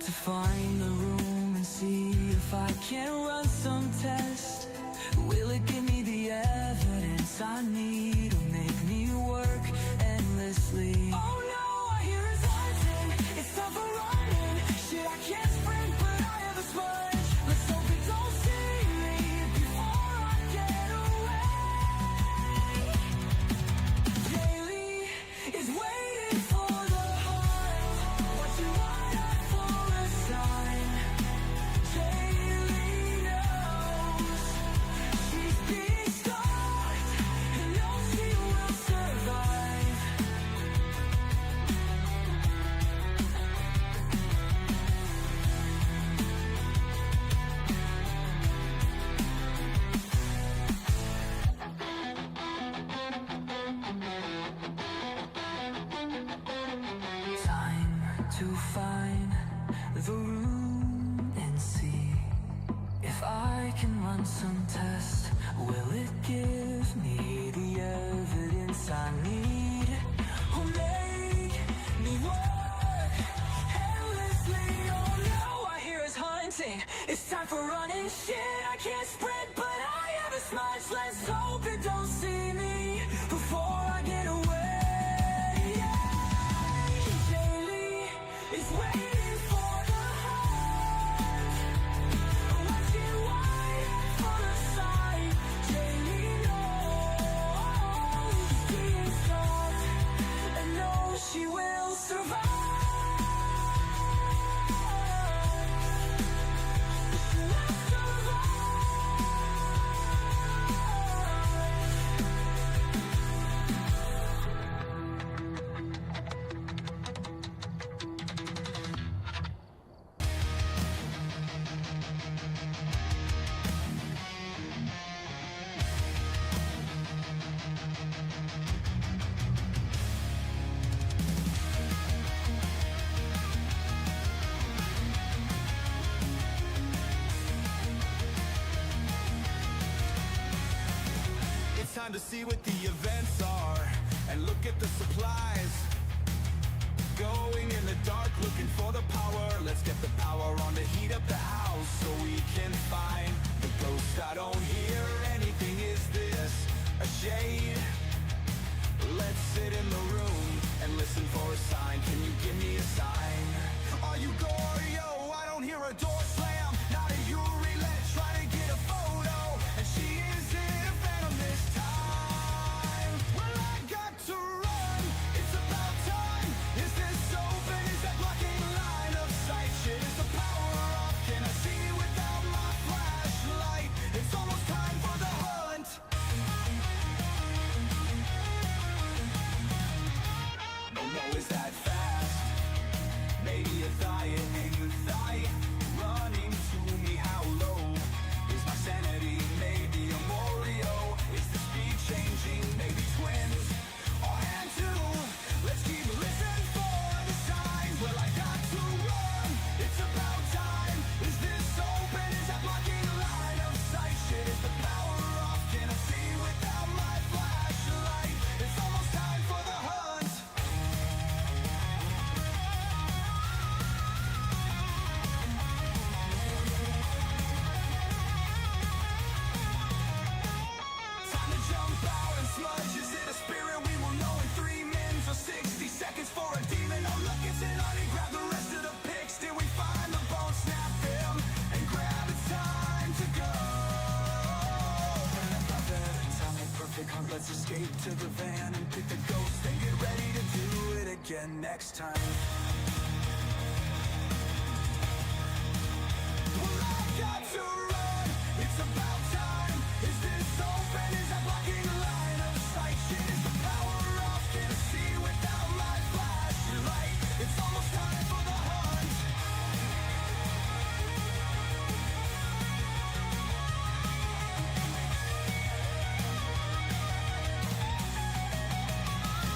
to find the room and see if I can run some test. Will it give me the evidence I need, or make me work endlessly? Oh no, I hear it's haunting. It's time for running. Shit, I can't sprint, but I have a smudge. Let's hope it don't see me before I get away. Daily is waiting for the heart, watching wide eyed for a sign. Daily knows she's being stalked and knows she will survive. Time to find the room and see if I can run some test. Will it give me the evidence I need, or make me work endlessly? Oh no, I hear it's hunting. It's time for running. Shit, I can't sprint, but I have a smudge. Let's hope it don't see me before I get away. Daily is waiting for the heart, watching wide eyed for a sign. Daily knows she's being stalked and knows she will survive. She will survive. It's time to see what the events are and look at the supplies. Going in the dark, looking for the power. Let's get the power on to heat up the house so we can find the ghost. I don't hear anything. Is this a shade? Let's sit in the room and listen for a sign. Can you give me a sign? Are you Gorio? I don't hear a door slam. Not a Yuri, let's try to get a photo. And she isn't a phantom this time. Well, I got to run. It's about time. Is this open? Is that blocking line of sight? Shit, is the power off? Can I see without my flashlight? It's almost time for the hunt. Oh no, is that fast? Maybe a diet anxiety running to me. How low is my sanity? Maybe a Morio. Is the speed changing? Maybe twins or hand two. Let's keep listening for the signs. Well, I got to run. It's about time. Is this open? Is that blocking line of sight? Shit, is the power off? Can I see without my flashlight? It's almost time for the hunt. Time to jump out and smudge. Is it a spirit? We will know in 3 minutes or 60 seconds for a demon. Oh look, it's an honey. Grab the rest of the pics. Did we find the bone? Snap them and grab. It's time to go. And above it, time a perfect hunt. Let's escape to the van and pick the ghost and get ready to do it again next time. Well, I got to run. It's about time. Is this open? Is that blocking line of sight? Shit, is the power off? Can I see without my flashlight? It's almost time for the hunt.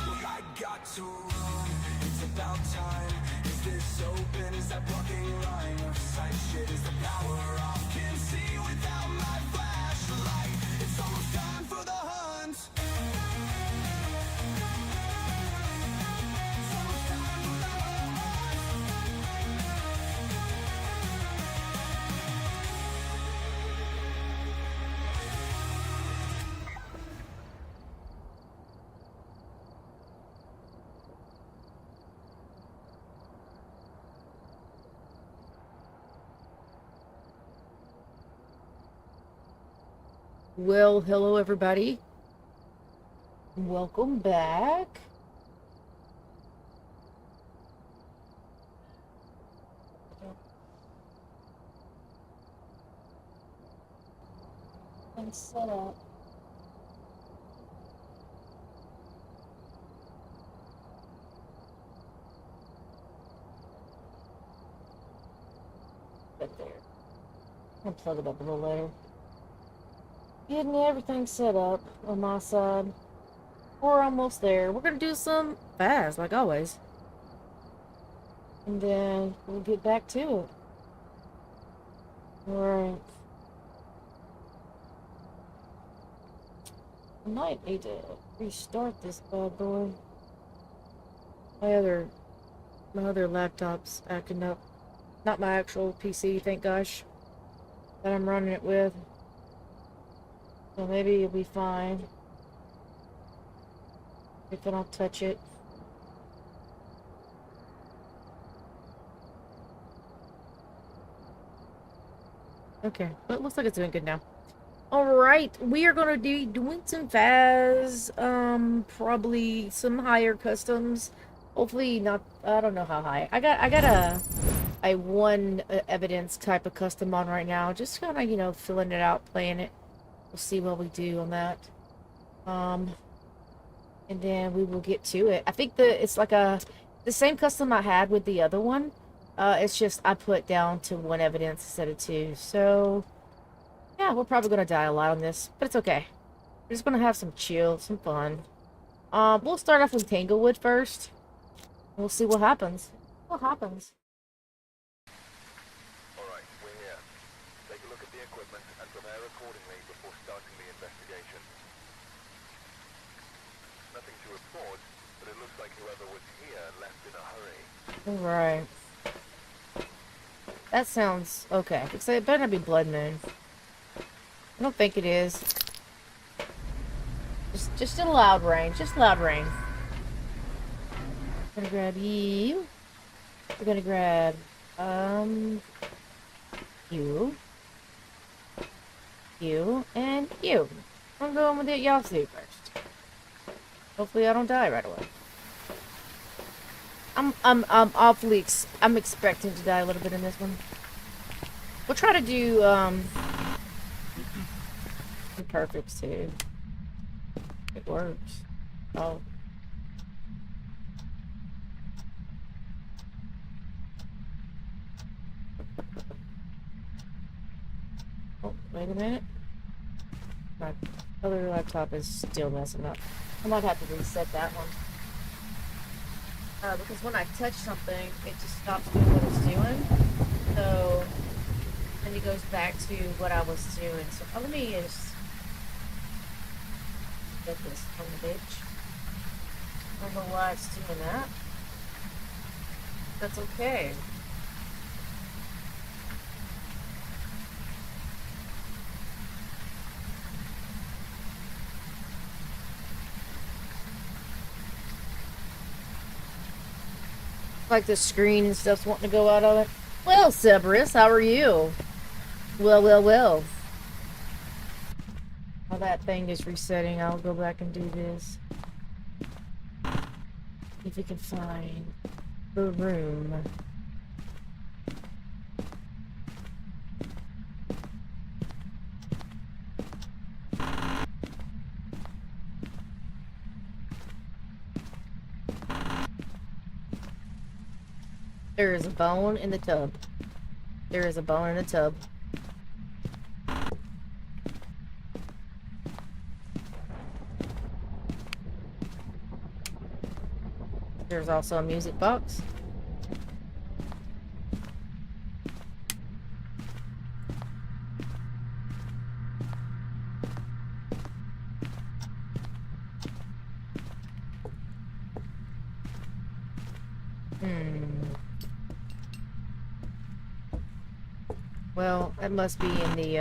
Well, I got to run. It's about time. Is this open? Is that blocking line of sight? Shit, is the power off? Can see without my flashlight. It's almost time for the hunt. It's almost time for the hunt. Well, hello everybody. Welcome back. And set up. Right there. I'll plug it up a little later. Getting everything set up on my side. We're almost there. We're gonna do some fast, like always. And then we'll get back to it. Alright. I might need to restart this bad boy. My other laptop's acting up. Not my actual PC, thank gosh, that I'm running it with. So maybe it'll be fine if I don't touch it. Okay, well, it looks like it's doing good now. Alright, we are gonna be doing some Phas, probably some higher customs. Hopefully not, I don't know how high. I got a one evidence type of custom on right now. Just kinda, you know, filling it out, playing it. We'll see what we do on that. And then we will get to it. I think it's like the same custom I had with the other one. It's just I put down to one evidence instead of two. So yeah, we're probably gonna die a lot on this, but it's okay. We're just gonna have some chill, some fun. We'll start off with Tanglewood first. We'll see what happens. What happens? Alright, we're here. Take a look at the equipment and prepare accordingly before starting the investigation. Nothing to report, but it looks like whoever was here left in a hurry. Alright. That sounds okay. Because it better not be Blood Moon. I don't think it is. Just a loud rain. Just loud rain. I'm gonna grab you. We're gonna grab, you. You. And you. I'm going with it, y'all see first. Hopefully I don't die right away. I'm awfully, I'm expecting to die a little bit in this one. We'll try to do, perfect too. It works. Oh. Oh, wait a minute. My other laptop is still messing up. I might have to reset that one. Because when I touch something, it just stops doing what it's doing. So, then it goes back to what I was doing. So, let me just get this from the bitch. I don't know why it's doing that. That's okay. Like the screen and stuff's wanting to go out of it. Well, Cerberus, how are you? Well. While that thing is resetting, I'll go back and do this. If we can find the room. There is a bone in the tub. There is a bone in the tub. There's also a music box. Well, that must be in the,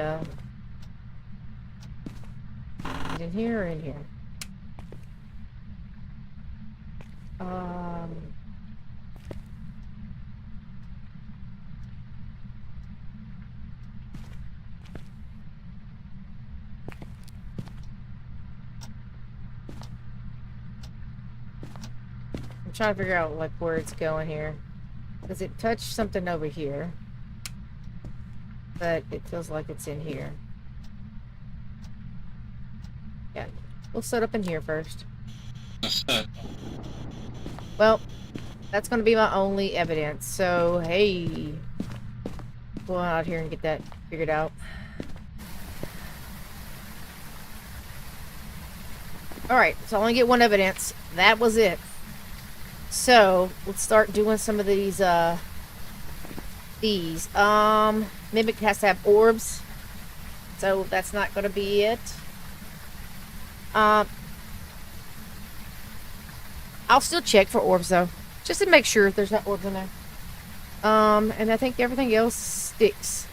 in here or in here? trying to figure out like where it's going here. Because it touched something over here. But it feels like it's in here. Yeah. We'll set up in here first. Well, that's going to be my only evidence. So, hey. Go on out here and get that figured out. Alright, so I only get one evidence. That was it. So, let's start doing some of these, Mimic has to have orbs. So, that's not going to be it. I'll still check for orbs, though. Just to make sure there's not orbs in there. And I think everything else sticks.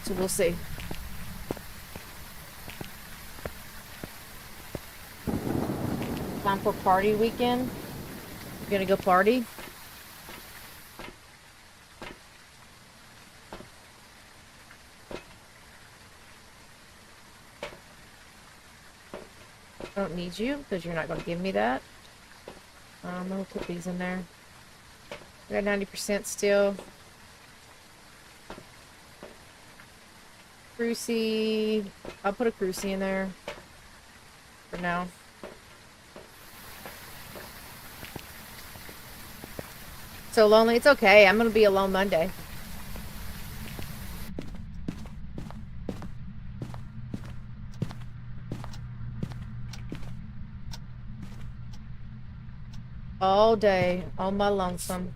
So, we'll see. Time for party weekend. You're gonna go party? I don't need you because you're not gonna give me that. I'm gonna put these in there. I got 90% still. Cruci. I'll put a Cruci in there for now. So lonely. It's okay. I'm gonna be alone Monday. All day. All my lonesome.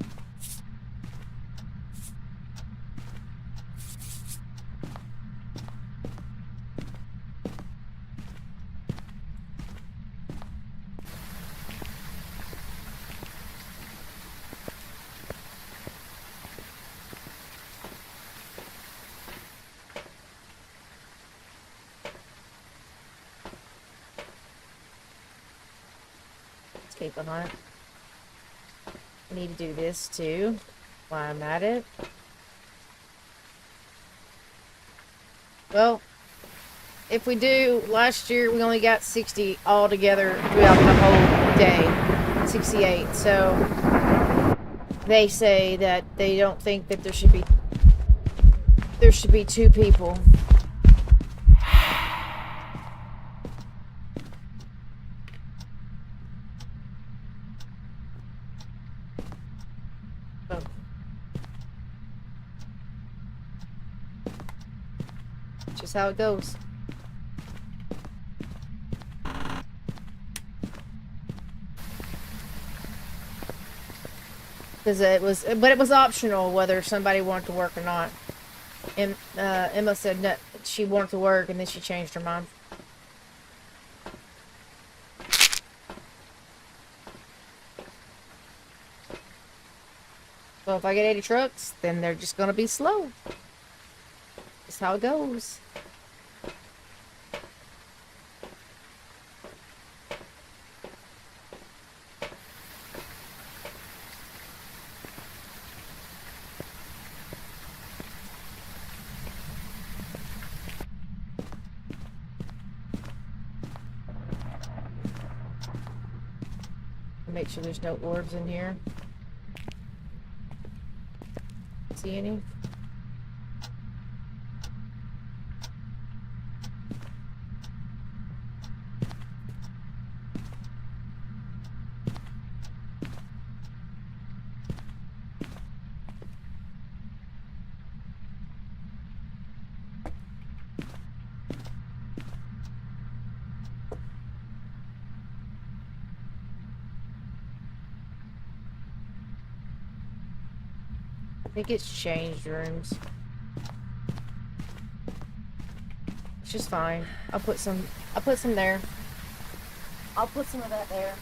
Escape the hunt. I need to do this too while I'm at it. Well, if we do, last year we only got 60 all together throughout the whole day. 68. So they say that they don't think that there should be 2 people. Just how it goes. Because it was optional whether somebody wanted to work or not. And Emma said no, she wanted to work, and then she changed her mind. Well, if I get 80 trucks, then they're just gonna be slow. That's how it goes. Make sure there's no orbs in here. See any? I think it's changed rooms. It's just fine. I'll put some there. I'll put some of that there.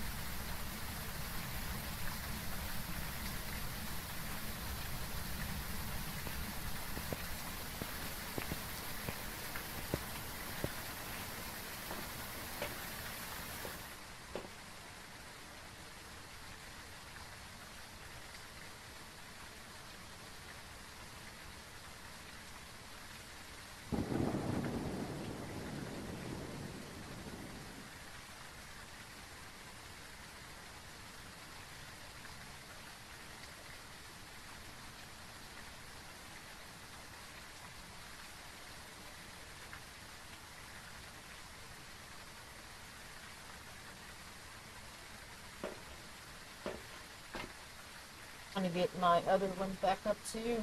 Trying to get my other one back up too.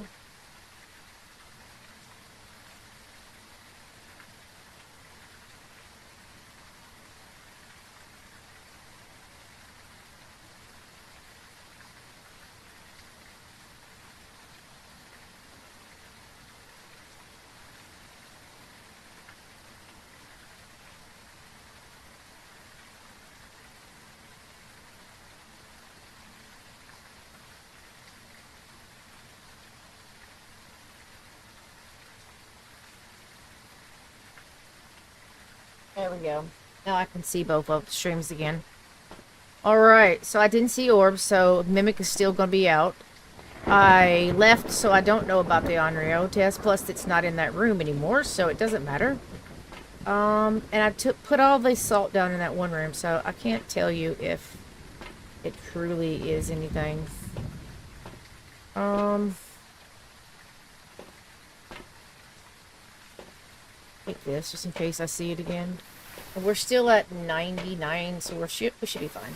There we go. Now I can see both of the streams again. Alright, so I didn't see orbs, so Mimic is still going to be out. I left, so I don't know about the Onryo test, plus it's not in that room anymore, so it doesn't matter. And I put all the salt down in that one room, so I can't tell you if it truly is anything. Take this, just in case I see it again. And we're still at 99, so we should be fine.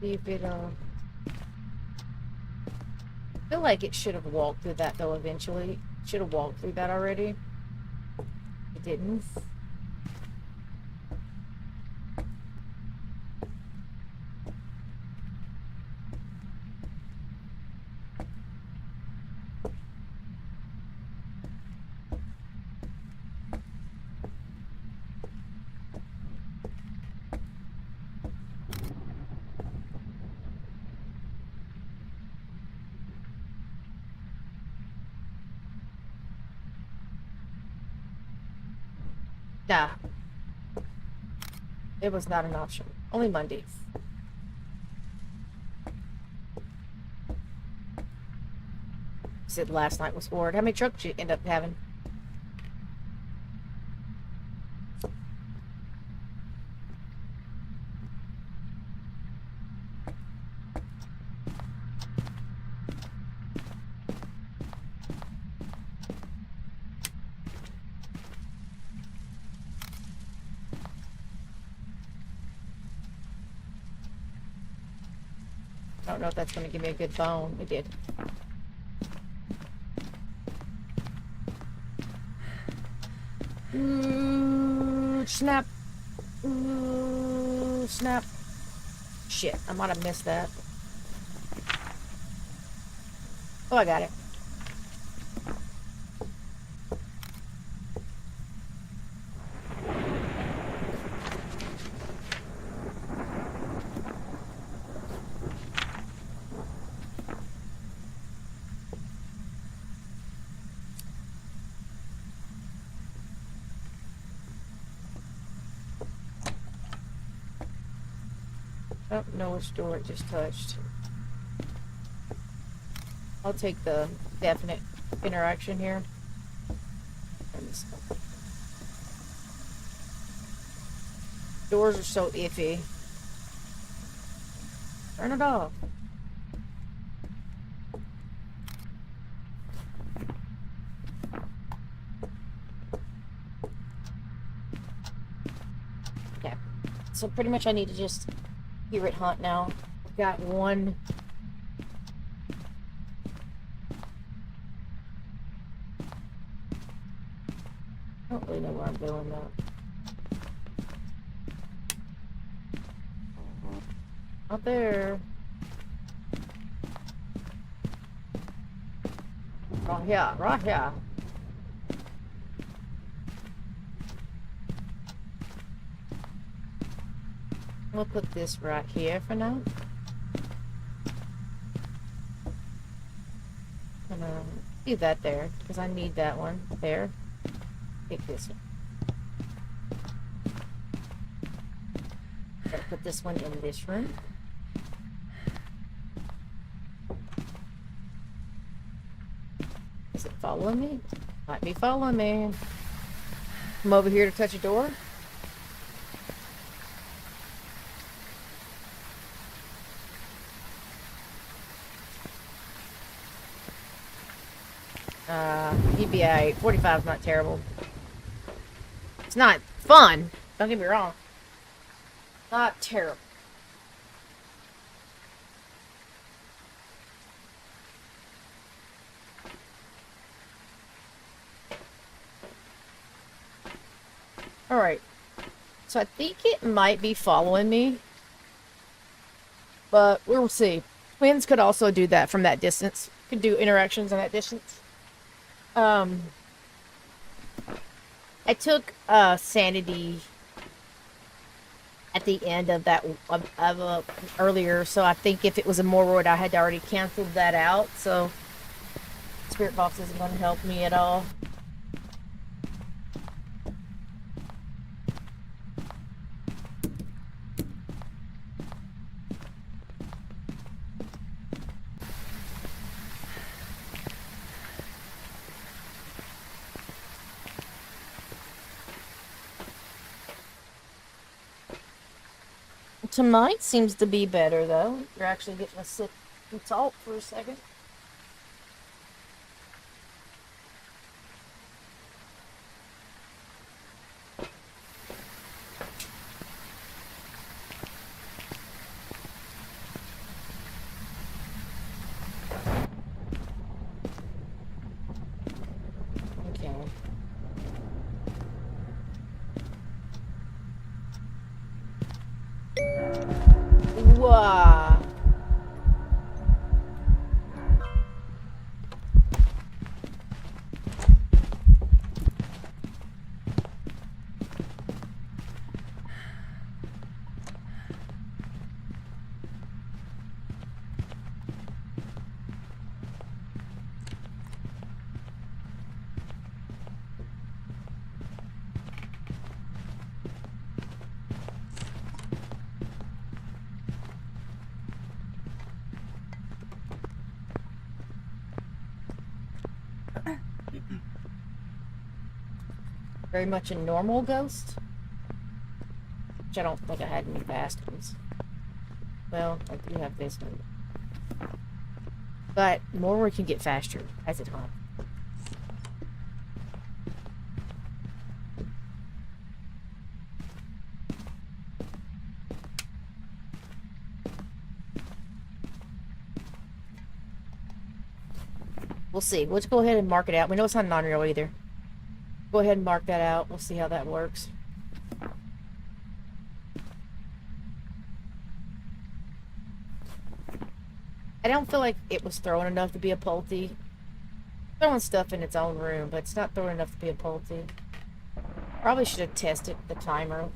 See if it, I feel like it should have walked through that, though, eventually. Should have walked through that already. It didn't. Nah. It was not an option. Only Monday. Said last night was horrid. How many trucks did you end up having? I don't know if that's going to give me a good bone. It did. Ooh, snap. Ooh, snap. Shit, I might have missed that. Oh, I got it. Oh, no, which door it just touched. I'll take the definite interaction here. Doors are so iffy. Turn it off. Okay. So pretty much I need to just hear it hunt now. I've got one. I don't really know where I'm going though. Out there. Right here, right here. We'll put this right here for now. And do that there, because I need that one. There. Take this one. Gotta put this one in this room. Is it following me? Might be following me. Come over here to touch a door. EBA 45 is not terrible. It's not fun. Don't get me wrong. Not terrible. Alright. So I think it might be following me. But we'll see. Twins could also do that from that distance. Could do interactions in that distance. I took sanity at the end of that earlier, so I think if it was a Morroyd, I had already canceled that out. So Spirit Box isn't going to help me at all. Tonight seems to be better, though. You're actually getting to sit and talk for a second. Okay. Wow. Very much a normal ghost. Which I don't think I had any fast ones. Well, I do have this one. But more can get faster as it haunts. We'll see. Let's go ahead and mark it out. We know it's not non-real either. Go ahead and mark that out. We'll see how that works. I don't feel like it was throwing enough to be a Pulte. Throwing stuff in its own room, but it's not throwing enough to be a Pulte. Probably should have tested the timer.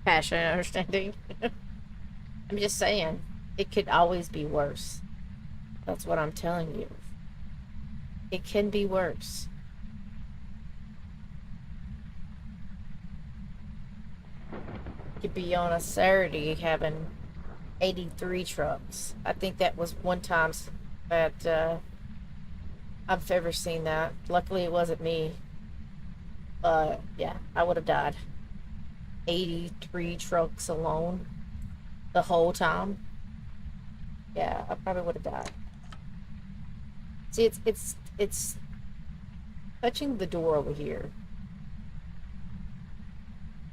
Passion and understanding. I'm just saying, it could always be worse. That's what I'm telling you. It can be worse. You could be on a Saturday having 83 trucks. I think that was one time that I've ever seen that. Luckily, it wasn't me. But yeah, I would have died. 83 trucks alone the whole time. Yeah, I probably would have died. See, it's touching the door over here.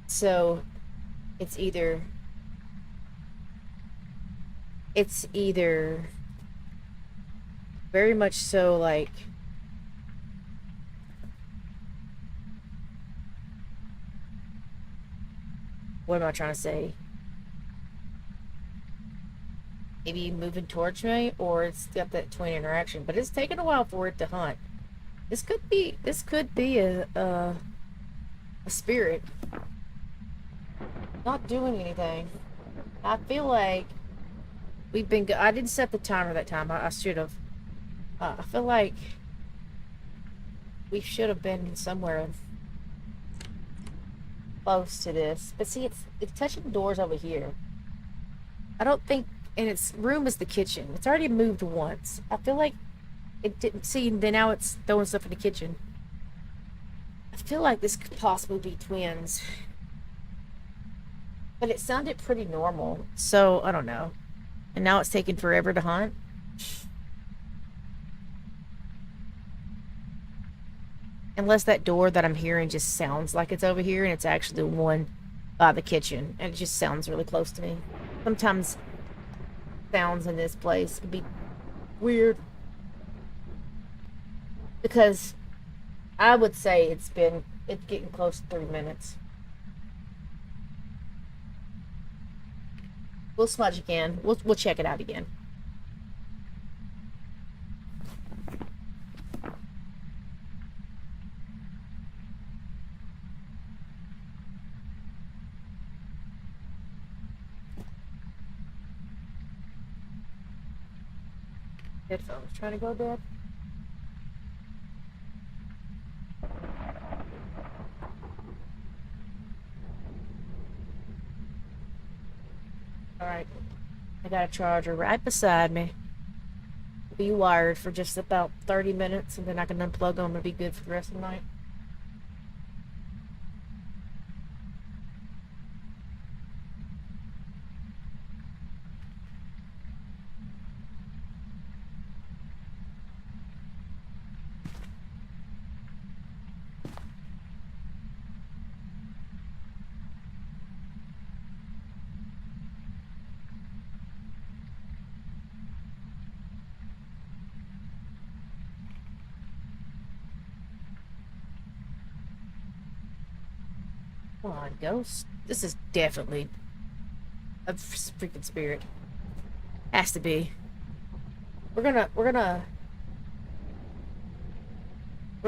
So it's either very much so like what am I trying to say? Maybe moving towards me, or it's got that twin interaction. But it's taken a while for it to hunt. This could be a spirit not doing anything. I feel like we've been. I didn't set the timer that time. I should have. I feel like we should have been somewhere close to this. But see, it's touching doors over here. I don't think, and its room is the kitchen. It's already moved once. I feel like it didn't see. Then now it's throwing stuff in the kitchen. I feel like this could possibly be twins. But it sounded pretty normal, so I don't know. And now it's taking forever to hunt. Unless that door that I'm hearing just sounds like it's over here and it's actually the one by the kitchen. And it just sounds really close to me. Sometimes sounds in this place can be weird. Because I would say it's getting close to 3 minutes. We'll smudge again. We'll check it out again. Headphones trying to go dead. Alright. I got a charger right beside me. Be wired for just about 30 minutes and then I can unplug them and be good for the rest of the night. Come on, ghost. This is definitely a freaking spirit. Has to be. We're gonna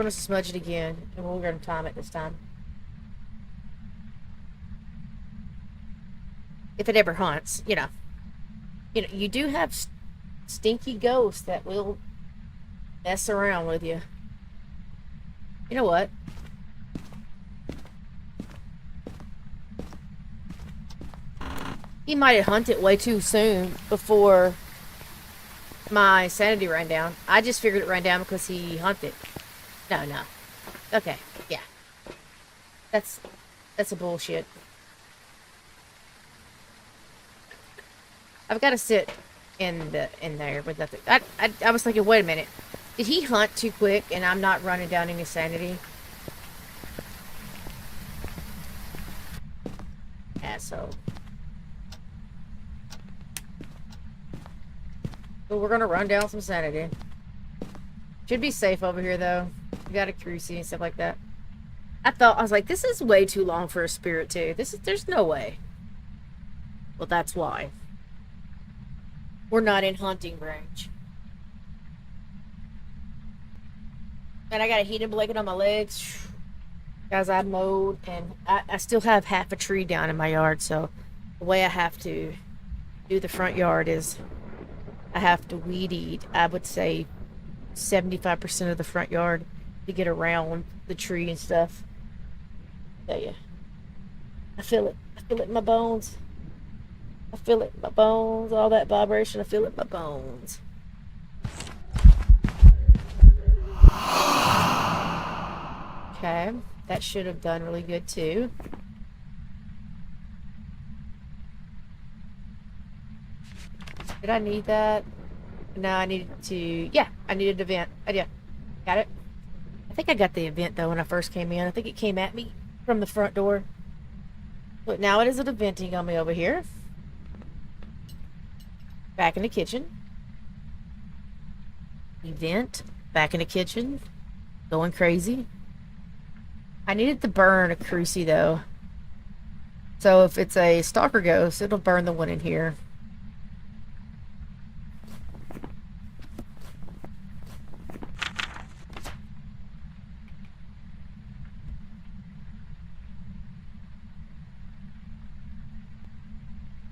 smudge it again, and we're gonna time it this time. If it ever hunts, you know, you do have stinky ghosts that will mess around with you. You know what? He might have hunted way too soon before my sanity ran down. I just figured it ran down because he hunted. No. Okay, yeah. That's a bullshit. I've got to sit in there with nothing. I was thinking, wait a minute. Did he hunt too quick and I'm not running down any sanity? Asshole. But we're gonna run down some sanity. Should be safe over here though. We got a crucie and stuff like that. I was like, this is way too long for a spirit too. There's no way. Well, that's why. We're not in hunting range. And I got a heated blanket on my legs. Guys, I mowed and I still have half a tree down in my yard, so the way I have to do the front yard is I have to weed eat, I would say 75% of the front yard to get around the tree and stuff. Tell ya. I feel it. I feel it in my bones. I feel it in my bones. All that vibration, I feel it in my bones. Okay, that should have done really good too. Did I need that? No, I needed to... Yeah, I needed an event. Yeah, got it. I think I got the event, though, when I first came in. I think it came at me from the front door. But now it is an eventing on me over here. Back in the kitchen. Event. Back in the kitchen. Going crazy. I needed to burn a crucie, though. So if it's a stalker ghost, it'll burn the one in here.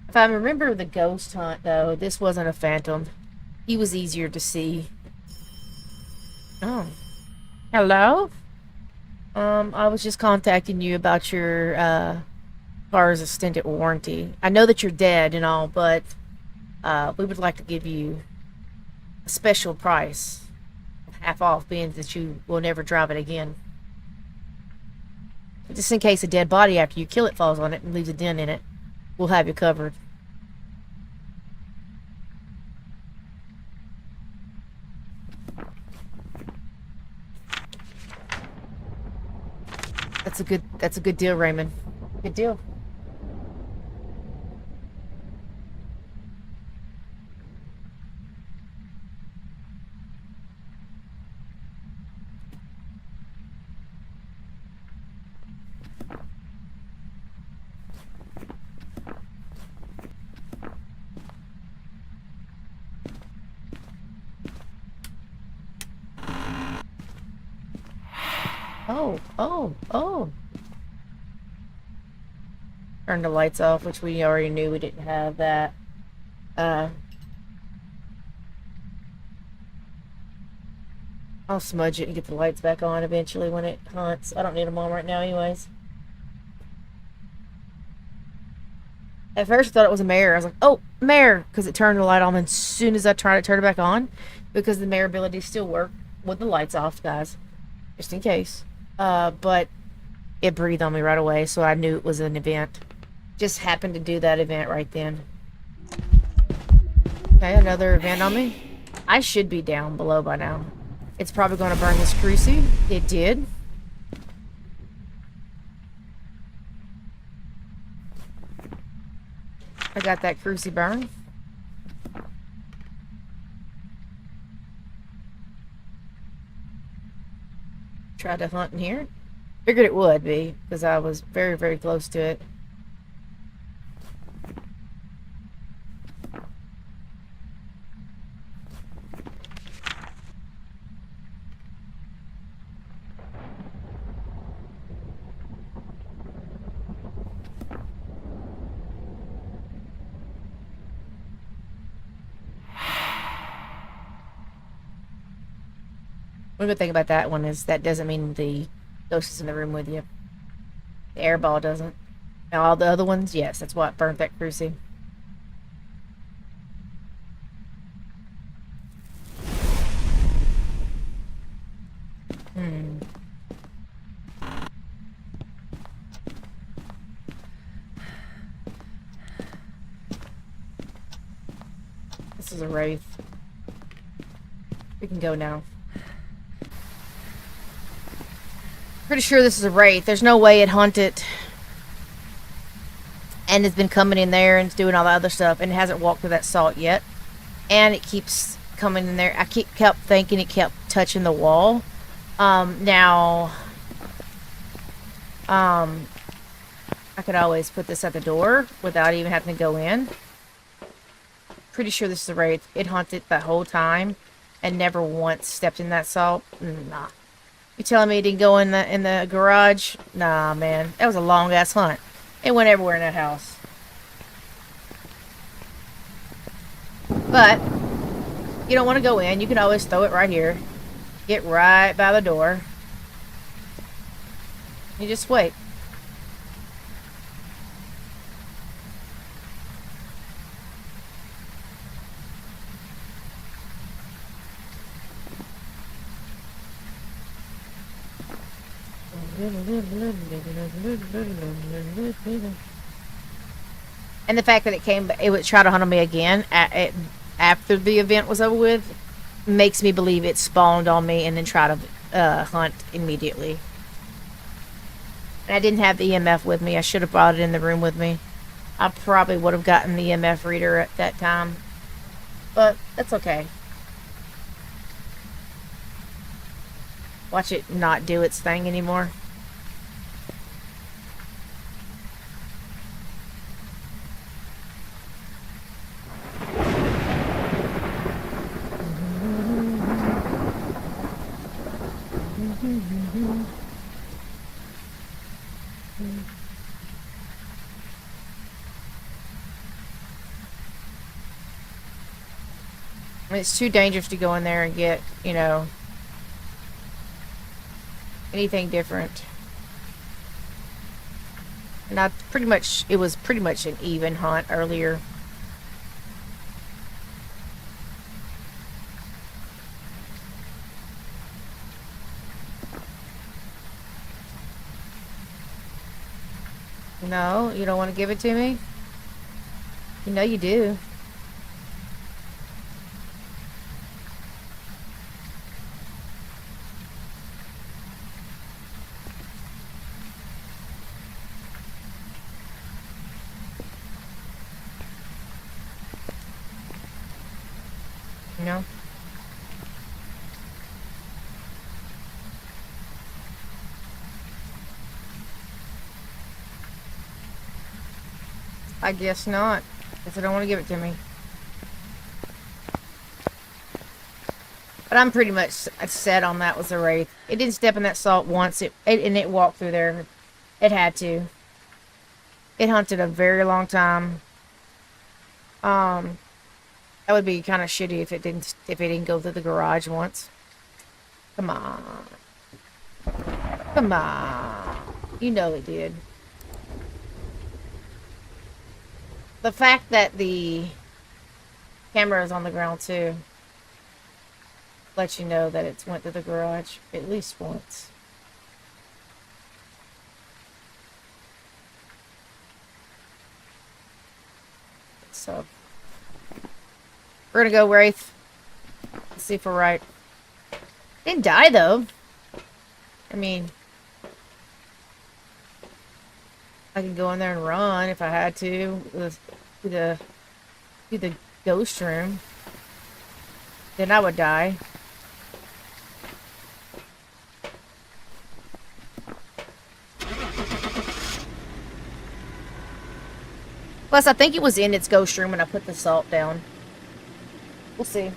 If I remember the ghost hunt, though, this wasn't a phantom. He was easier to see. Oh. Hello? I was just contacting you about your, car's extended warranty. I know that you're dead and all, but, we would like to give you a special price. Half off, being that you will never drive it again. Just in case a dead body after you kill it falls on it and leaves a dent in it, we'll have you covered. That's a good deal, Raymond. Good deal. Oh. Turn the lights off, which we already knew we didn't have that. I'll smudge it and get the lights back on eventually when it hunts. I don't need them on right now anyways. At first I thought it was a mare. I was like, oh, mare! Because it turned the light on, and as soon as I tried to turn it back on, because the mare abilities still work with the lights off, guys. Just in case. But it breathed on me right away, so I knew it was an event. Just happened to do that event right then. Okay, another event on me. I should be down below by now. It's probably going to burn this crucie. It did. I got that crucie burn. Tried to hunt in here. Figured it would be, because I was very, very close to it. One good thing about that one is that doesn't mean the ghost is in the room with you. The airball doesn't. Now all the other ones, yes, that's what burnt that crucie. This is a wraith. We can go now. Pretty sure this is a wraith. There's no way it hunted and has been coming in there and doing all the other stuff and it hasn't walked through that salt yet. And it keeps coming in there. I kept thinking it kept touching the wall. I could always put this at the door without even having to go in. Pretty sure this is a wraith. It hunted that whole time and never once stepped in that salt. Nah. You telling me it didn't go in the garage? Nah, man. That was a long ass hunt. It went everywhere in that house. But you don't want to go in. You can always throw it right here. Get right by the door. You just wait. And the fact that it would try to hunt on me again after the event was over with makes me believe it spawned on me and then try to hunt immediately. And I didn't have the EMF with me. I should have brought it in the room with me. I probably would have gotten the EMF reader at that time. But that's okay. Watch it not do its thing anymore. I mean, it's too dangerous to go in there and get, you know, anything different. And it was pretty much an even hunt earlier. No, you don't want to give it to me? You know you do. No. I guess not. Guess I don't want to give it to me. But I'm pretty much set on that was a wraith. It didn't step in that salt once. And it walked through there. It had to. It hunted a very long time. That would be kind of shitty if it didn't go through the garage once. Come on. Come on. You know it did. The fact that the camera is on the ground too lets you know that it's went to the garage at least once. So we're gonna go Wraith. Let's see if we're right. Didn't die though. I mean, I can go in there and run if I had to. Do the ghost room. Then I would die. Plus, I think it was in its ghost room when I put the salt down. We'll see.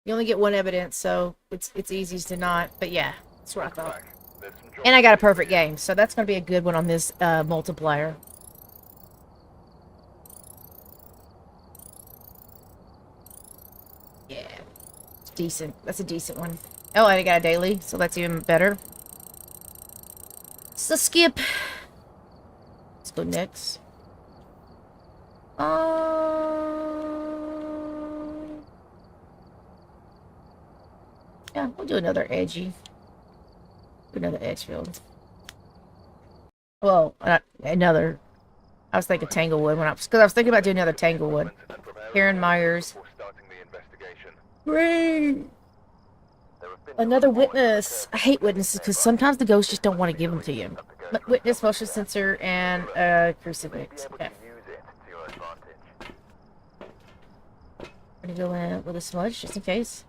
You only get one evidence, so it's easy to not. But yeah, that's what I thought. And I got a perfect game, so that's going to be a good one on this multiplier. Yeah, it's decent. That's a decent one. Oh, I got a daily, so that's even better. So skip. Let's go next. Yeah, we'll do another edgy. Do another edge field. Well, another. I was thinking Tanglewood because I was thinking about doing another Tanglewood. Karen Myers. Great. Another witness. I hate witnesses because sometimes the ghosts just don't want to give them to you. Witness, motion sensor, and crucifix. Okay. I'm gonna go in with a smudge just in case.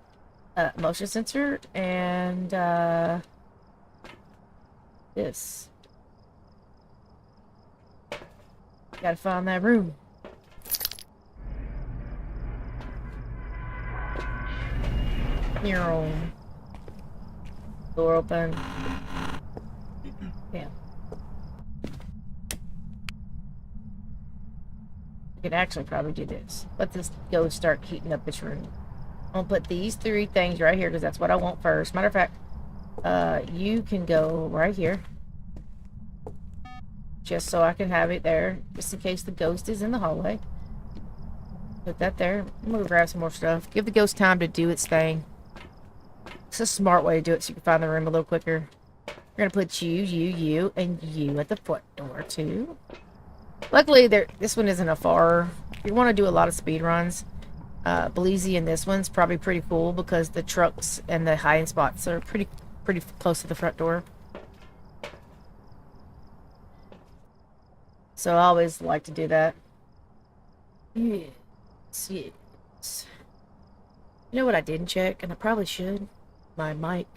Motion sensor and this. Gotta find that room. Mural. Door open. Yeah. could actually probably do this. Let this go start heating up this room. I'm gonna put these 3 things right here because that's what I want first. Matter of fact, you can go right here. Just so I can have it there, just in case the ghost is in the hallway. Put that there. I'm gonna grab some more stuff. Give the ghost time to do its thing. It's a smart way to do it so you can find the room a little quicker. We're gonna put you, and you at the front door too. Luckily, this one isn't a far. If you want to do a lot of speed runs, Bleezy and this one's probably pretty cool because the trucks and the hiding spots are pretty close to the front door. So I always like to do that. Yes. You know what I didn't check, and I probably should? My mic.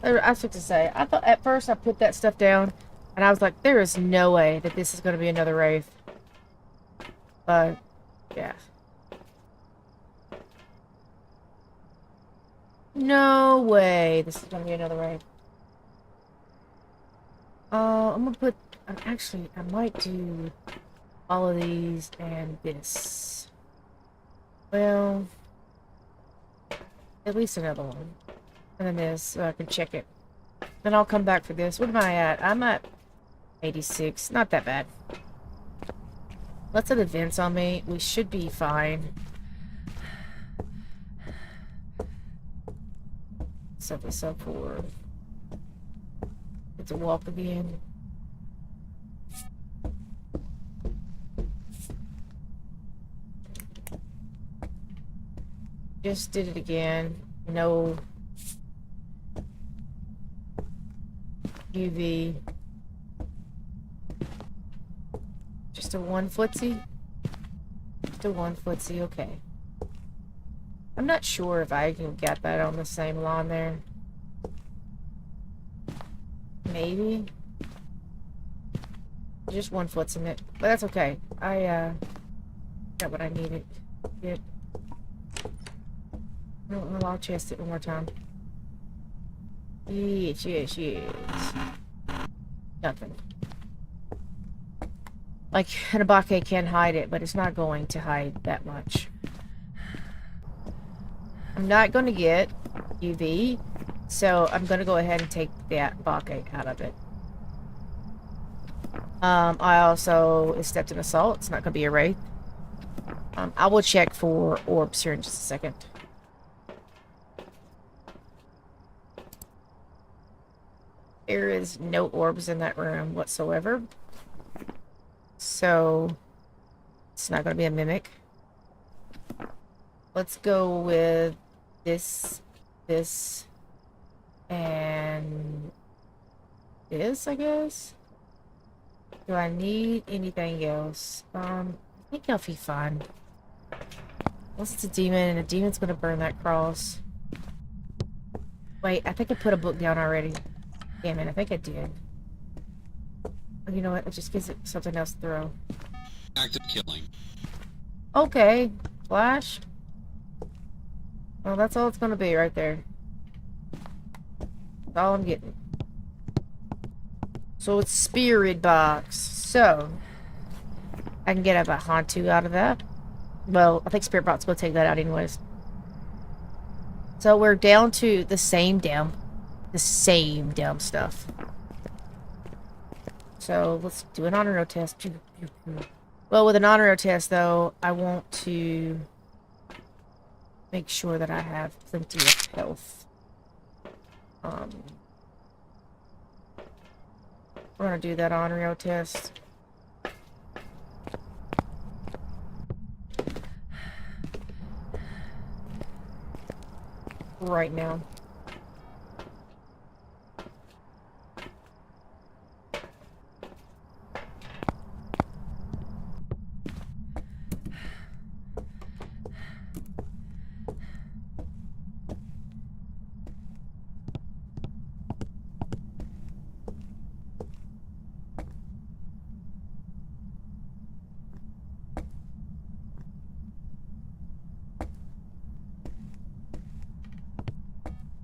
I was supposed to say, I thought at first I put that stuff down, and I was like, there is no way that this is going to be another Wraith. But, yeah. No way this is going to be another Wraith. I'm going to put, actually, I might do all of these and this. Well, at least another one. And then this, so I can check it. Then I'll come back for this. What am I at? I'm at 86. Not that bad. Let's set the vents on me. We should be fine. Set this up for it to walk again. Just did it again. No UV. Just a one footsie? Just a one footsie, okay. I'm not sure if I can get that on the same lawn there. Maybe. Just one foot's in it. But that's okay. I got what I needed. Get. No, I'll chest it one more time. Yes, yes, yes. Nothing. Like, an abake can hide it, but it's not going to hide that much. I'm not going to get UV, so I'm going to go ahead and take that abake out of it. I also stepped in assault. It's not going to be a wraith. I will check for orbs here in just a second. There is no orbs in that room whatsoever. So, it's not going to be a mimic. Let's go with this, and this, I guess. Do I need anything else? I think I'll be fine. Unless it's a demon, and a demon's going to burn that cross. Wait, I think I put a book down already. Damn it, I think I did. You know what? It just gives it something else to throw. Active killing. Okay. Flash. Well, that's all it's gonna be right there. That's all I'm getting. So it's spirit box. So I can get a Hantu out of that. Well, I think spirit box will take that out anyways. So we're down to the same damn stuff. So let's do an honor test. Well, with an honor test though, I want to make sure that I have plenty of health. We're gonna do that honor test. Right now.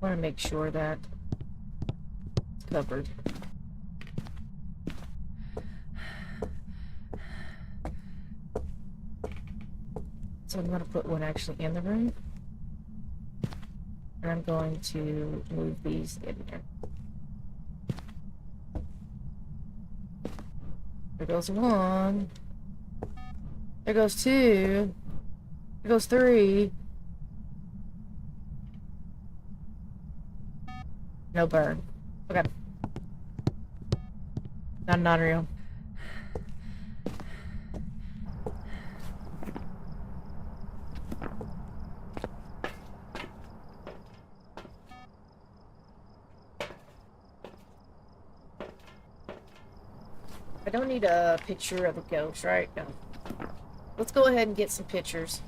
I want to make sure that it's covered. So I'm going to put one actually in the room. And I'm going to move these in there. There goes one. There goes two. There goes three. No burn. Okay. Not unreal. I don't need a picture of a ghost, right? No. Let's go ahead and get some pictures.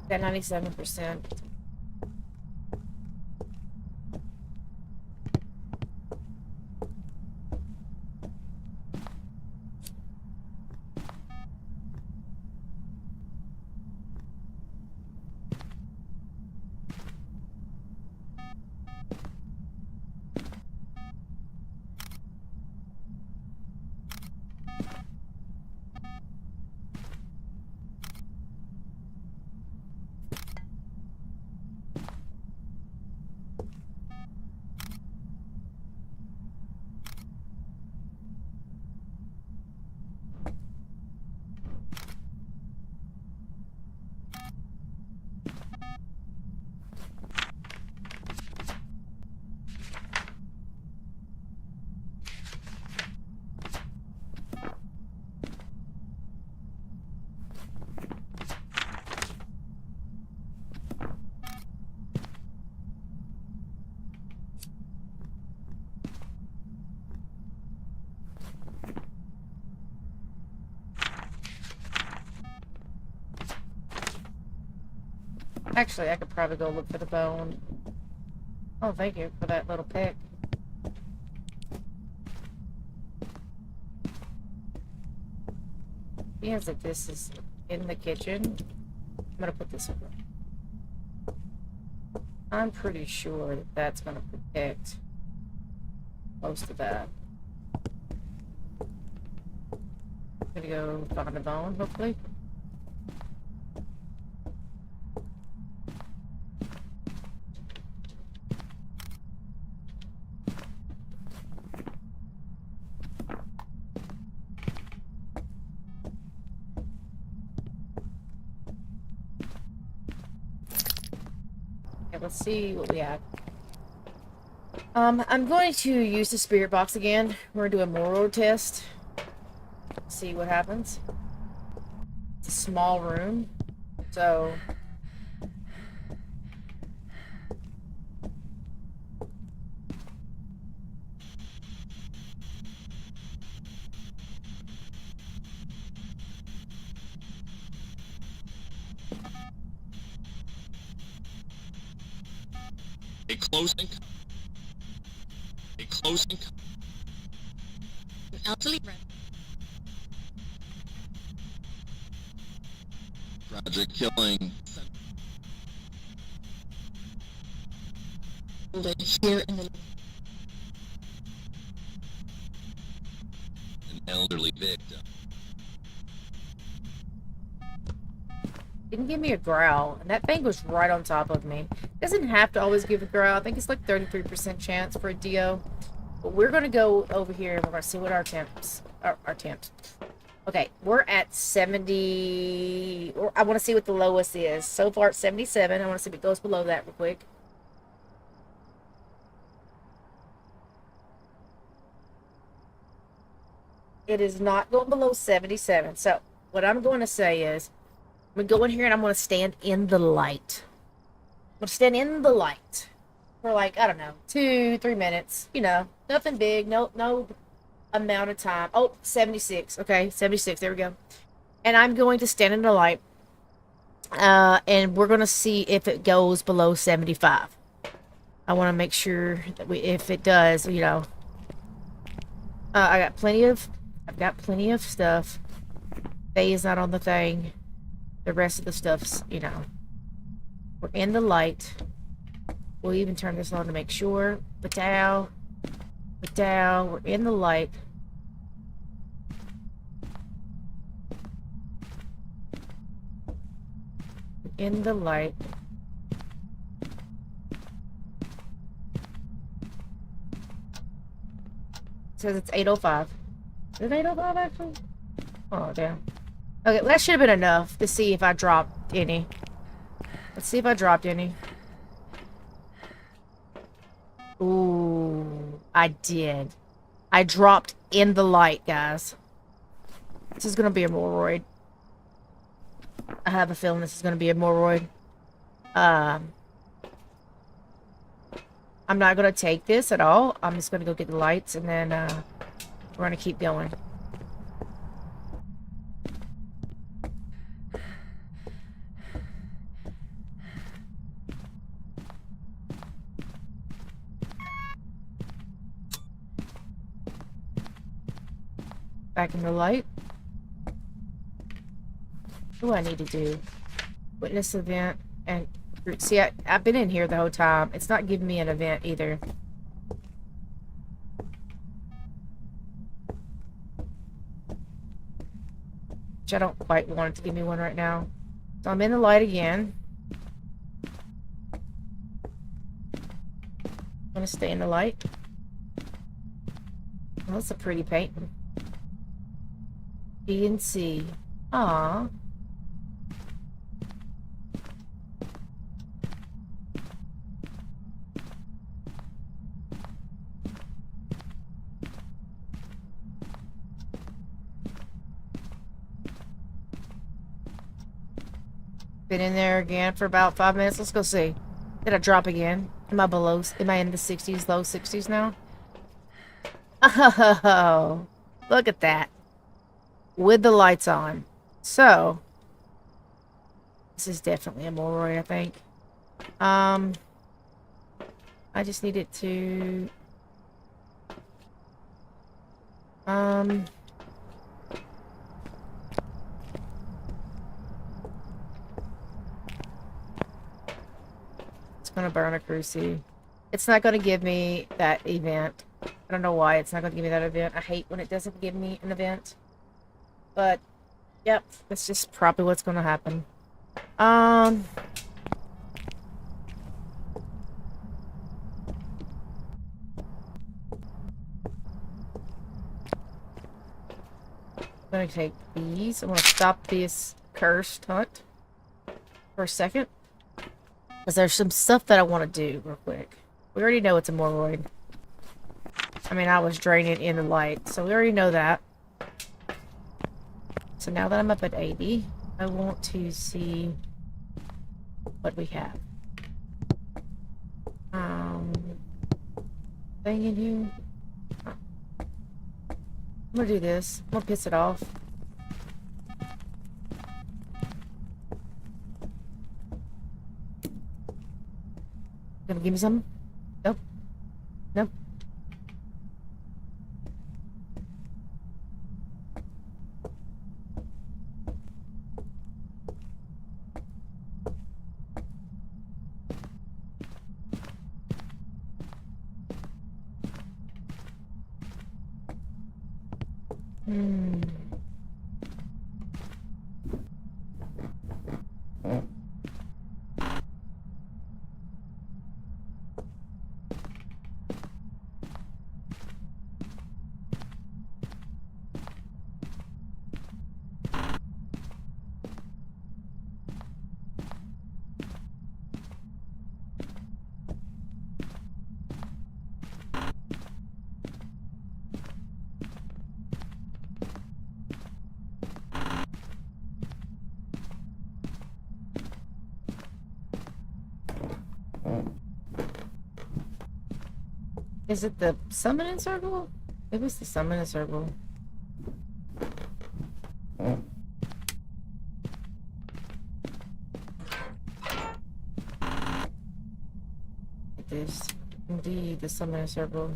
Got 97%. Actually, I could probably go look for the bone. Oh, thank you for that little pick. Because if this is in the kitchen, I'm gonna put this over. I'm pretty sure that that's gonna protect most of that. I'm gonna go find a bone, hopefully. Okay, let's see what we have. I'm going to use the spirit box again. We're gonna do a moral test. See what happens. It's a small room, so A closing. A closing. Outrun. Project killing. Here in the An elderly victim. didn't give me a growl, and that thing was right on top of me. Doesn't have to always give a growl. I think it's like 33% chance for a DO. But we're gonna go over here and we're gonna see what our temps. Okay, we're at 70. I want to see what the lowest is. So far it's 77. I want to see if it goes below that real quick. It is not going below 77. So what I'm going to say is, I'm going to go in here and I'm going to stand in the light. I'm going to stand in the light for like, I don't know, 2-3 minutes. You know, nothing big, no amount of time. Oh, 76. Okay, 76. There we go. And I'm going to stand in the light. And we're going to see if it goes below 75. I want to make sure that if it does, you know. I've got plenty of stuff. Day is not on the thing. The rest of the stuff's, you know. We're in the light. We'll even turn this on to make sure. We're in the light. In the light. It says it's 8:05. Is it 8:05 actually? Oh, damn. Okay, well, that should have been enough to see if I dropped any. Let's see if I dropped any. Ooh, I did. I dropped in the light, guys. This is gonna be a Morroid. I have a feeling this is gonna be a Morroid. I'm not gonna take this at all. I'm just gonna go get the lights and then we're gonna keep going. Back in the light. What do I need to do? Witness event and see, I've been in here the whole time. It's not giving me an event either. Which I don't quite want it to give me one right now. So I'm in the light again. I'm gonna stay in the light. Well, that's a pretty painting. B and C. Aww. Been in there again for about 5 minutes. Let's go see. Did I drop again? Am I in the 60s, low 60s now? Oh, look at that. With the lights on. So, this is definitely a Morroid, I think. I just needed to... It's gonna burn a cruci. It's not gonna give me that event. I don't know why it's not gonna give me that event. I hate when it doesn't give me an event. But, yep, that's just probably what's gonna happen. I'm gonna take these. I'm gonna stop this cursed hunt for a second. Because there's some stuff that I want to do real quick. We already know it's a Morroid. I mean, I was draining in the light, so we already know that. So now that I'm up at 80, I want to see what we have. Thing in here. I'm gonna do this. I'm gonna piss it off. Gonna give me some? Nope. Nope. Is it the summoning circle? It was the summoning circle. It is indeed the summoning circle.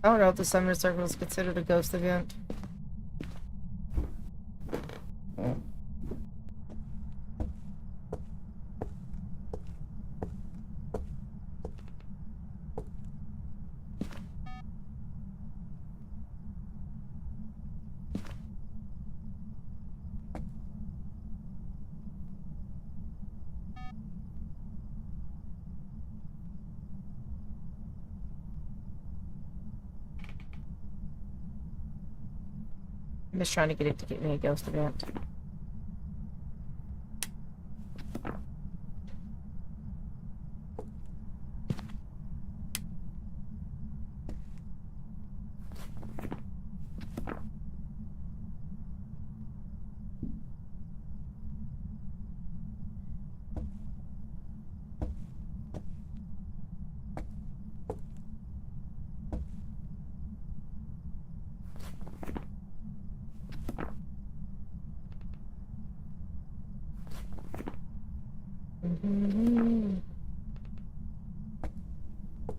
I don't know if the summoning circle is considered a ghost event. I'm just trying to get it to get me a ghost event.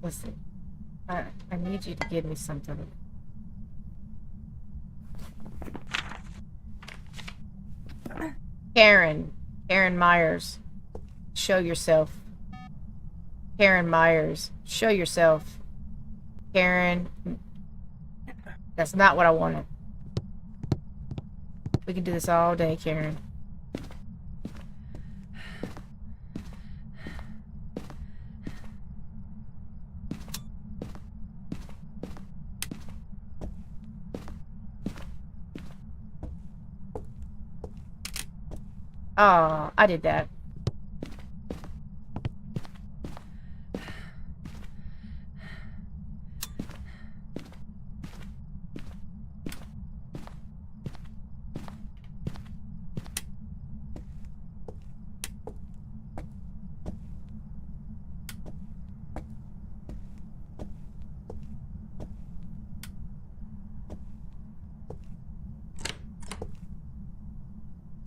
Listen, I need you to give me something. Karen Myers, show yourself. Karen Myers, show yourself. Karen, that's not what I wanted. We can do this all day, Karen. Oh, I did that.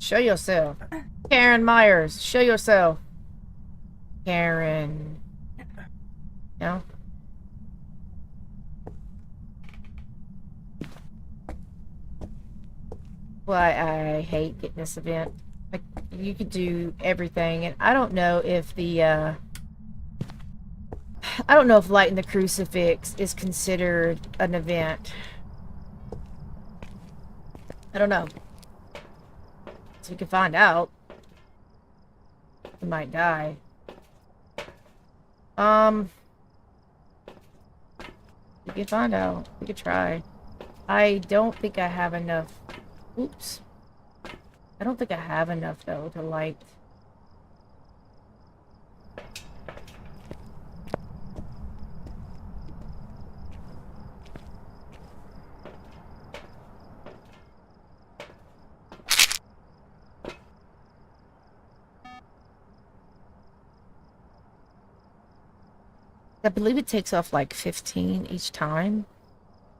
Show yourself. Karen Myers, show yourself. Karen. No? Why I hate getting this event. Like, you could do everything, and I don't know if the, I don't know if lighting the crucifix is considered an event. I don't know. So we can find out. We might die. We can find out. We could try. I don't think I have enough. Oops. I don't think I have enough, though, to light. I believe it takes off like 15 each time,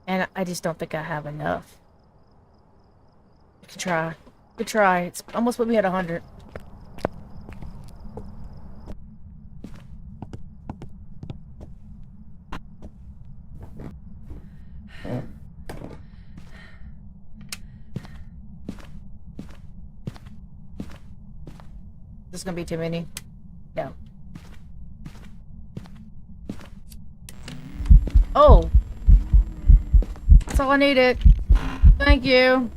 and I just don't think I have enough. We could try. We could try. It's almost put me at 100. This is gonna be too many. No. Oh! That's all I needed. Thank you.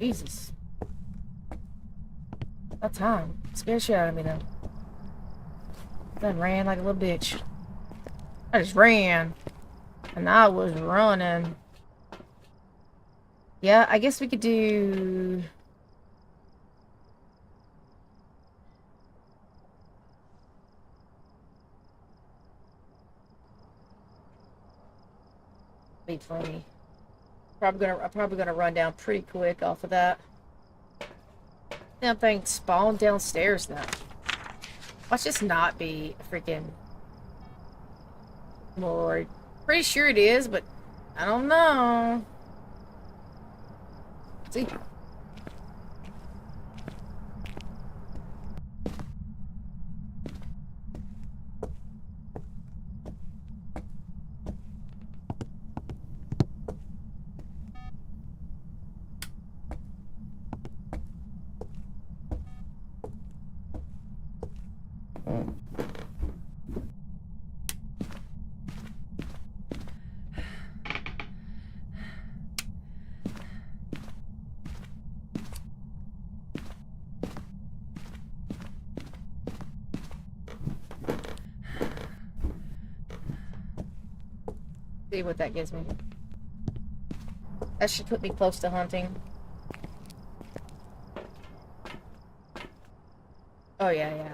Jesus. That time. Scared shit out of me though. Then ran like a little bitch. I just ran. And I was running. Yeah, I guess we could do... Be funny. I'm probably gonna run down pretty quick off of that. Damn thing spawned downstairs now. Watch this not be a freaking Lord. Pretty sure it is, but I don't know. See? See what that gives me. That should put me close to hunting. Oh yeah, yeah.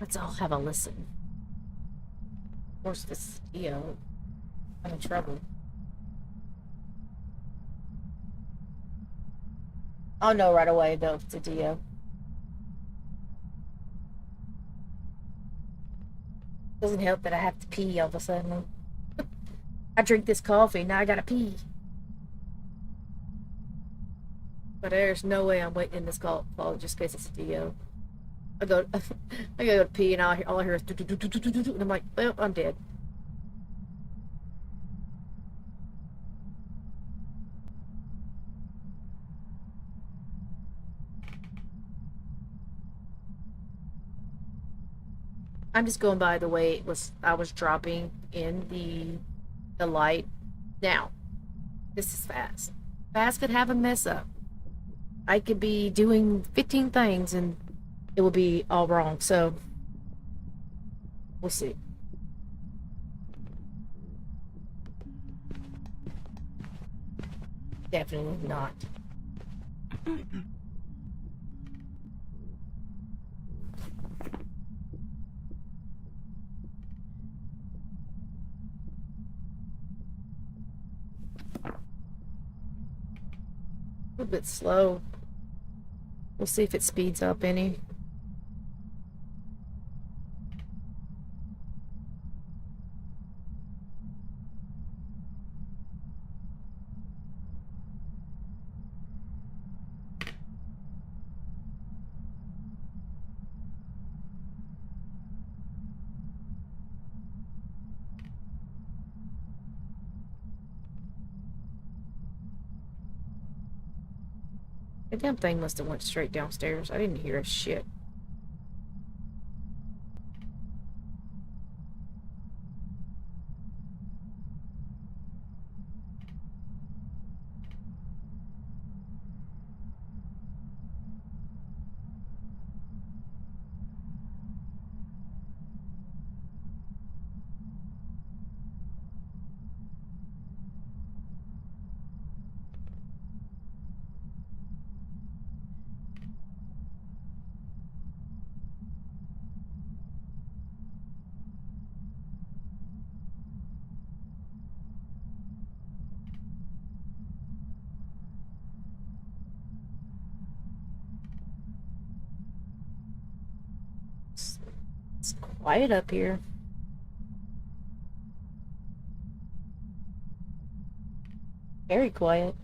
Let's all have a listen. Of course, this, I'm in trouble. I'll know right away, though, if it's a Dio. Doesn't help that I have to pee all of a sudden. I drink this coffee, now I gotta pee. But there's no way I'm waiting in this call just in case it's a Dio. I gotta go to pee, and all I hear is do do do do do do do, and I'm like, well, I'm dead. I'm just going by the way I was dropping in the light. Now, this is fast. Fast could have a mess up. I could be doing 15 things and it would be all wrong. So we'll see. Definitely not. A little bit slow. We'll see if it speeds up any. The damn thing must have went straight downstairs. I didn't hear a shit. It's quiet up here. Very quiet.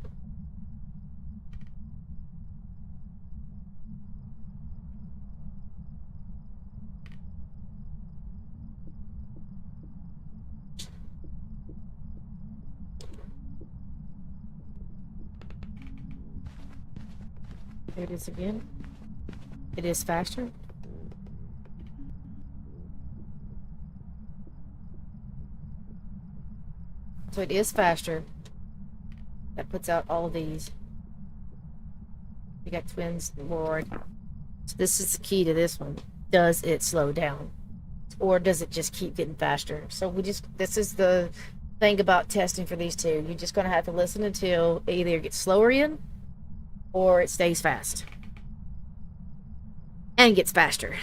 There it is again. It is faster. So it is faster. That puts out all of these. We got twins, Lord. So this is the key to this one. Does it slow down? Or does it just keep getting faster? So this is the thing about testing for these two. You're just going to have to listen until it either gets slower in or it stays fast. And gets faster.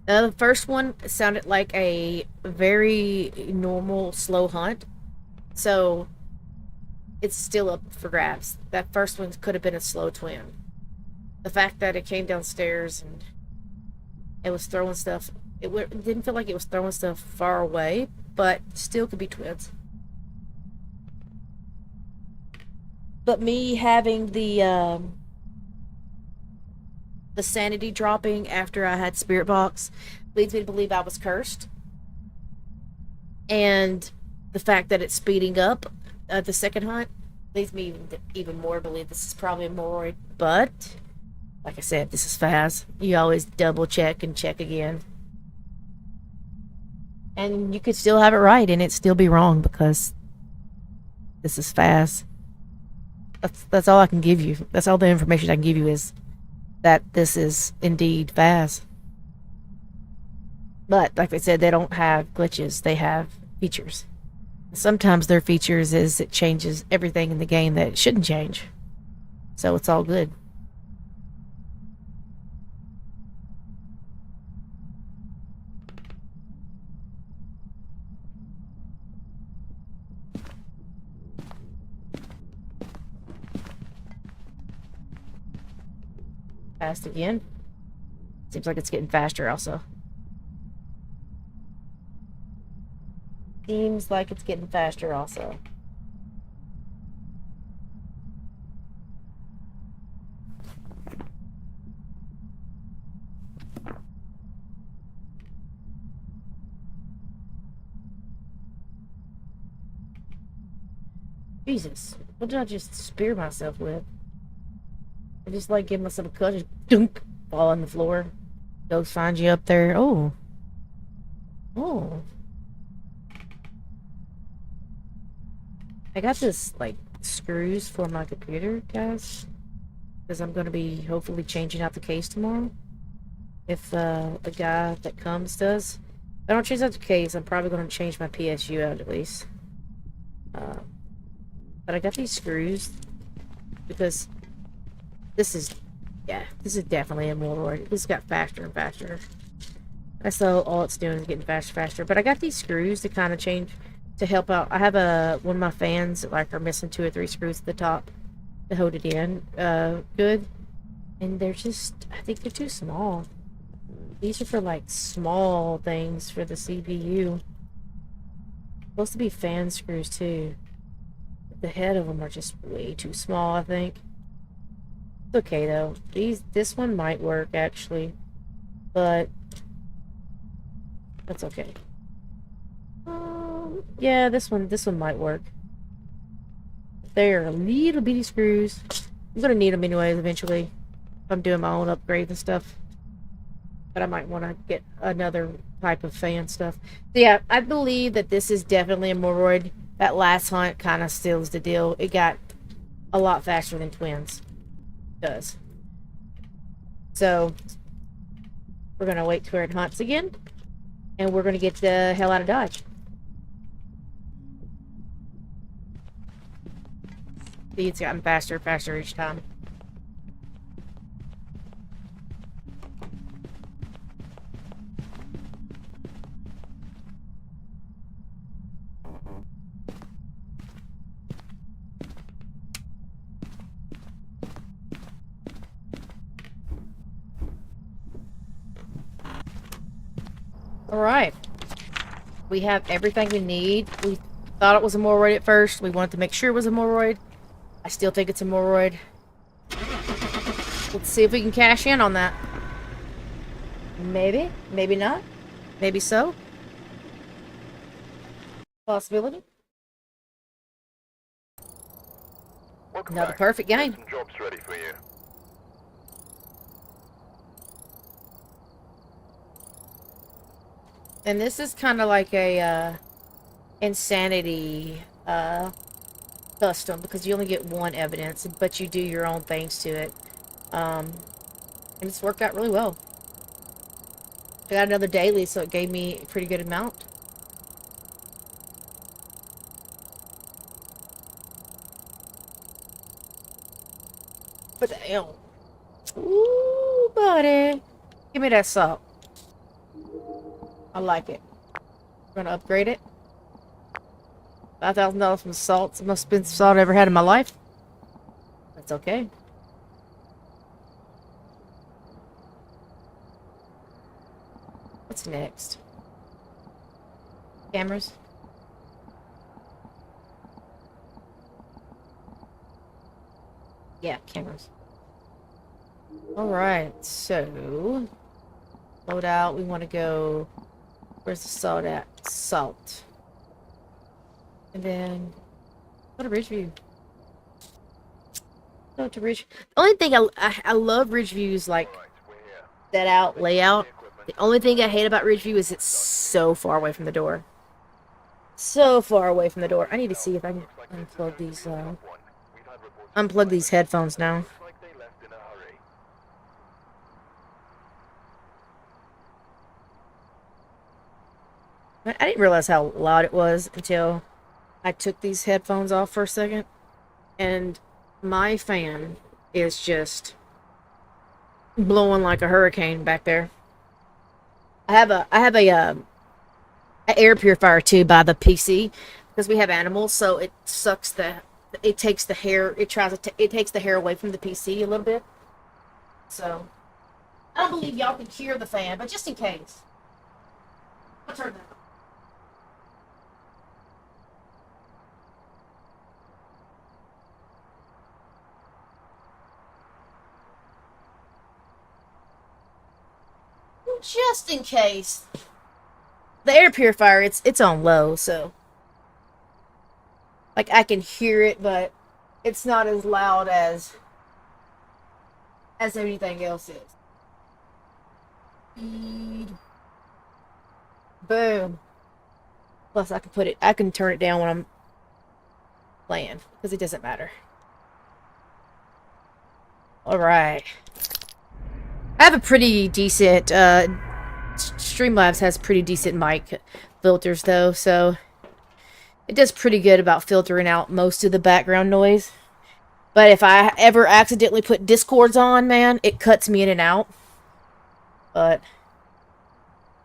The first one sounded like a very normal slow hunt. So it's still up for grabs. That first one could have been a slow twin. The fact that it came downstairs and it was throwing stuff, it didn't feel like it was throwing stuff far away, but still could be twins. But me having the sanity dropping after I had Spirit Box leads me to believe I was cursed. And the fact that it's speeding up the second hunt leads me even more to believe this is probably a Moroid. But, like I said, this is Phas. You always double check and check again. And you could still have it right and it still be wrong because this is Phas. That's all I can give you. That's all the information I can give you is that this is indeed Phas. But, like I said, they don't have glitches. They have features. Sometimes their features is it changes everything in the game that it shouldn't change. So it's all good. Fast again. Seems like it's getting faster also. Seems like it's getting faster also. Jesus, what did I just spear myself with? I just like give myself a cut, just dunk, fall on the floor. Ghost finds you up there. Oh. Oh. I got this, like, screws for my computer, guys. Because I'm going to be hopefully changing out the case tomorrow. if the guy that comes does. If I don't change that to case, I'm probably going to change my PSU out at least. But I got these screws because this is, yeah, this is definitely a Moroid. This got faster and faster. That's all it's doing is getting faster, faster. But I got these screws to kind of change, to help out. I have one of my fans, like, are missing 2 or 3 screws at the top to hold it in, good. And they're just, I think they're too small. These are for, like, small things for the CPU. Supposed to be fan screws, too. But the head of them are just way too small, I think. It's okay, though. This one might work, actually. But that's okay. Yeah, this one might work. They're little bitty screws. I'm gonna need them anyways eventually if I'm doing my own upgrades and stuff. But I might want to get another type of fan stuff. So yeah, I believe that this is definitely a Moroid. That last hunt kind of seals the deal. It got a lot faster than Twins does. So we're gonna wait till it hunts again, and we're gonna get the hell out of Dodge. See, it's gotten faster and faster each time. Alright. We have everything we need. We thought it was a Moroid at first. We wanted to make sure it was a Moroid. I still think it's a Moroid. Let's see if we can cash in on that. Maybe. Maybe not. Maybe so. Possibility. Welcome Another back. perfect game. Some jobs ready for you. And this is kind of like a insanity custom, because you only get one evidence, but you do your own things to it. And it's worked out really well. I got another daily, so it gave me a pretty good amount. But damn. Ooh, buddy. Give me that salt. I like it. We're gonna upgrade it. $5,000 from salt. It's the most expensive salt I ever had in my life. That's okay. What's next? Cameras? Yeah, cameras. Alright, so load out. We want to go. Where's the salt at? Salt. And then go to Ridgeview. Go to Ridge. The only thing I love Ridgeview's like that out layout. The only thing I hate about Ridgeview is it's so far away from the door. So far away from the door. I need to see if I can unplug these headphones now. I didn't realize how loud it was until I took these headphones off for a second, and my fan is just blowing like a hurricane back there. I have a air purifier too by the PC because we have animals, so it sucks it takes the hair, it takes the hair away from the PC a little bit. So I don't believe y'all can hear the fan, but just in case, I'll turn that on. Just in case. The air purifier, it's on low, so like I can hear it, but it's not as loud as anything else is. Boom. Plus I can turn it down when I'm playing, because it doesn't matter. Alright. I have a pretty decent, Streamlabs has pretty decent mic filters though, so it does pretty good about filtering out most of the background noise. But if I ever accidentally put Discords on, man, it cuts me in and out. But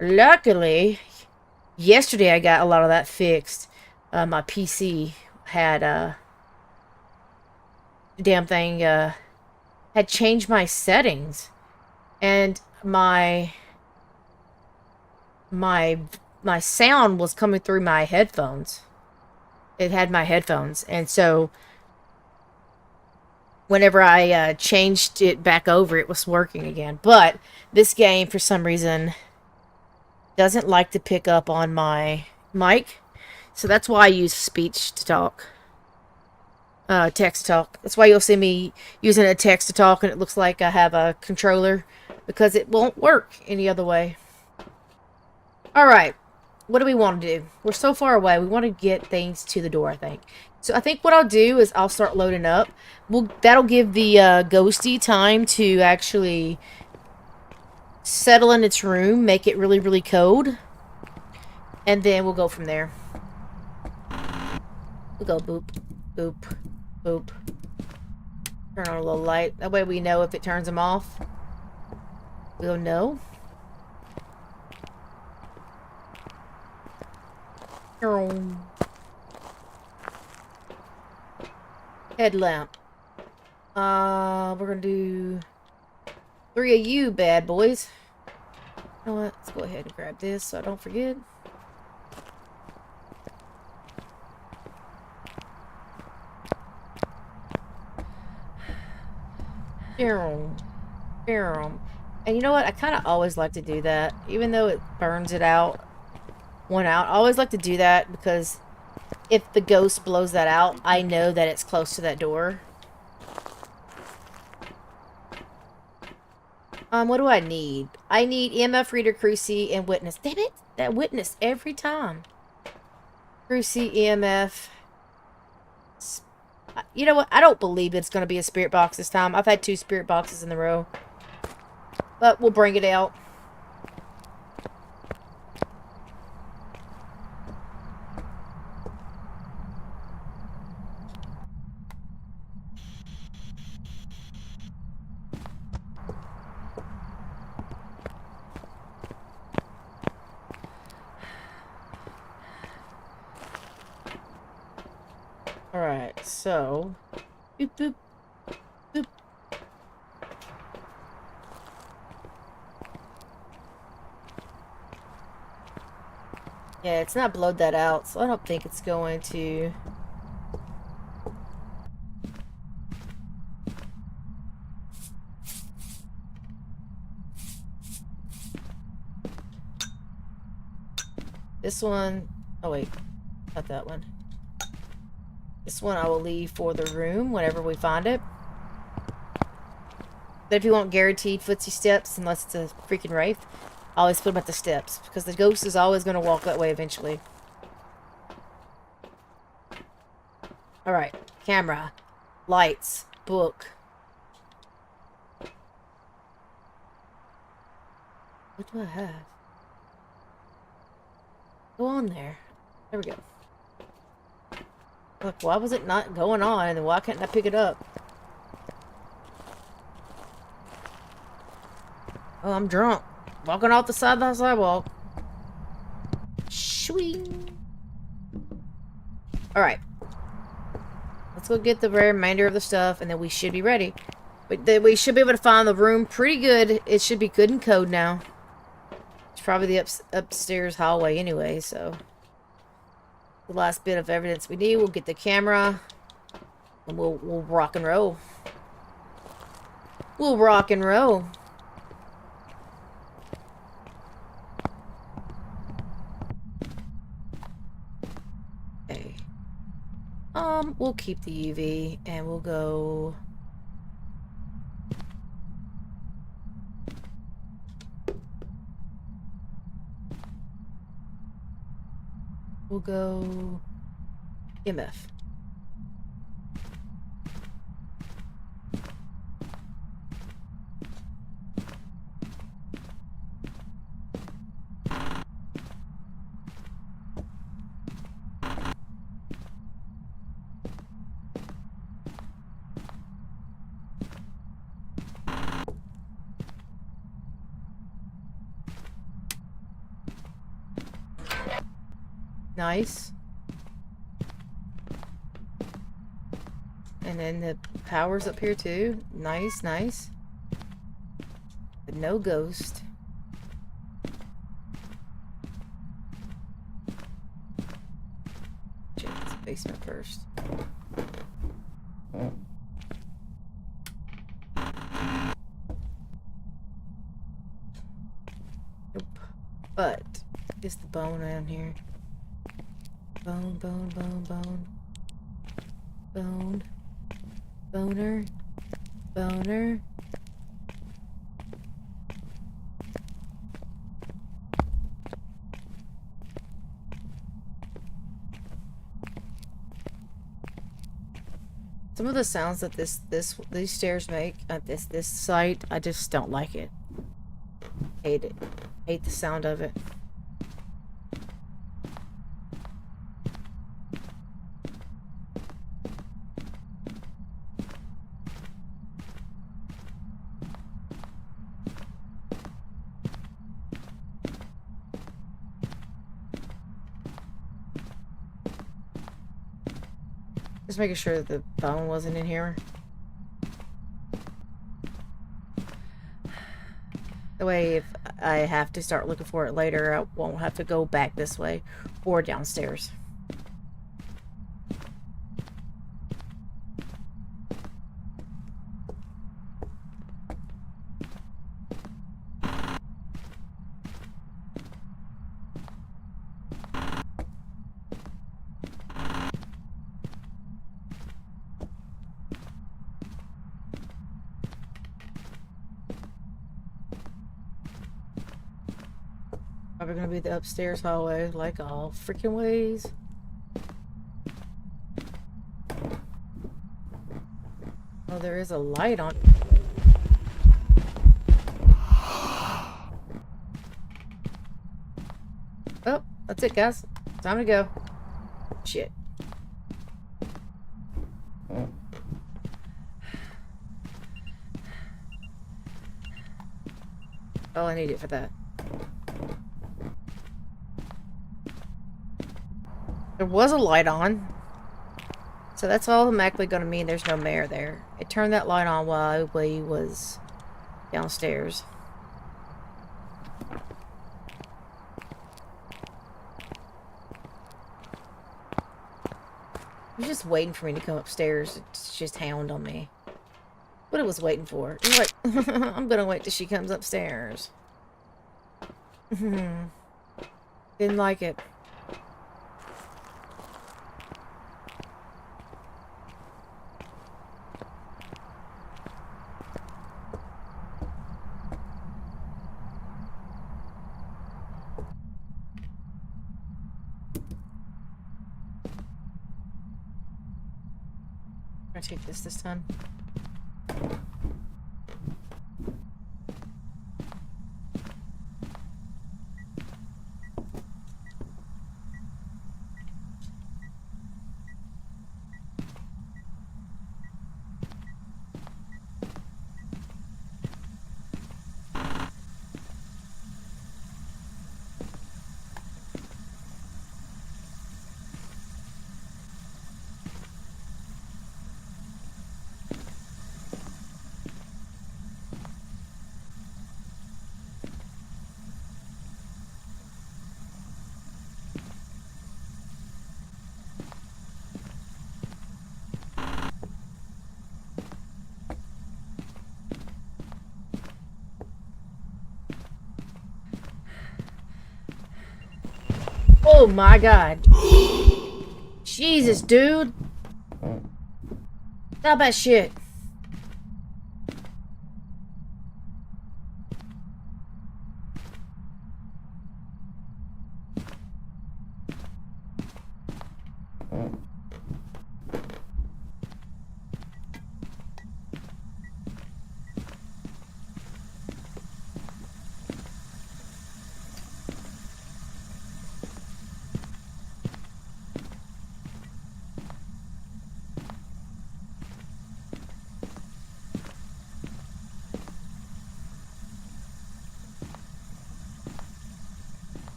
luckily, yesterday I got a lot of that fixed. My PC had, damn thing, had changed my settings. And my sound was coming through my headphones. It had my headphones, and so whenever I changed it back over, it was working again. But this game, for some reason, doesn't like to pick up on my mic, so that's why I use speech to talk. Text to talk. That's why you'll see me using a text to talk, and it looks like I have a controller, because it won't work any other way. Alright, what do we want to do? We're so far away, we want to get things to the door, I think. So I think what I'll do is I'll start loading up. That'll give the ghosty time to actually settle in its room, make it really, really cold. And then we'll go from there. We'll go boop, boop, boop. Turn on a little light. That way we know if it turns them off. We'll know. Headlamp. We're gonna do 3 of you bad boys. You know what? Let's go ahead and grab this so I don't forget. And you know what? I kind of always like to do that, even though it burns it out. One out. I always like to do that because if the ghost blows that out, I know that it's close to that door. What do I need? I need EMF reader, Cruci, and witness. Damn it! That witness every time. Cruci, EMF. You know what? I don't believe it's going to be a spirit box this time. I've had 2 spirit boxes in a row. But we'll bring it out. Alright, so... Boop, boop, boop. Yeah, it's not blowed that out, so I don't think it's going to... This one... Oh wait, not that one. This one I will leave for the room whenever we find it. But if you want guaranteed footsie steps, unless it's a freaking wraith, I always put them at the steps, because the ghost is always going to walk that way eventually. Alright, camera, lights, book. What do I have? Go on there. There we go. Look, why was it not going on, and then why can't I pick it up? Oh, I'm drunk. Walking off the side of the sidewalk. Shwing. Alright. Let's go get the remainder of the stuff, and then we should be ready. But then we should be able to find the room pretty good. It should be good and code now. It's probably the upstairs hallway anyway, so... The last bit of evidence we need. We'll get the camera. And we'll rock and roll. We'll rock and roll. Okay. We'll keep the UV and we'll go... We'll go MF. Nice. And then the power's up here too. Nice, nice. But no ghost. Check this basement first. Nope. But is the bone down here? Bone, bone, bone, bone. Bone. Boner. Boner. Some of the sounds that these stairs make at this site, I just don't like it. Hate it. Hate the sound of it. Just making sure that the bone wasn't in here. That way, if I have to start looking for it later, I won't have to go back this way or downstairs. Probably gonna be the upstairs hallway, like all freaking ways. Oh, there is a light on. Oh, that's it, guys. Time to go. Shit. Oh, I need it for that. There was a light on. So that's automatically going to mean there's no mayor there. It turned that light on while we was downstairs. It was just waiting for me to come upstairs. It's just hound on me. What it was waiting for. It was like, I'm going to wait till she comes upstairs. Didn't like it. I'm gonna take this time. Oh my god. Jesus, dude. Stop that shit.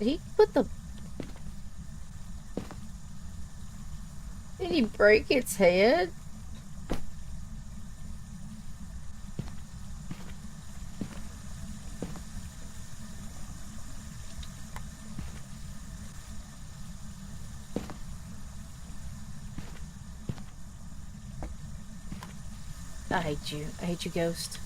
Did he put the... Did he break its head? I hate you. I hate you, Ghost.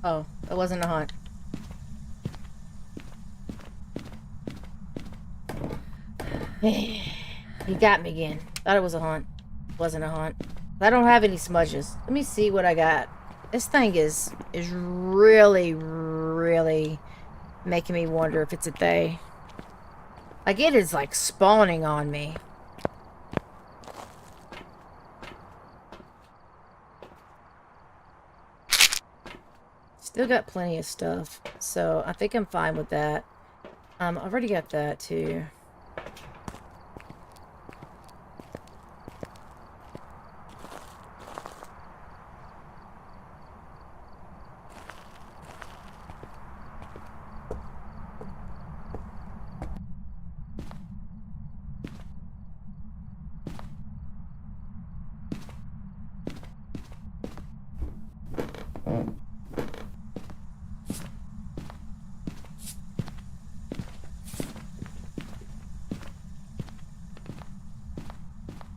Oh, it wasn't a hunt. You got me again. Thought it was a hunt. Wasn't a hunt. I don't have any smudges. Let me see what I got. This thing is really, really making me wonder if it's a they. Like, it is, like, spawning on me. Still got plenty of stuff, so I think I'm fine with that. I've already got that, too.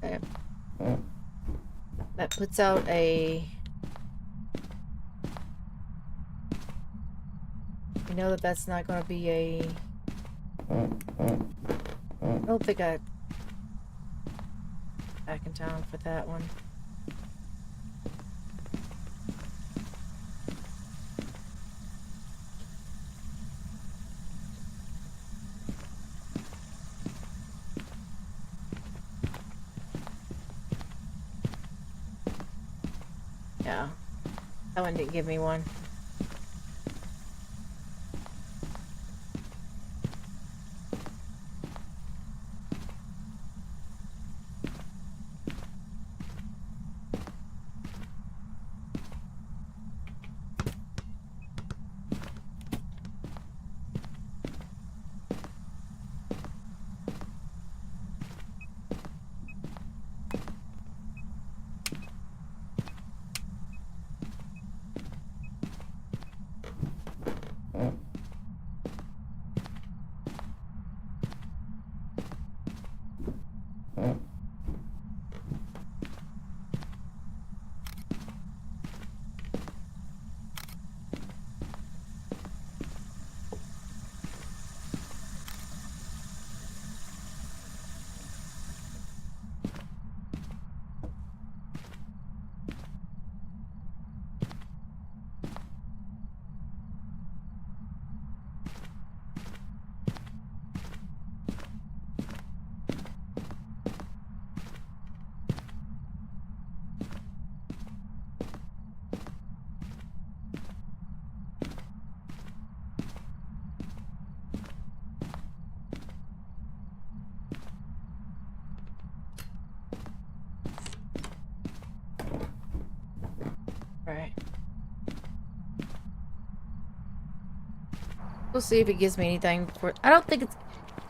Okay. That puts out a... I know that that's not going to be a... I don't think I... back in town for that one. Yeah. That one didn't give me one. Right. We'll see if it gives me anything for... I don't think it's...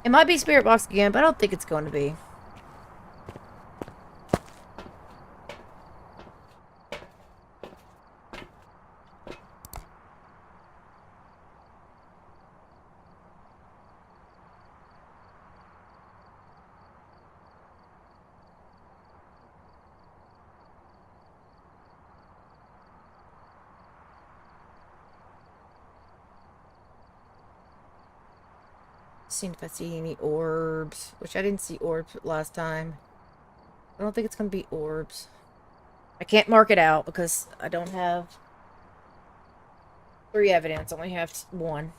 It might be Spirit Box again, but I don't think it's going to be. Seeing if I see any orbs, which I didn't see orbs last time. I don't think it's gonna be orbs. I can't mark it out because I don't have 3 evidence. Only have 1.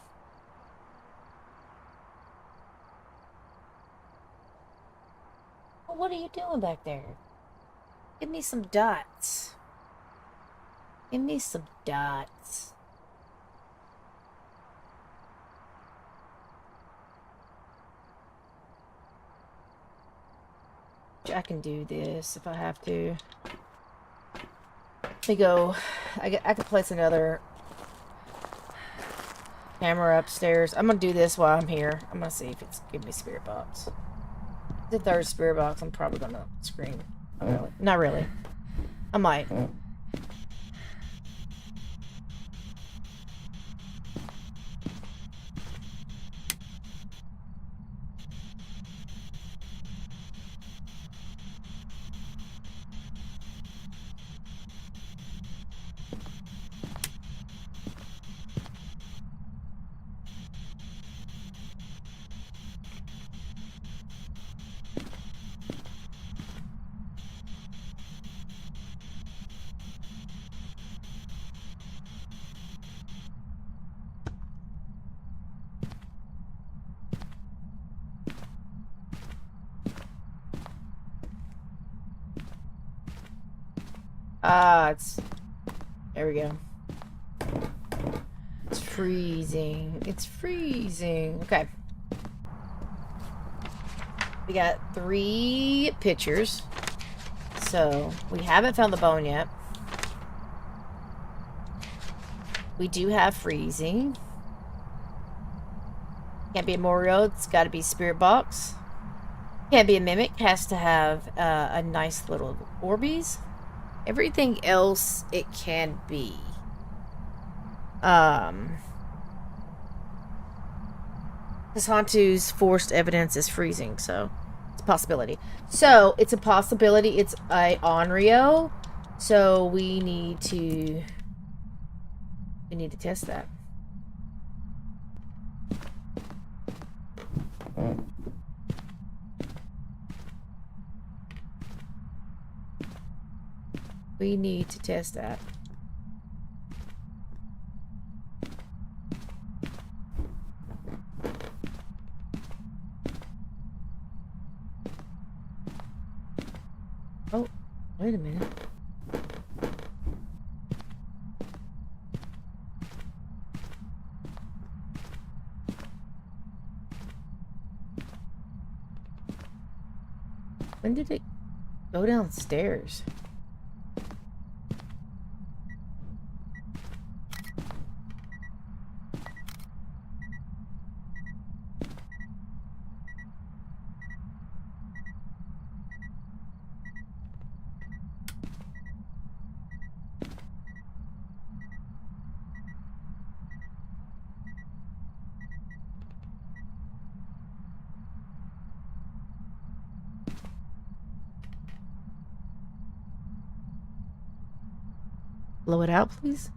Well, what are you doing back there? Give me some dots. Give me some dots. I can do this if I have to. Let me go. I can place another camera upstairs. I'm gonna do this while I'm here. I'm gonna see if it's giving me spirit box. The 3rd spirit box, I'm probably gonna scream. Not really. I might. It's... There we go. It's freezing. It's freezing. Okay. We got 3 pictures. So, we haven't found the bone yet. We do have freezing. Can't be a Morio. It's got to be spirit box. Can't be a mimic. Has to have a nice little Orbeez. Everything else it can be. Because Hantu's forced evidence is freezing, so it's a possibility. So it's a possibility it's a Onryo. So we need to test that. We need to test that. Oh, wait a minute. When did it go downstairs? Blow it out, please.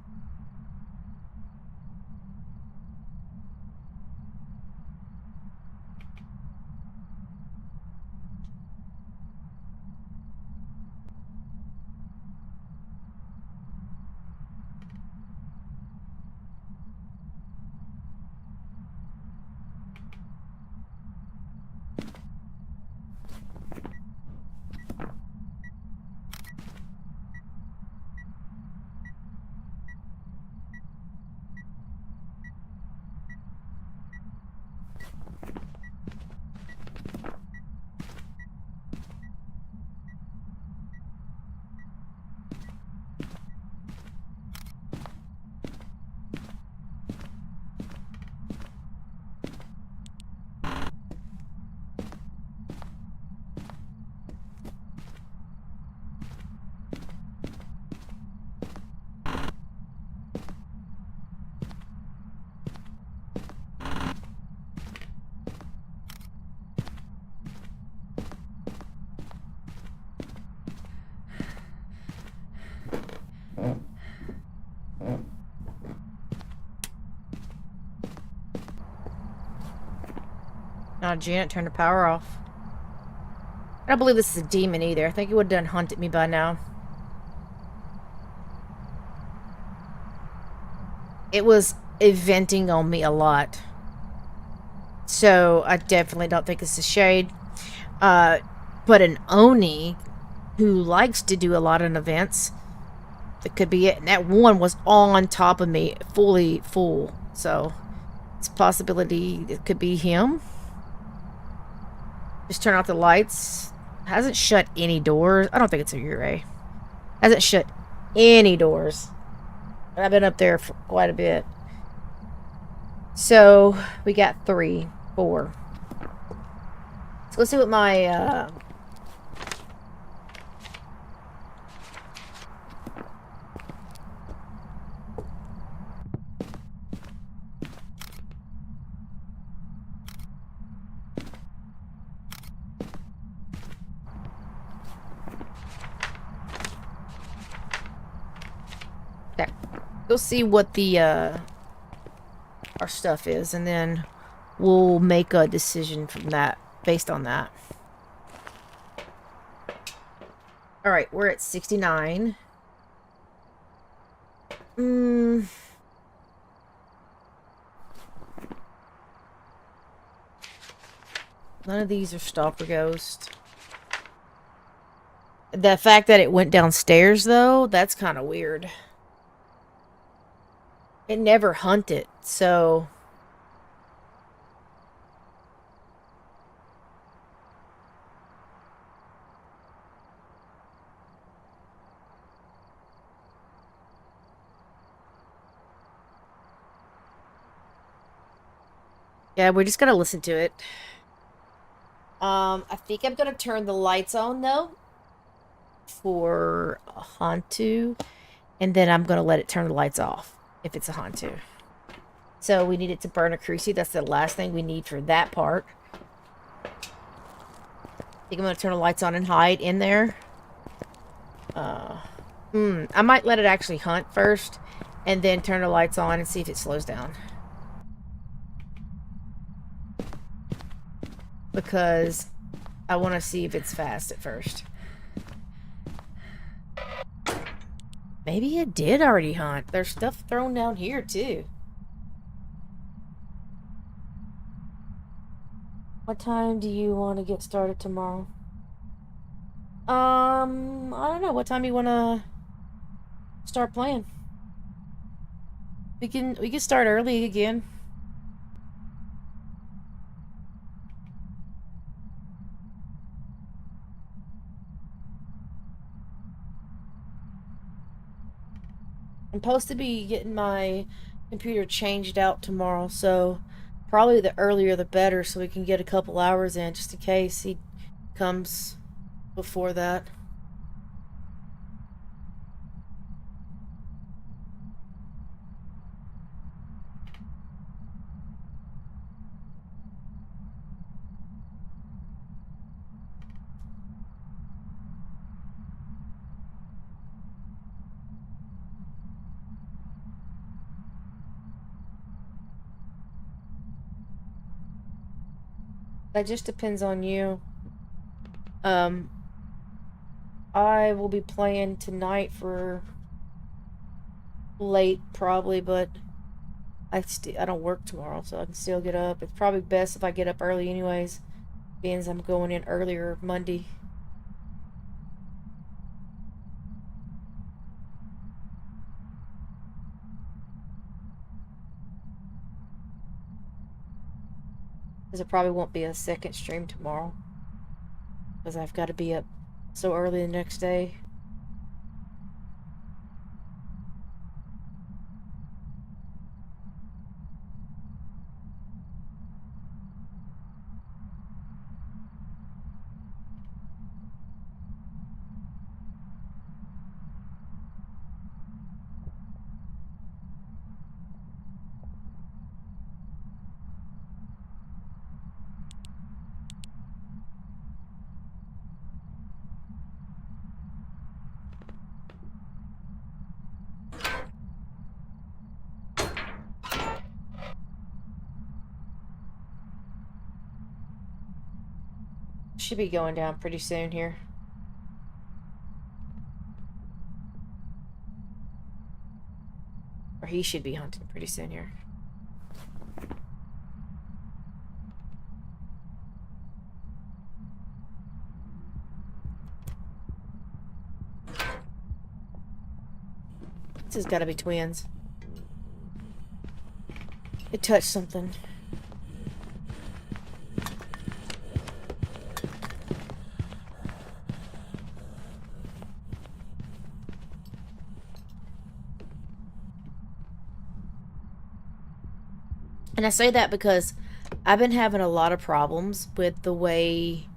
Janet turned the power off. I don't believe this is a demon either. I think it would have done hunted me by now. it was eventing on me a lot. So I definitely don't think it's a shade. But an Oni who likes to do a lot of events, that could be it. And that one was on top of me, fully full. So it's a possibility it could be him. Just turn out the lights. Hasn't shut any doors. I don't think it's a Ure. Hasn't shut any doors. And I've been up there for quite a bit. So we got 3, 4. So let's see what my okay. We'll see what the our stuff is, and then we'll make a decision from that, based on that. Alright, we're at 69. None of these are Stalker Ghost. The fact that it went downstairs, though, that's kind of weird. It never hunted, so... yeah, we just gotta listen to it. I think I'm gonna turn the lights on, though, for a Hantu, and then I'm gonna let it turn the lights off if it's a Hantu. So we need it to burn a Cruci. That's the last thing we need for that part. I think I'm gonna turn the lights on and hide in there. I might let it actually hunt first, and then turn the lights on and see if it slows down. Because I want to see if it's fast at first. Maybe it did already hunt. There's stuff thrown down here, too. What time do you want to get started tomorrow? I don't know. What time you want to start playing? We can start early again. I'm supposed to be getting my computer changed out tomorrow, so probably the earlier the better, so we can get a couple hours in, just in case he comes before that. That just depends on you. I will be playing tonight for late, probably, but I don't work tomorrow, so I can still get up. It's probably best if I get up early anyways, being as I'm going in earlier Monday. Because it probably won't be a second stream tomorrow. Because I've got to be up so early the next day. Should be going down pretty soon here. Or he should be hunting pretty soon here. This has got to be twins. It touched something. And I say that because I've been having a lot of problems with the way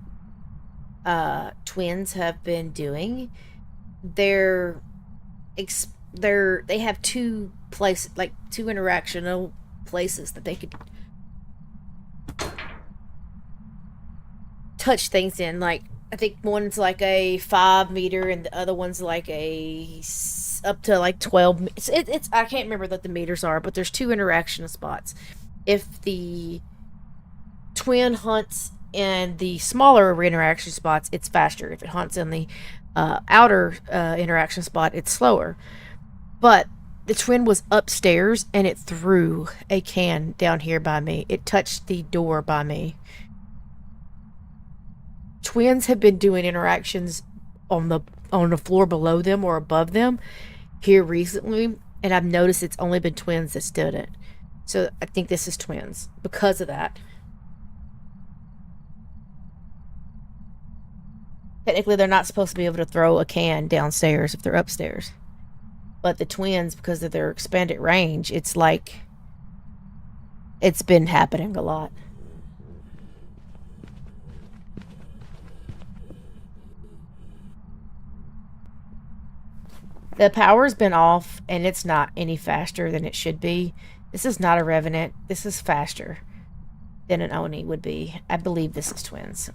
twins have been doing. They have two places, like two interactional places that they could touch things in. Like, I think one's like a 5 meter and the other one's like up to like 12. It's I can't remember what the meters are, but there's two interaction spots. If the twin hunts in the smaller interaction spots, it's faster. If it hunts in the outer interaction spot, it's slower. But the twin was upstairs and it threw a can down here by me. It touched the door by me. Twins have been doing interactions on the floor below them or above them here recently, and I've noticed it's only been twins that's did it. So I think this is twins because of that. Technically, they're not supposed to be able to throw a can downstairs if they're upstairs. But the twins, because of their expanded range, it's like it's been happening a lot. The power's been off, and it's not any faster than it should be. This is not a Revenant. This is faster than an Oni would be. I believe this is twins.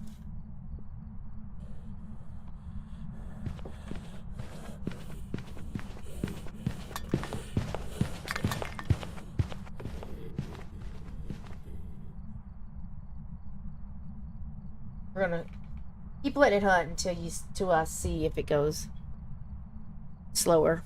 We're gonna keep letting it hunt until I see if it goes slower.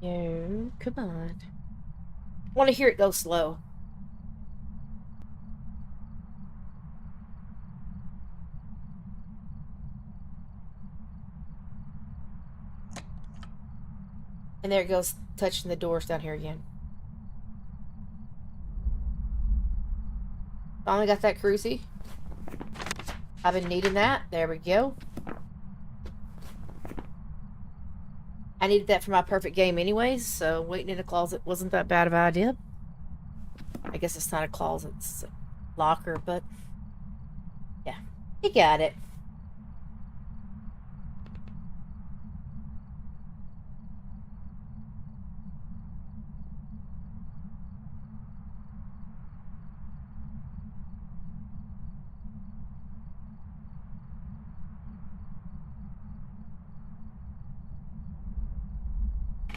No, come on. I want to hear it go slow. And there it goes, touching the doors down here again. Finally got that cruisy. I've been needing that. There we go. I needed that for my perfect game anyways, so waiting in a closet wasn't that bad of an idea. I guess it's not a closet, it's a locker, but yeah, he got it.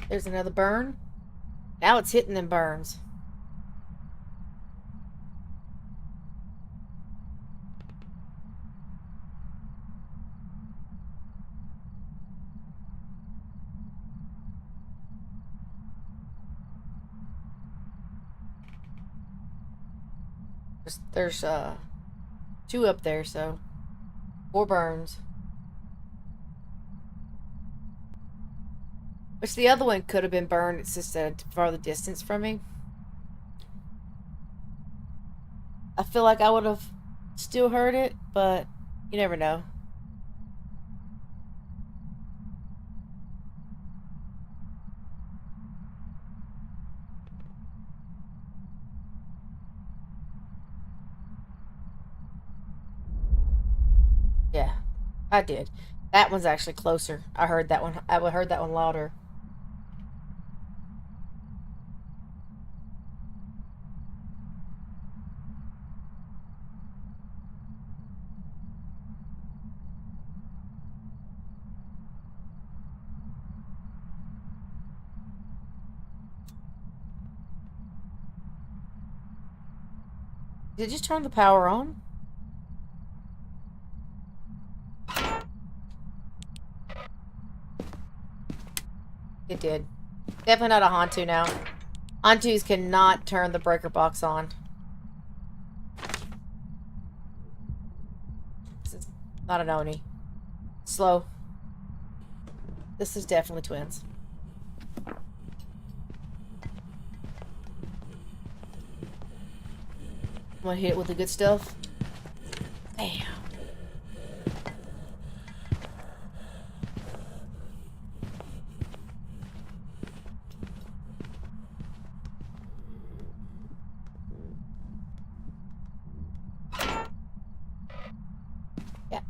There's another burn. Now it's hitting them burns. There's 2 up there, so 4 burns. Which the other one could have been burned. It's just at a farther distance from me. I feel like I would have still heard it, but you never know. Yeah, I did. That one's actually closer. I heard that one. I heard that one louder. Did it just turn the power on? It did. Definitely not a Hantu now. Hantus cannot turn the breaker box on. This is not an Oni. Slow. This is definitely twins. Want to hit it with the good stuff? Bam. Yeah.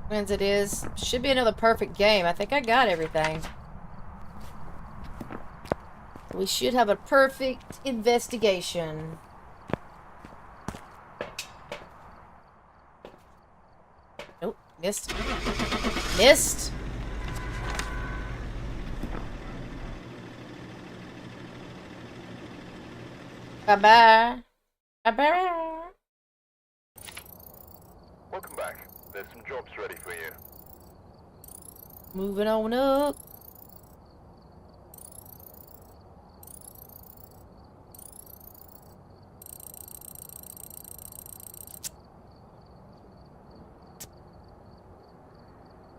Wins it is. Should be another perfect game. I think I got everything. We should have a perfect investigation. Nope. Missed. Missed. Bye-bye. Bye-bye. Welcome back. There's some jobs ready for you. Moving on up.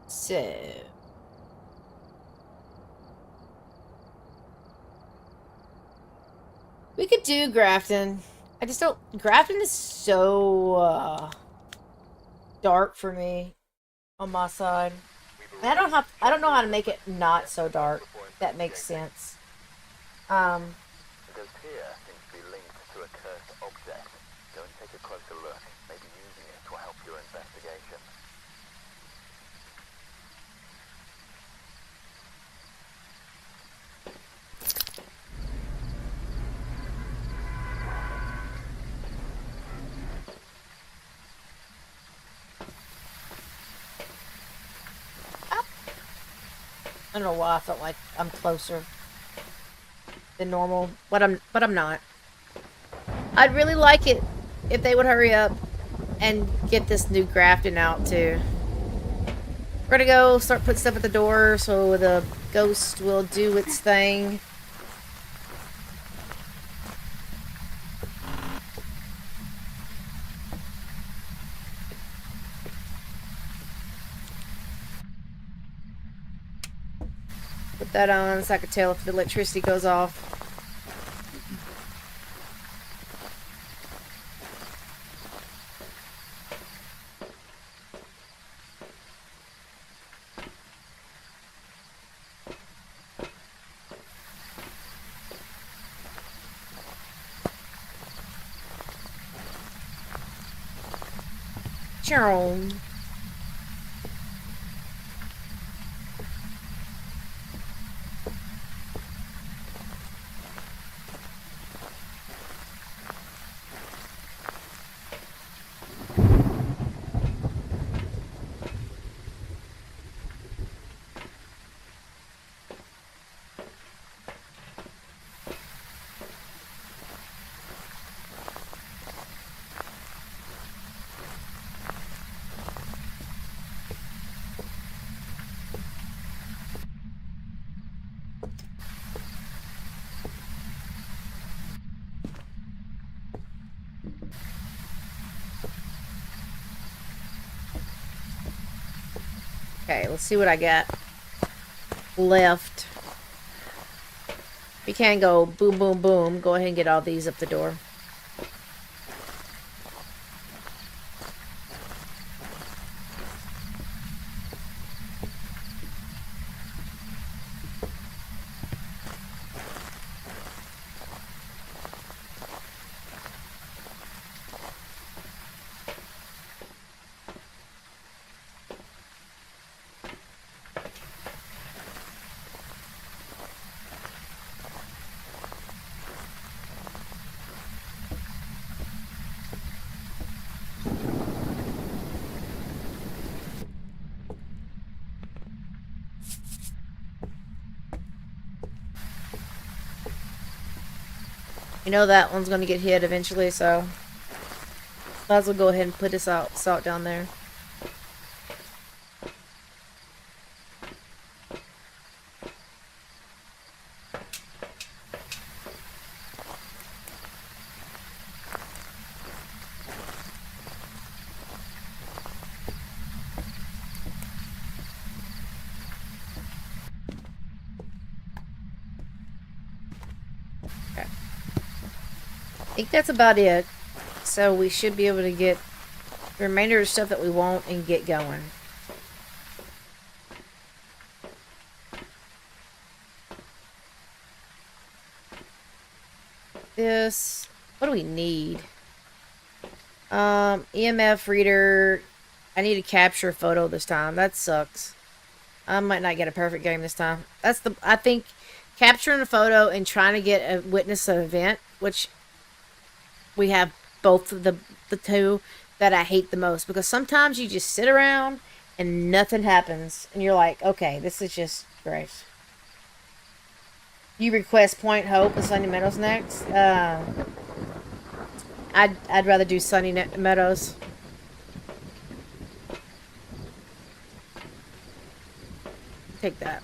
So... we could do Grafton. I just don't... Grafton is so, dark for me on my side. And I don't know how to make it not so dark. If that makes sense. It does appear seems to be linked to a cursed object. Go and take a closer look. Maybe using it will help your investigation. I don't know why I felt like I'm closer than normal, but I'm not. I'd really like it if they would hurry up and get this new Grafton out too. We're gonna go start putting stuff at the door so the ghost will do its thing. Put that on so I can tell if the electricity goes off. Chow. Okay, let's see what I got left. We can go boom, boom, boom. Go ahead and get all these up the door. You know that one's gonna get hit eventually, so might as well go ahead and put this salt down there. Okay. I think that's about it. So we should be able to get the remainder of the stuff that we want and get going. This, what do we need? EMF reader. I need to capture a photo this time. That sucks. I might not get a perfect game this time. I think capturing a photo and trying to get a witness an event, which we have both of the two that I hate the most, because sometimes you just sit around and nothing happens and you're like, okay, this is just great. You request Point Hope and Sunny Meadows next. I'd rather do Sunny Meadows. Take that.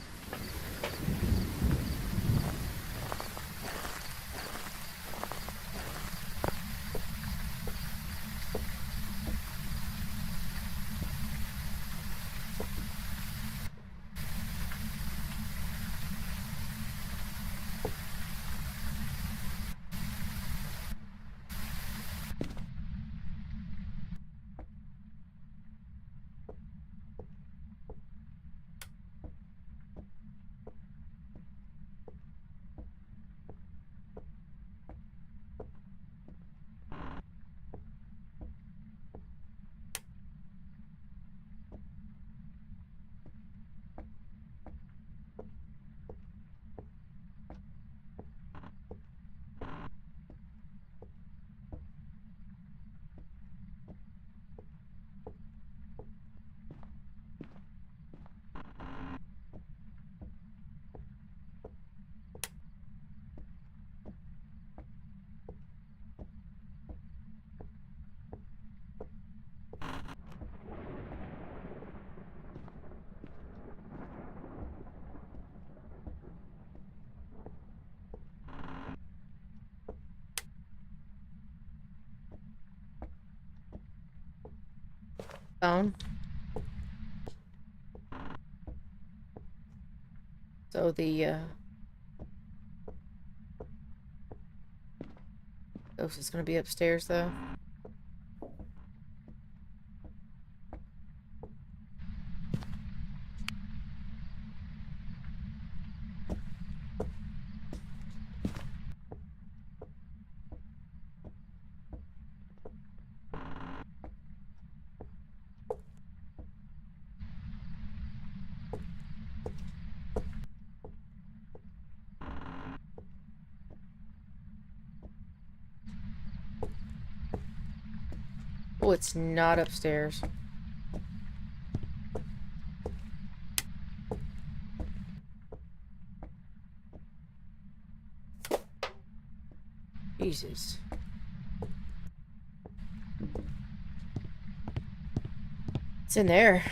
Phone. So the ghost is gonna be upstairs though. Oh, it's not upstairs. Jesus. It's in there.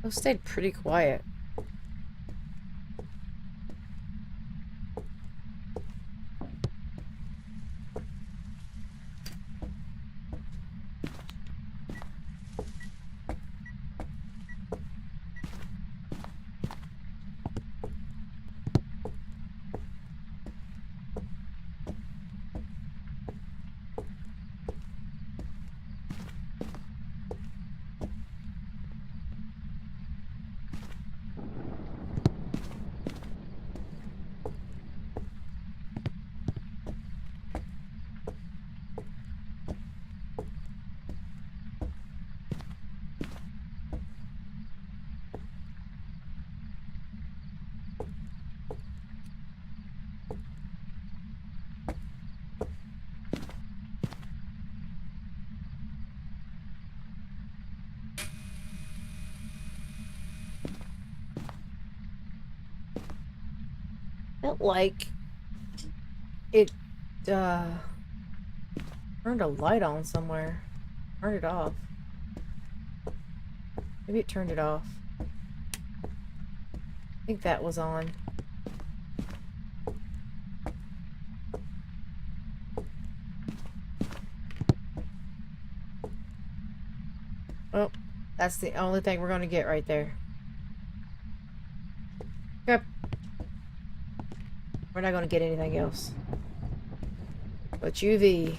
It stayed pretty quiet. felt like it turned a light on somewhere. Turned it off. Maybe it turned it off. I think that was on. Well, that's the only thing we're going to get right there. Yep. We're not going to get anything else. But UV.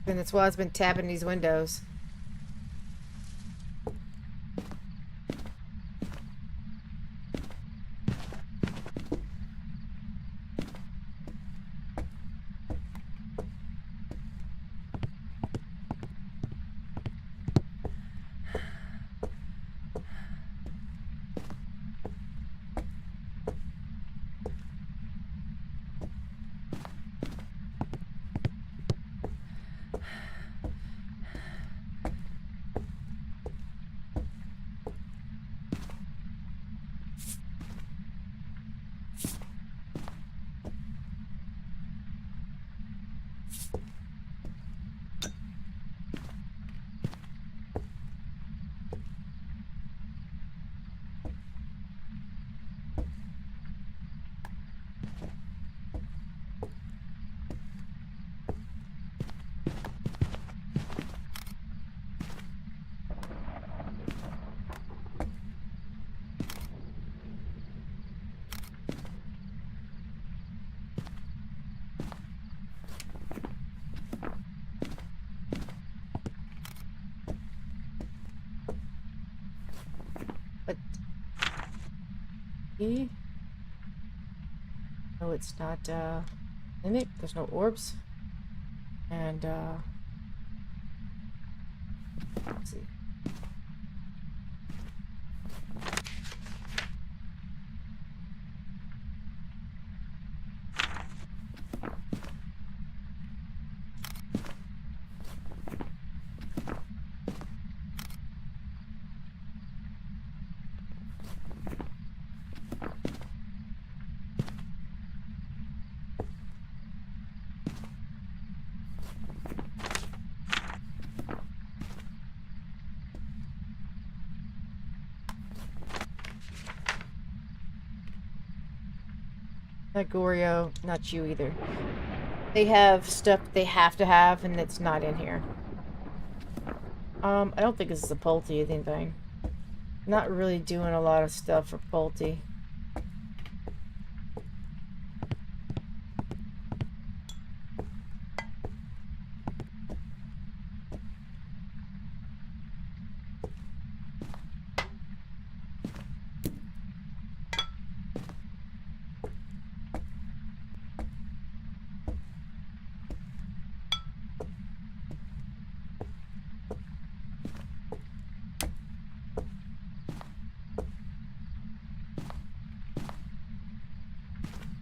And that's why I've been tapping these windows. But no, it's not mimic. There's no orbs. And let's see. Not Goryo, not you either. They have stuff they have to have, and it's not in here. I don't think this is a Pulte anything. Not really doing a lot of stuff for Pulte.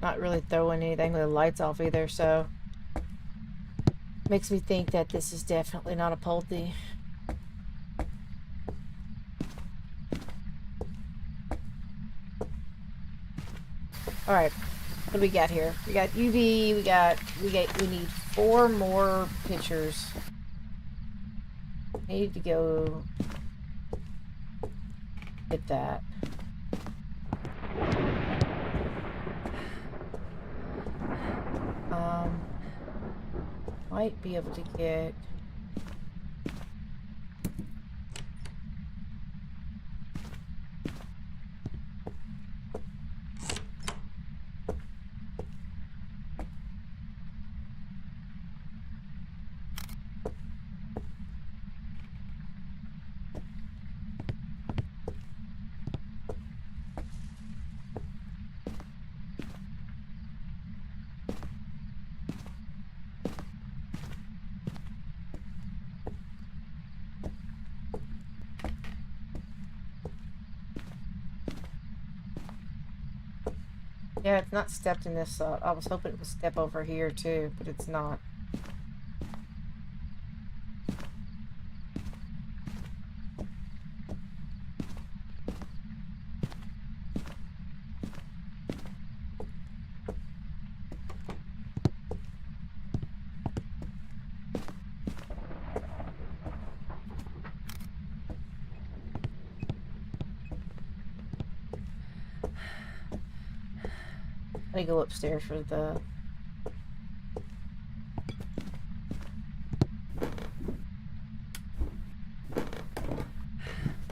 Not really throwing anything with the lights off either, so makes me think that this is definitely not a Pulte. All right, what do we got here? We got UV. We need 4 more pictures. Need to go get that. Might be able to get yeah, it's not stepped in this slot. I was hoping it would step over here too, but it's not. Let me go upstairs for the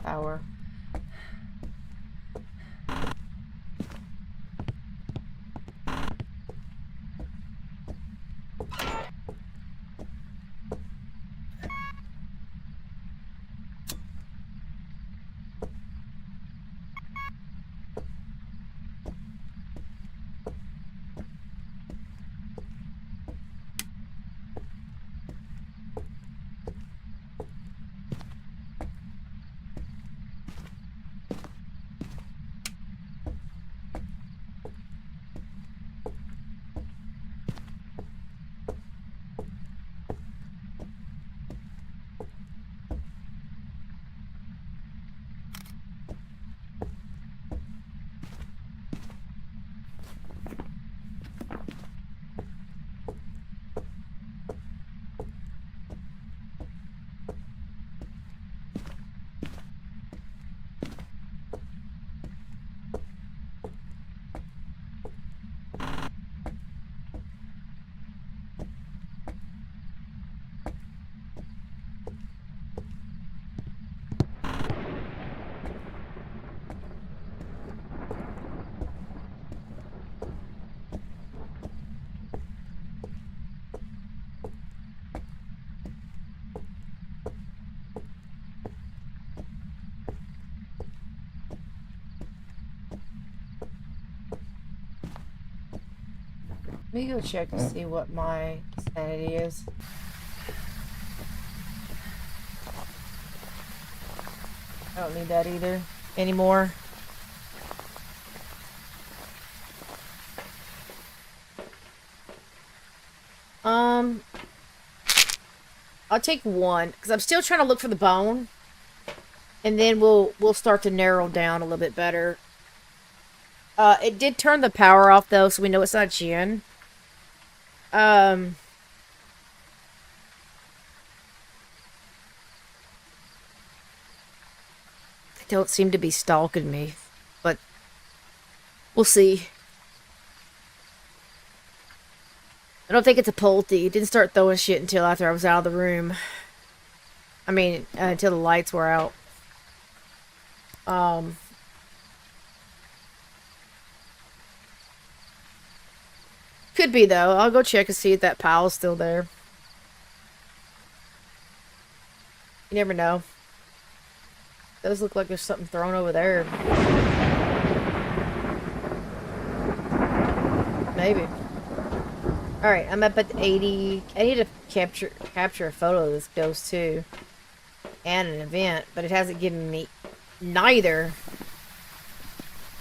power. Let me go check to see what my sanity is. I don't need that either anymore. I'll take one because I'm still trying to look for the bone, and then we'll start to narrow down a little bit better. It did turn the power off though, so we know it's not Jin. They don't seem to be stalking me, but we'll see. I don't think it's a Pulte. It didn't start throwing shit until after I was out of the room. I mean, until the lights were out. Could be, though. I'll go check and see if that pile's still there. You never know. Does look like there's something thrown over there. Maybe. Alright, I'm up at 80. I need to capture a photo of this ghost, too. And an event, but it hasn't given me neither.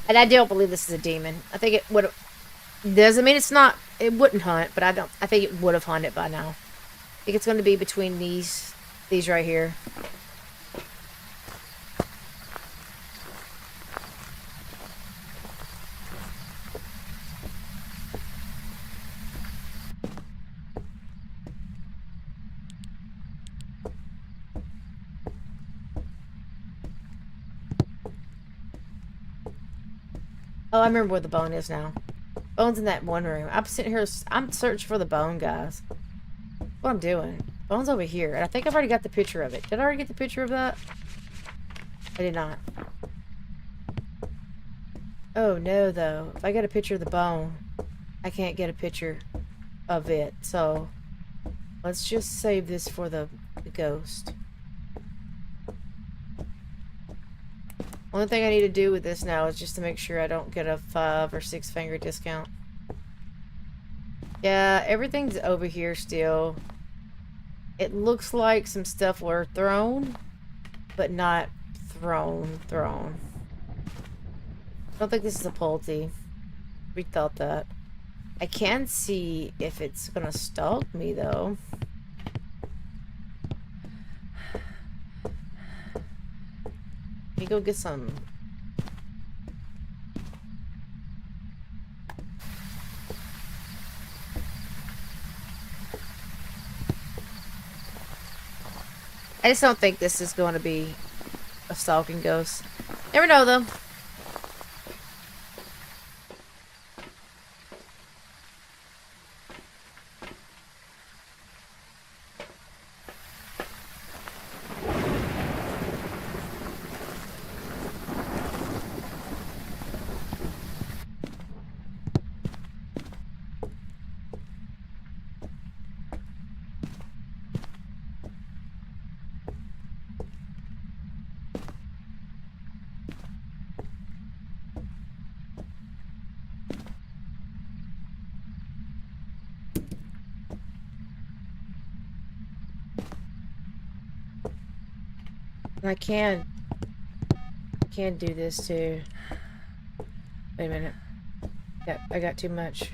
And I don't believe this is a demon. I think it would. Doesn't mean it's not. It wouldn't hunt, but I think it would have hunted by now. I think it's going to be between these right here. Oh, I remember where the bone is now. Bone's in that one room. I'm sitting here. I'm searching for the bone, guys. What I'm doing. Bone's over here. And I think I've already got the picture of it. Did I already get the picture of that? I did not. Oh, no, though. If I get a picture of the bone, I can't get a picture of it. So, let's just save this for the ghost. Only thing I need to do with this now is just to make sure I don't get a 5 or 6 finger discount. Yeah, everything's over here still. It looks like some stuff were thrown, but not thrown. I don't think this is a Pulte. Rethought that. I can see if it's gonna stalk me though. Let me go get some. I just don't think this is going to be a stalking ghost. Never know though. I can do this too. Wait a minute. I got too much.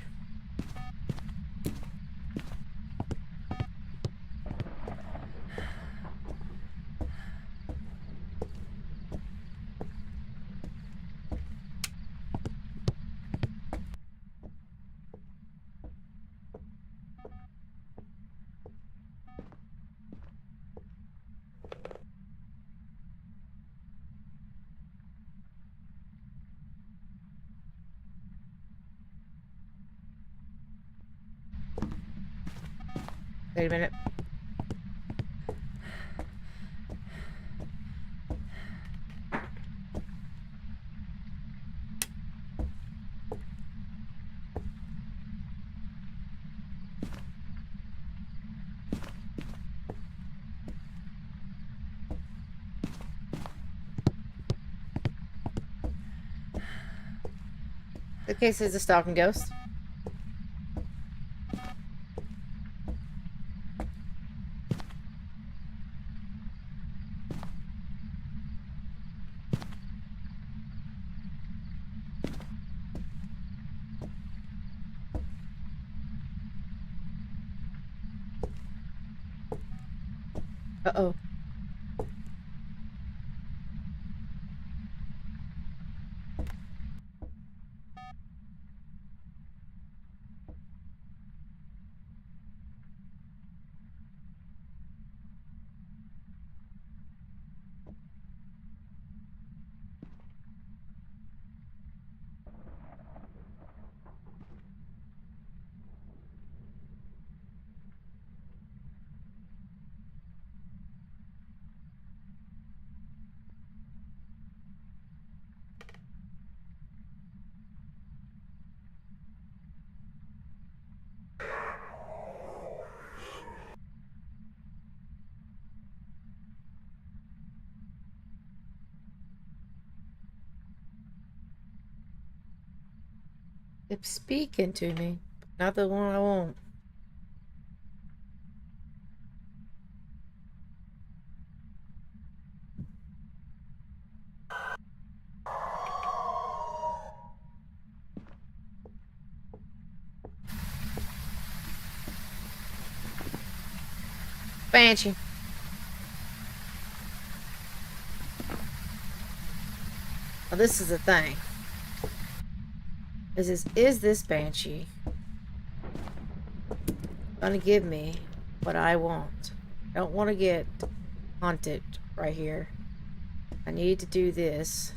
Wait a minute. The case is a stalking ghost. Uh-oh. It's speaking to me. Not the one I want. Banshee. Now this is the thing. Is this Banshee gonna give me what I want? I don't want to get haunted right here. I need to do this.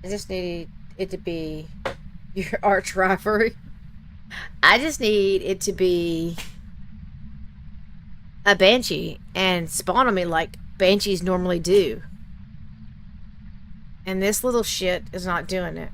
I just need it to be your arch rivalry. I just need it to be a banshee and spawn on me like banshees normally do. And this little shit is not doing it.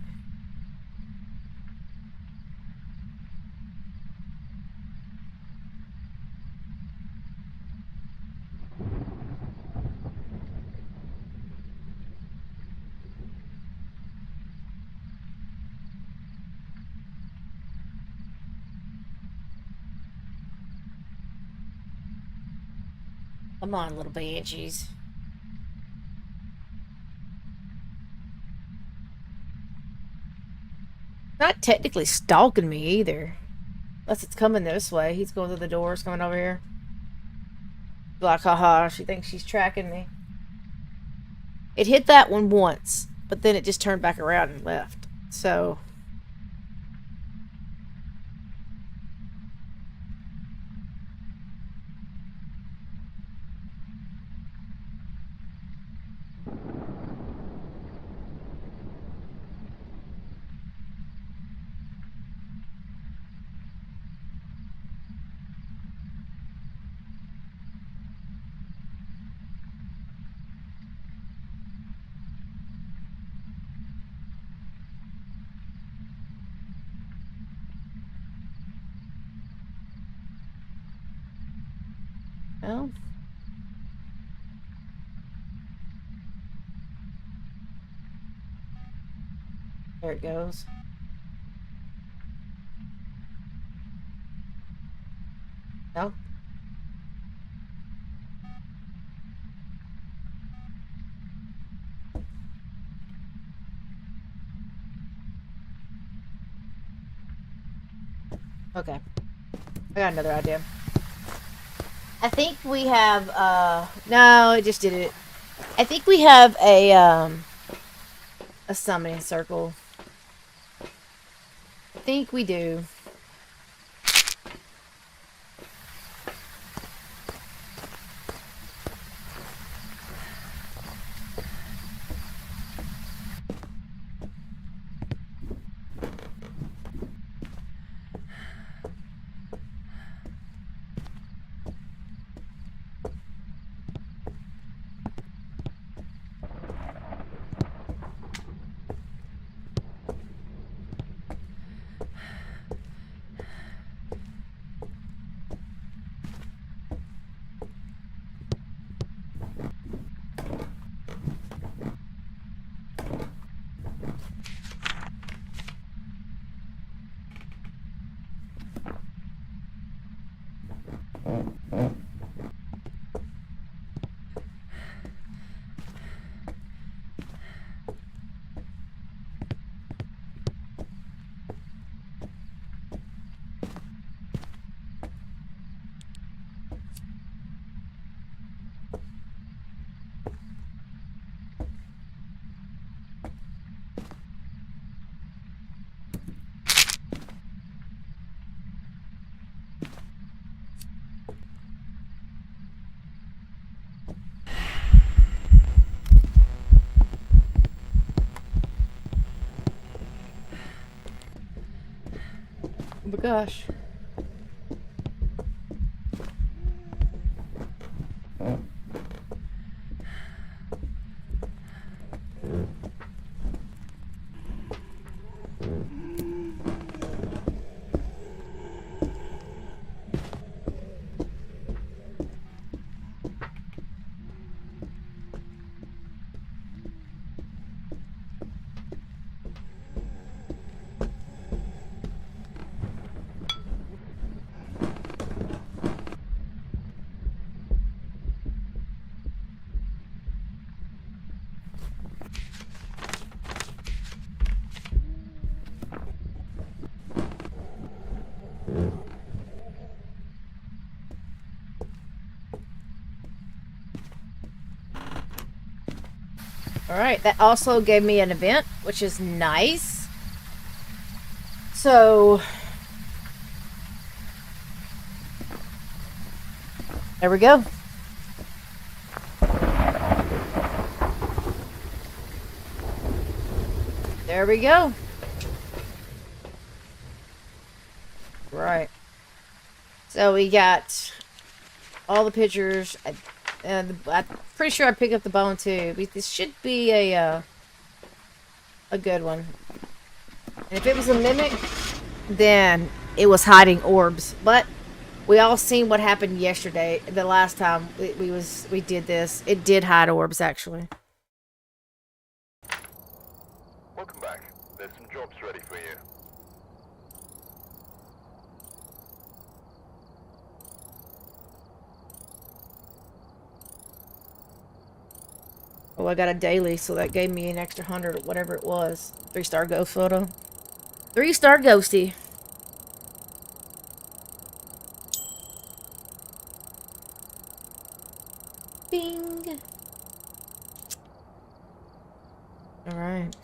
Come on, little banshees. Not technically stalking me either. Unless it's coming this way. He's going through the doors, coming over here. Like, haha, she thinks she's tracking me. It hit that one once, but then it just turned back around and left. So... Well. There it goes. No? Okay. I got another idea. I think we have, no, it just did it. I think we have a summoning circle. I think we do. Oh my gosh. Alright, that also gave me an event, which is nice. So, there we go. There we go. Right. So we got all the pictures. And I'm pretty sure I picked up the bone too. This should be a good one. And if it was a mimic, then it was hiding orbs. But we all seen what happened yesterday. The last time we did this, it did hide orbs actually. Welcome back. There's some jobs ready for you. Oh, I got a daily, so that gave me an extra 100, whatever it was. 3-star ghost photo. 3-star ghosty. Bing. Alright.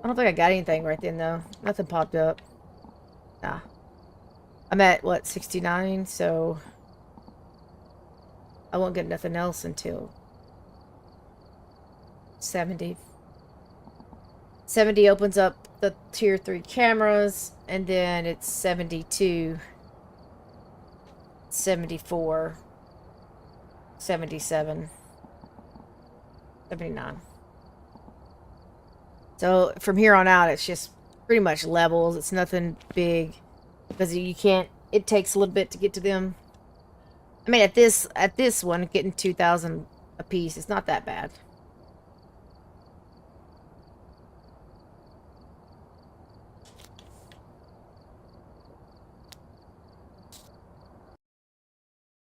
I don't think I got anything right then, though. Nothing popped up. Nah. I'm at, what, 69, so I won't get nothing else until 70. 70 opens up the tier 3 cameras, and then it's 72, 74, 77, 79. So from here on out, it's just pretty much levels. It's nothing big because you can't it takes a little bit to get to them. I mean, at this one, getting 2,000 a piece, it's not that bad.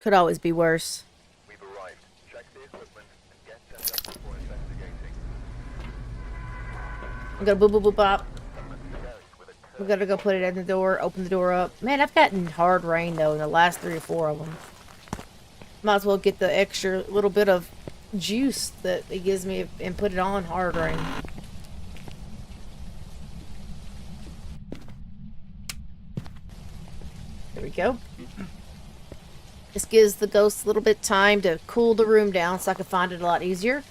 Could always be worse. We've arrived. Check the equipment and get set up before investigating. I'm gonna boop boop boop bop. Garage with a We gotta go put it in the door, open the door up. Man, I've gotten hard rain though in the last 3 or 4 of them. Might as well get the extra little bit of juice that it gives me and put it on hard rain. There we go. This gives the ghost a little bit of time to cool the room down so I can find it a lot easier.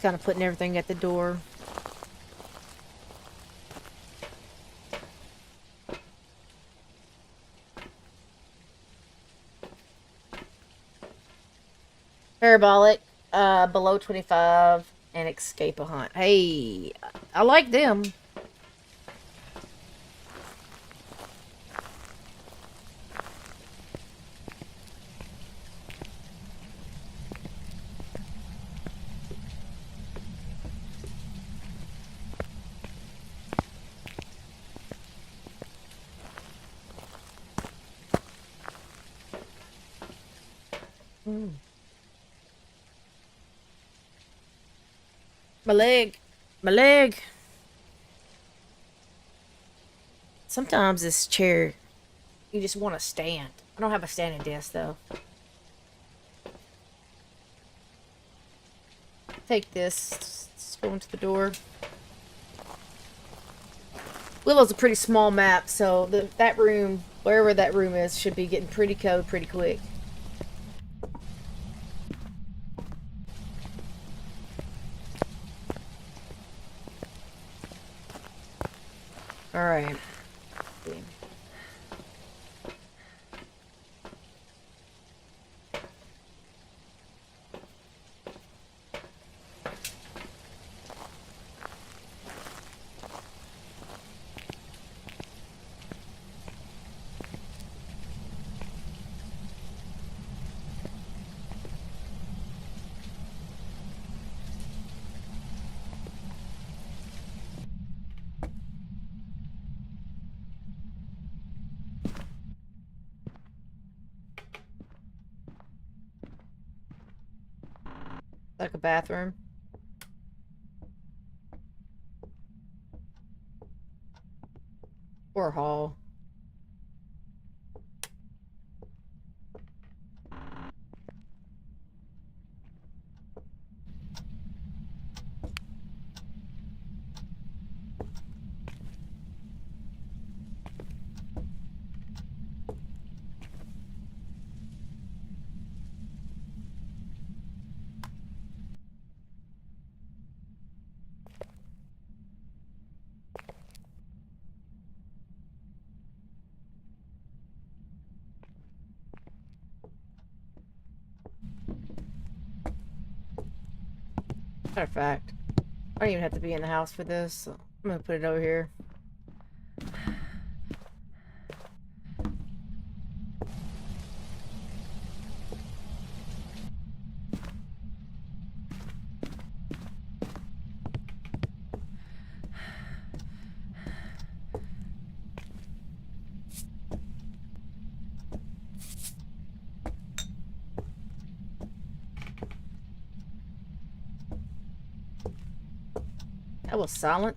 Kind of putting everything at the door. Parabolic, below 25, and escape a hunt. Hey, I like them. My leg. My leg. Sometimes this chair, you just want to stand. I don't have a standing desk, though. Take this. Let's go into the door. Willow's a pretty small map, so that room, wherever that room is, should be getting pretty cold pretty quick. Alright. Like a bathroom. Or a hall. Matter of fact, I don't even have to be in the house for this, so I'm gonna put it over here. That was silent.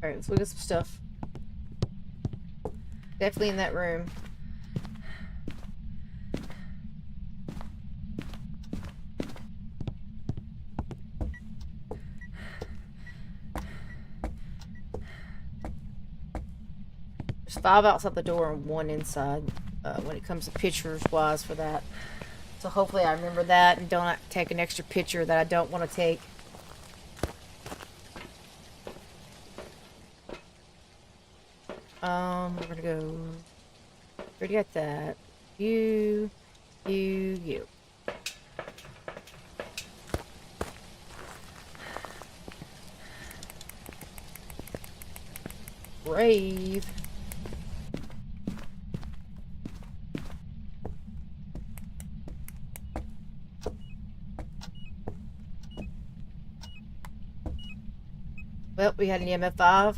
Alright, let's look at some stuff. Definitely in that room. There's 5 outside the door and 1 inside when it comes to pictures wise for that. So hopefully I remember that and don't take an extra picture that I don't want to take. We're gonna go. Already got that. You. Brave. Well, we had an EMF5.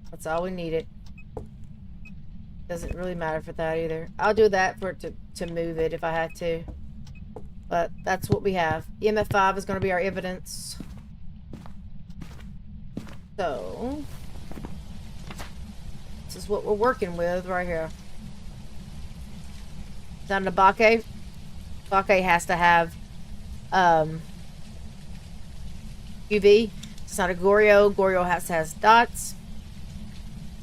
That's all we needed. Doesn't really matter for that either. I'll do that for it to move it if I had to. But that's what we have. EMF5 is going to be our evidence. So, this is what we're working with right here. Down to Bake. Bake has to have UV. It's not a Goryo. Goryo has dots.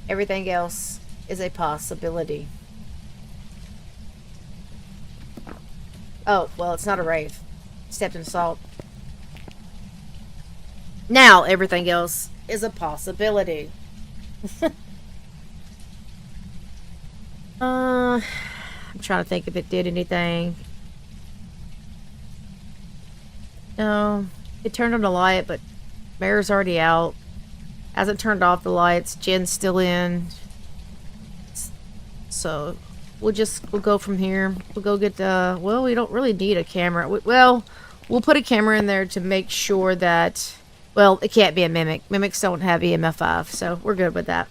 Everything else is a possibility. Oh, well, it's not a rave. Stepped in salt. Now everything else is a possibility. I'm trying to think if it did anything. No, it turned on the light, but Mayor's already out. Hasn't turned off the lights. Jen's still in. So we'll go from here. We'll go get well, we don't really need a camera. Well, we'll put a camera in there to make sure that, well, it can't be a mimic. Mimics don't have EMF5, so we're good with that.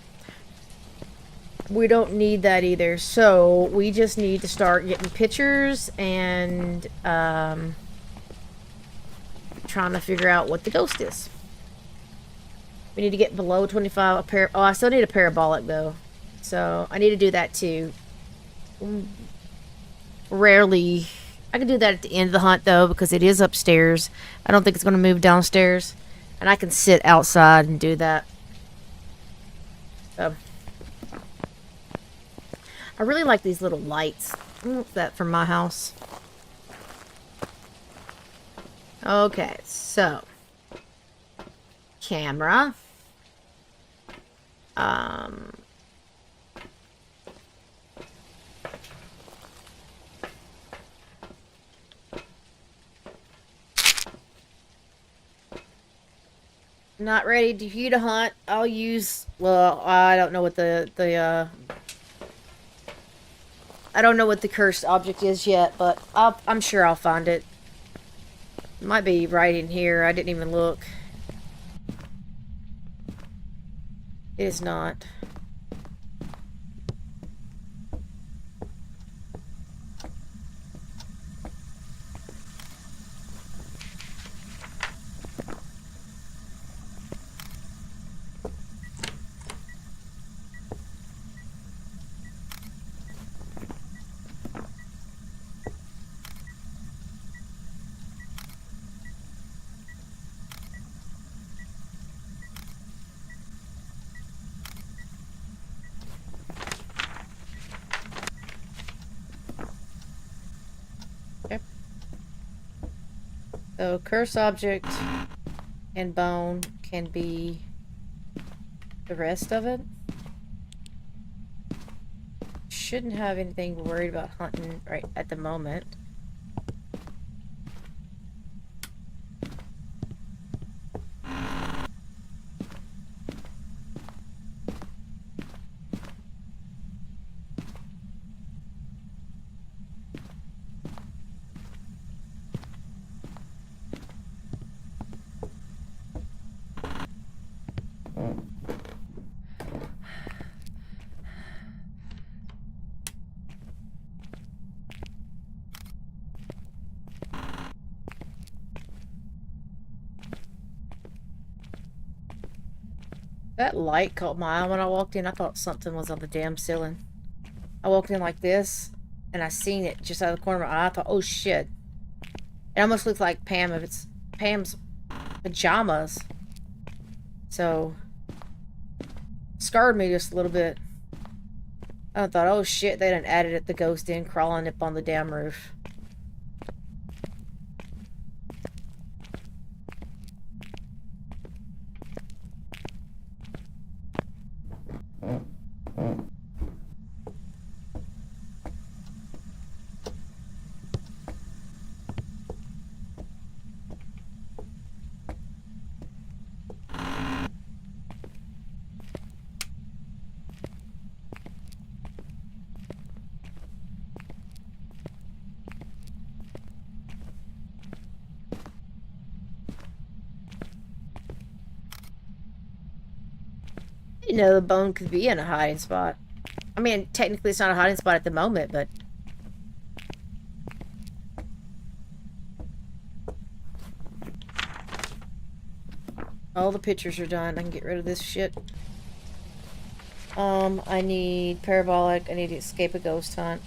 We don't need that either. So we just need to start getting pictures and trying to figure out what the ghost is. We need to get below 25. Oh, I still need a parabolic though. So I need to do that too. Rarely. I can do that at the end of the hunt though, because it is upstairs. I don't think it's going to move downstairs. And I can sit outside and do that. So. I really like these little lights. What's that from my house? Okay, so. Camera. Not ready for you to hunt. I'll use, well, I don't know what I don't know what the cursed object is yet, but I'm sure I'll find it. It might be right in here. I didn't even look. It is not. So, curse object and bone can be the rest of it. Shouldn't have anything worried about hunting right at the moment. That light caught my eye when I walked in. I thought something was on the damn ceiling. I walked in like this, and I seen it just out of the corner of my eye. I thought, oh shit. It almost looked like Pam, if it's Pam's pajamas. So, scarred me just a little bit. I thought, oh shit, they done added it, the ghost in, crawling up on the damn roof. You know, the bone could be in a hiding spot. I mean, technically it's not a hiding spot at the moment, but... all the pictures are done. I can get rid of this shit. I need parabolic. I need to escape a ghost hunt.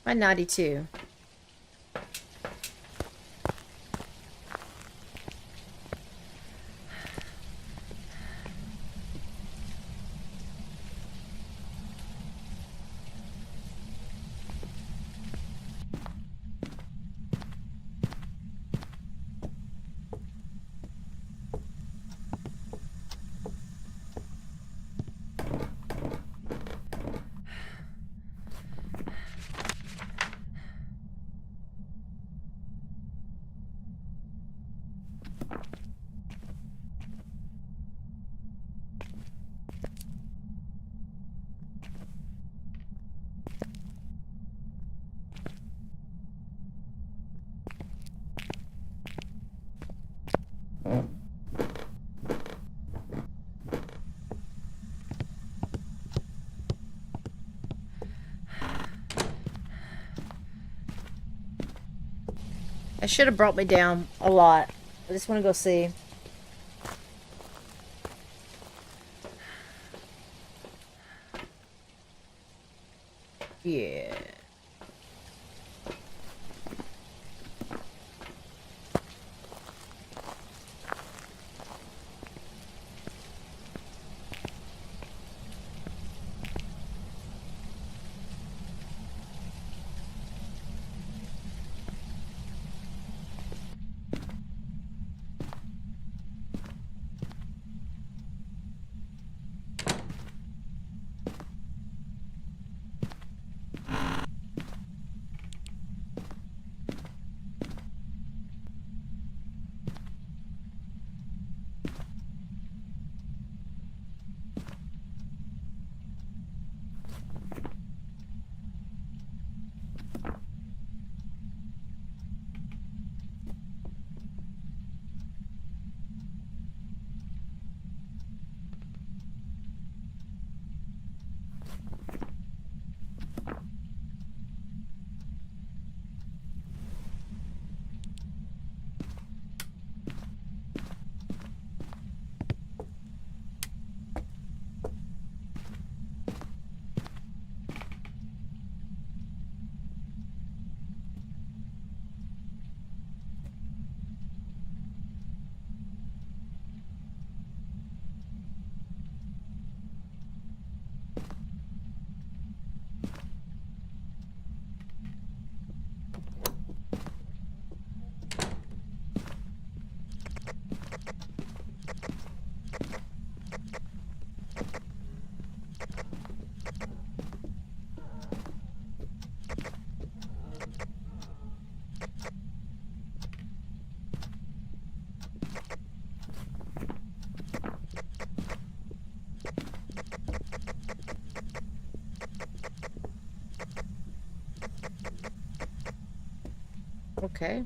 My 92. That should have brought me down a lot. I just want to go see. Yeah. Okay.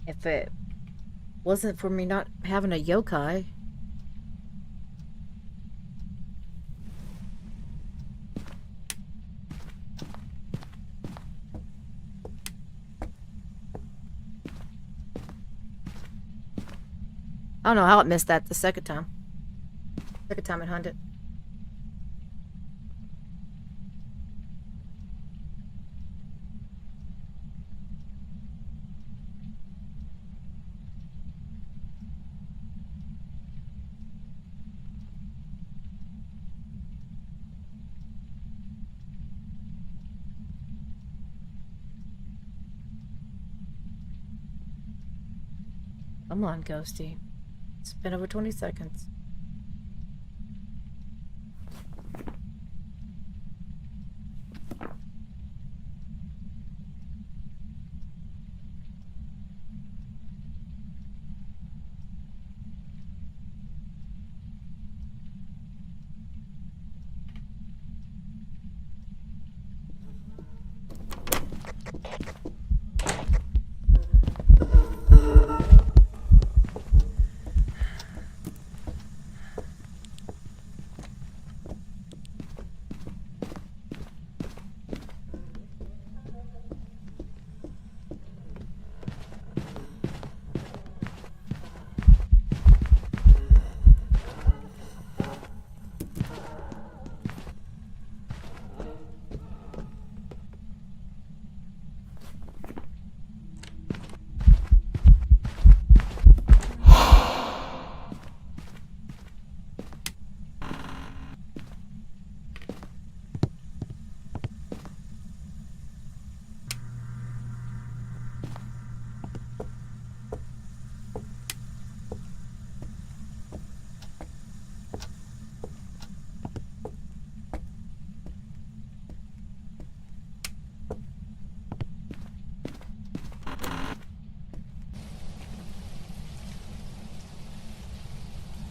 If it wasn't for me not having a yokai. I don't know how it missed that the second time. Second time it hunted. Come on, Ghosty. It's been over 20 seconds.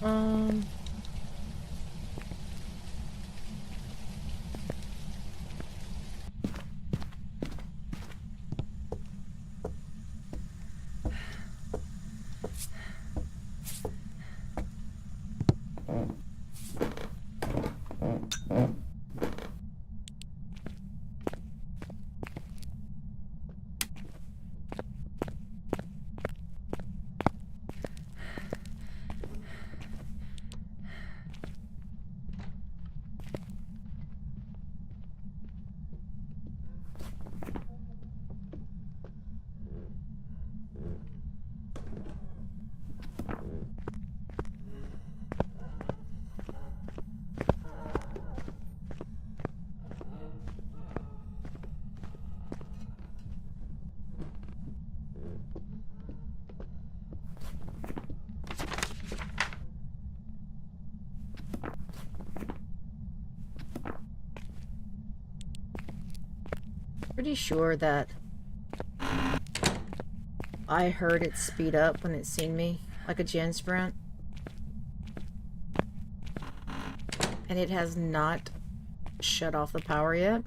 Um... Pretty sure that I heard it speed up when it seen me, like a gen sprint. And it has not shut off the power yet.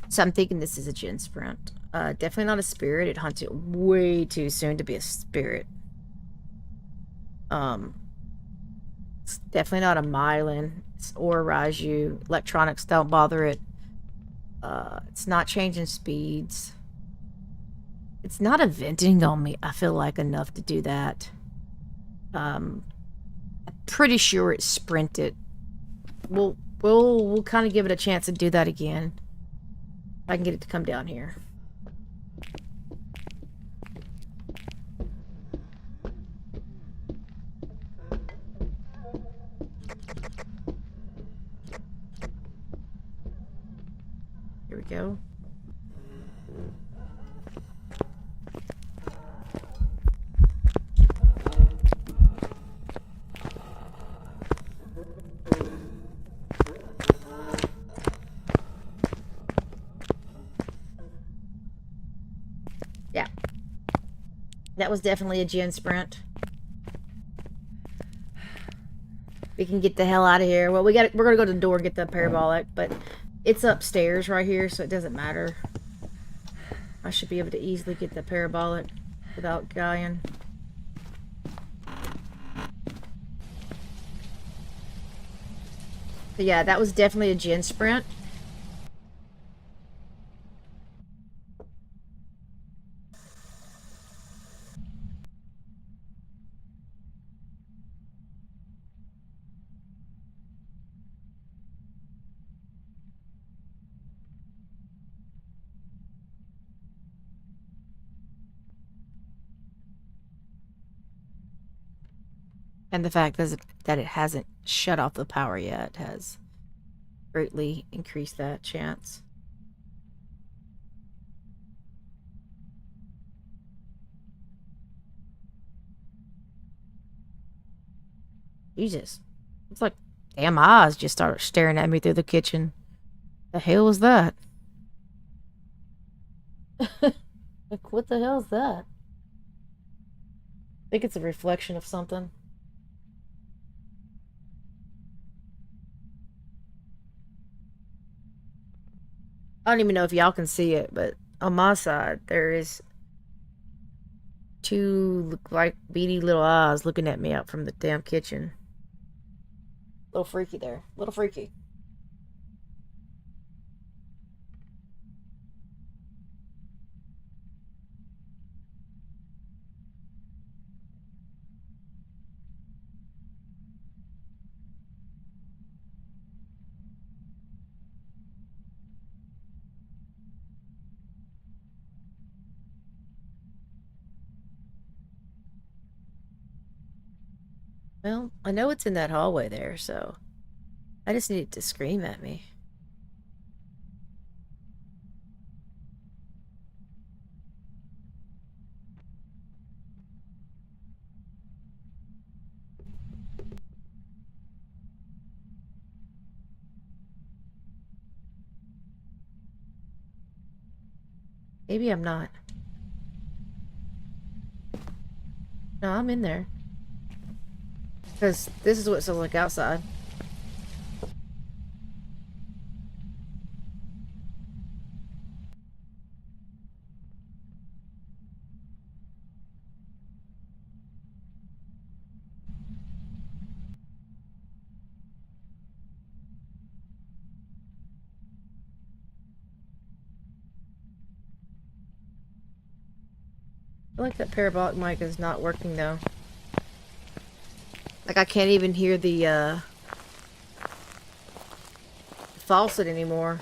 So I'm thinking this is a gen sprint. Definitely not a spirit. It hunted way too soon to be a spirit. It's definitely not a myelin or a Raju. Electronics don't bother it. It's not changing speeds. It's not eventing on me, I feel like, enough to do that. I'm pretty sure it sprinted. We'll kind of give it a chance to do that again. I can get it to come down here. Here we go. Yeah. That was definitely a gen sprint. We can get the hell out of here. Well, we're gonna go to the door and get the parabolic, but it's upstairs right here, so it doesn't matter. I should be able to easily get the parabolic without dying. But yeah, that was definitely a gen sprint. And the fact that it hasn't shut off the power yet has greatly increased that chance. Jesus. It's like damn eyes just started staring at me through the kitchen. The hell was that? Like, what the hell is that? I think it's a reflection of something. I don't even know if y'all can see it, but on my side, there is two look like beady little eyes looking at me out from the damn kitchen. Little freaky there. Little freaky. Well, I know it's in that hallway there, so I just need it to scream at me. Maybe I'm not. No, I'm in there. Because this is what it's like outside. I feel like that parabolic mic is not working though. Like I can't even hear the faucet anymore.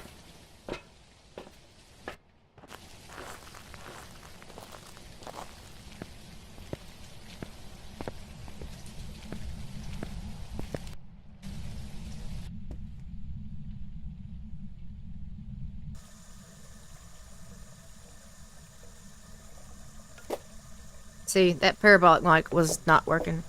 See, that parabolic mic was not working.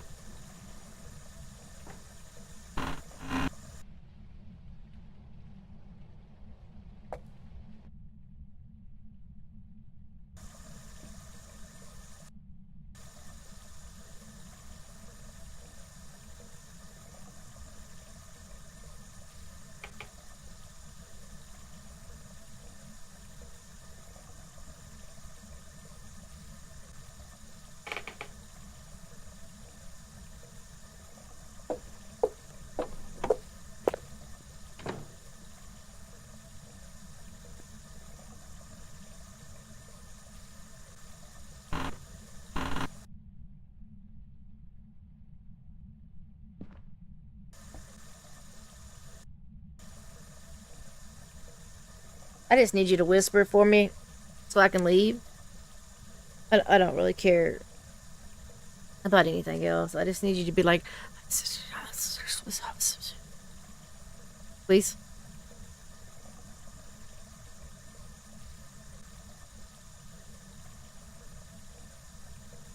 I just need you to whisper for me so I can leave. I don't really care about anything else. I just need you to be like, please.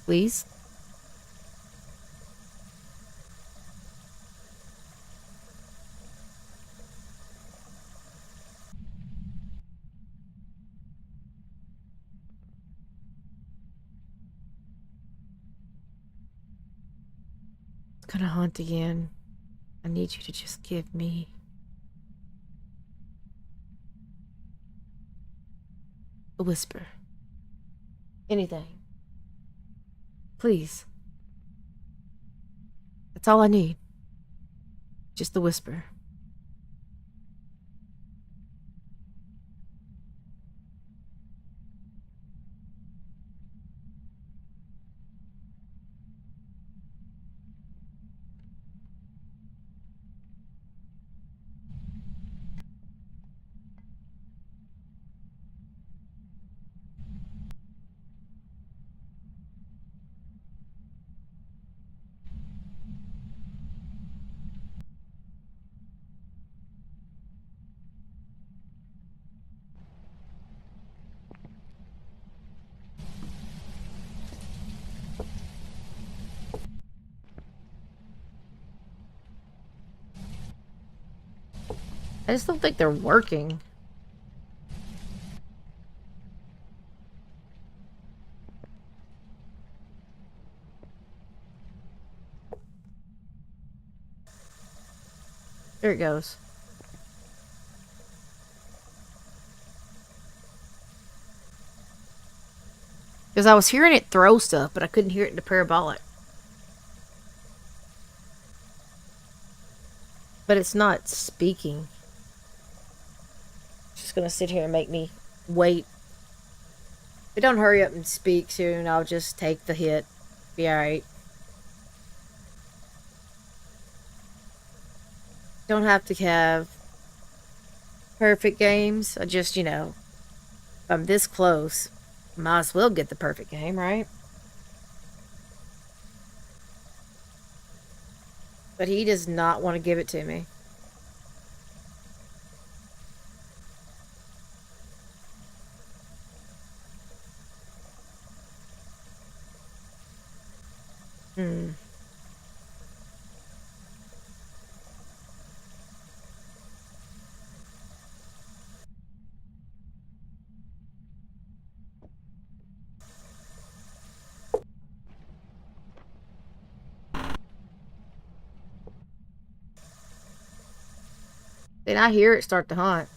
Please. It's gonna haunt again. I need you to just give me a whisper. Anything. Please. That's all I need. Just the whisper. I just don't think they're working. There it goes. Because I was hearing it throw stuff, but I couldn't hear it in the parabolic. But it's not speaking. It's just gonna sit here and make me wait. If it don't hurry up and speak soon, I'll just take the hit. Be alright. Don't have to have perfect games. I just, you know, if I'm this close, might as well get the perfect game, right? But he does not want to give it to me. Hmm. Then I hear it start to hunt.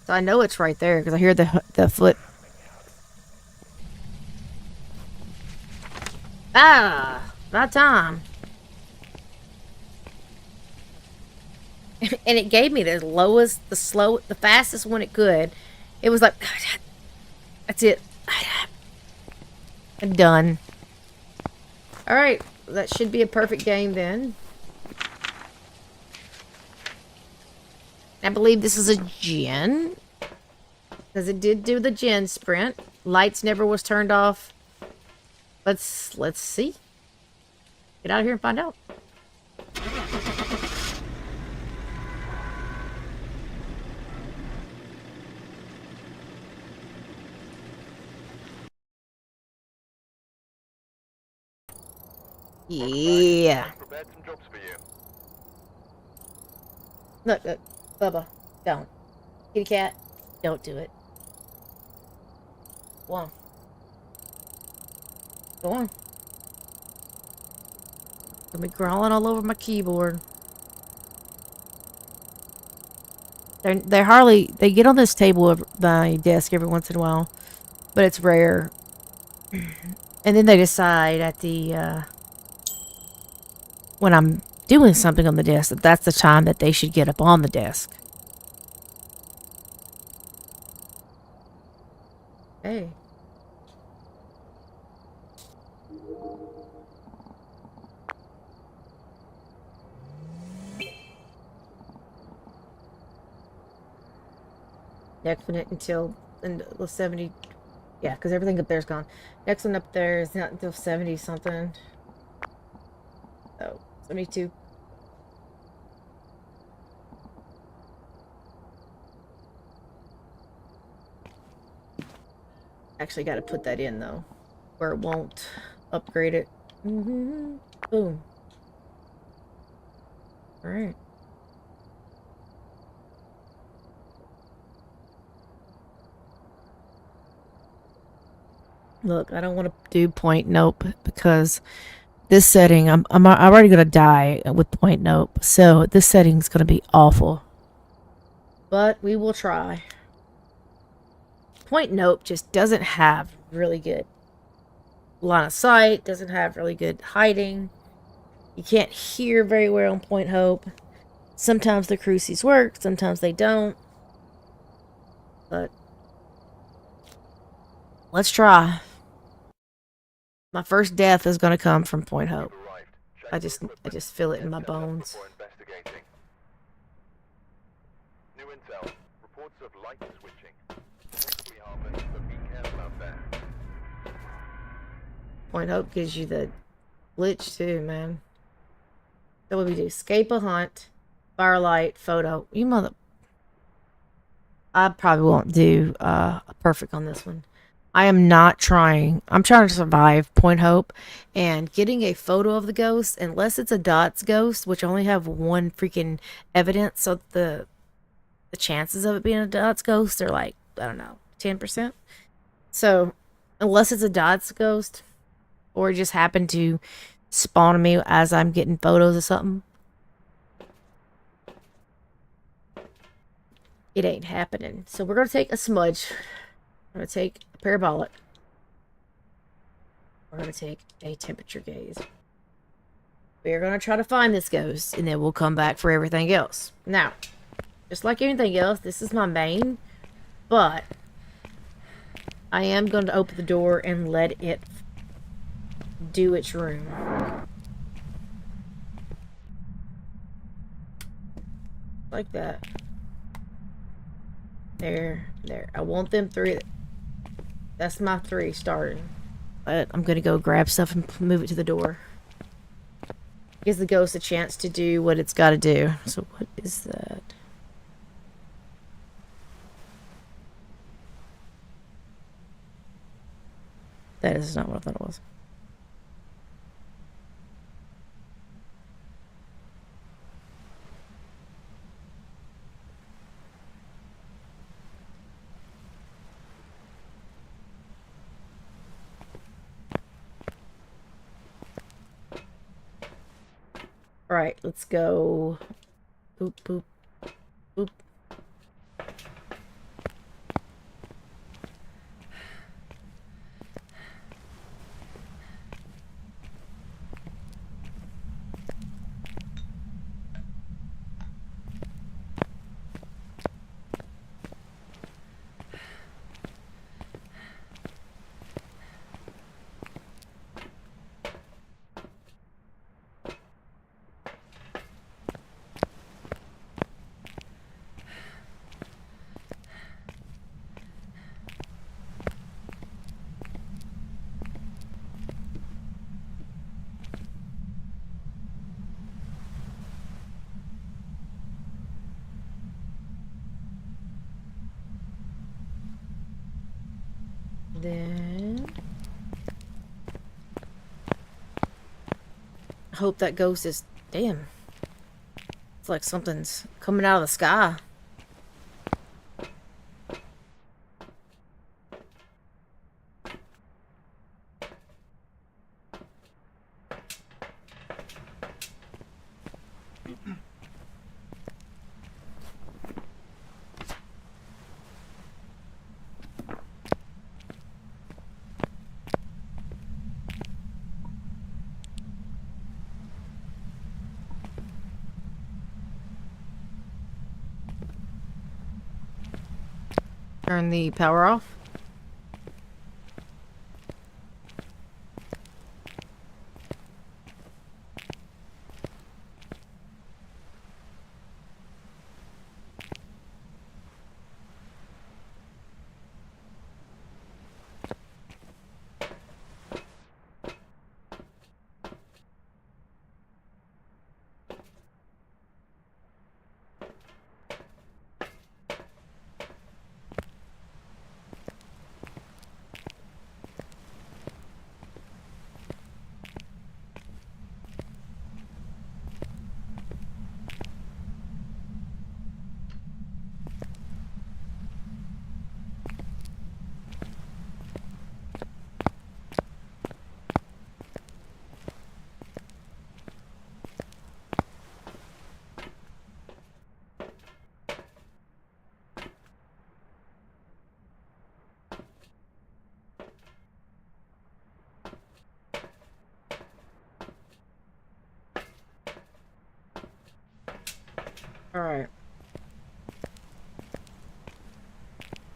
So I know it's right there because I hear the foot. Ah, about time. And it gave me the lowest, the fastest one it could. It was like, that's it. I'm done. Alright, that should be a perfect game then. I believe this is a gen. Because it did do the gen sprint. Lights never was turned off. Let's see. Get out of here and find out. Yeah. Prepared some jobs for you. Look, Bubba, don't. Kitty cat, don't do it. Go on. Go on. Gonna be crawling all over my keyboard. They're hardly, they get on this table of my desk every once in a while, but it's rare. And then they decide at the, when I'm doing something on the desk, that that's the time that they should get up on the desk. Hey. Next one until the 70. Yeah, because everything up there's gone. Next one up there is not until 70 something. Oh, 72. Actually, got to put that in though, where it won't upgrade it. Boom. All right. Look, I don't want to do point nope because this setting, I'm already gonna die with point nope. So this setting's gonna be awful. But we will try. Point nope just doesn't have really good line of sight, doesn't have really good hiding. You can't hear very well on point hope. Sometimes the crucies work, sometimes they don't. But let's try. My first death is gonna come from point hope. I just feel it in my bones. New intel. Reports of light switching. Possibly harmless, but be careful out there. Point hope gives you the glitch too, man. So what we do? Escape a hunt, firelight, photo. You mother. I probably won't do a perfect on this one. I am not trying. I'm trying to survive point hope, and getting a photo of the ghost, unless it's a dots ghost, which only have one freaking evidence, so the chances of it being a dots ghost are like, I don't know, 10%. So unless it's a dots ghost, or it just happened to spawn on me as I'm getting photos of something, it ain't happening. So we're gonna take a smudge. We're gonna take a parabolic. We're gonna take a temperature gauge. We're gonna try to find this ghost, and then we'll come back for everything else. Now, just like anything else, this is my main, but I am going to open the door and let it do its room. Like that. There. I want them three. That's my three starting. But I'm going to go grab stuff and move it to the door. Gives the ghost a chance to do what it's got to do. So what is that? That is not what I thought it was. Alright, let's go. Boop, boop, boop. Then I hope that ghost is damn. It's like something's coming out of the sky. Turn the power off. Alright.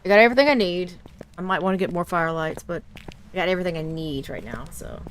I got everything I need. I might want to get more firelights, but I got everything I need right now, so.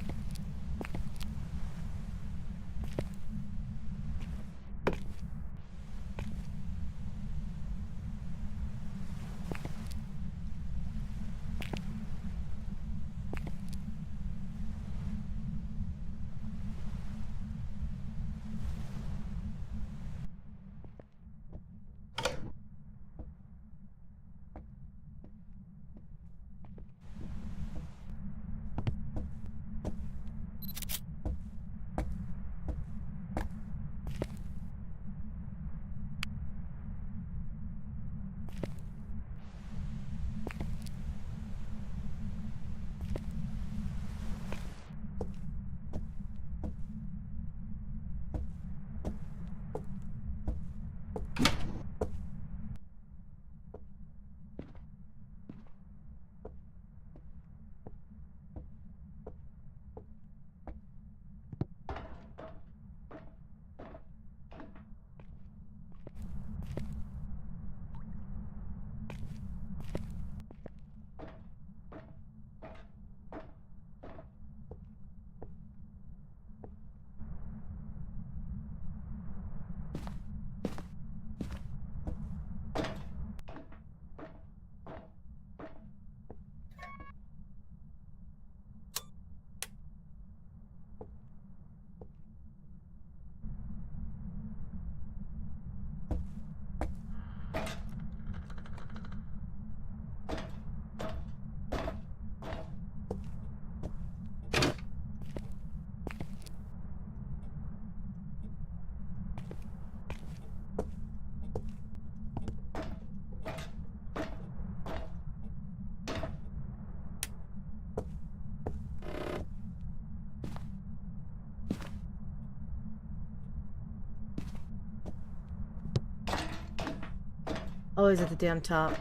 Always at the damn top.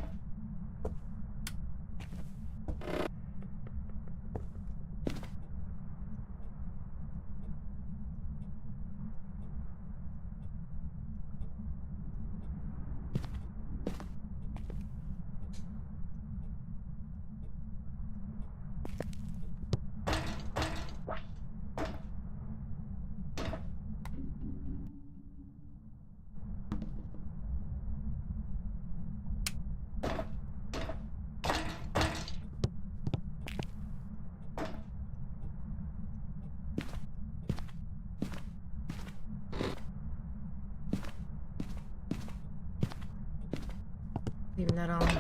Leaving that on.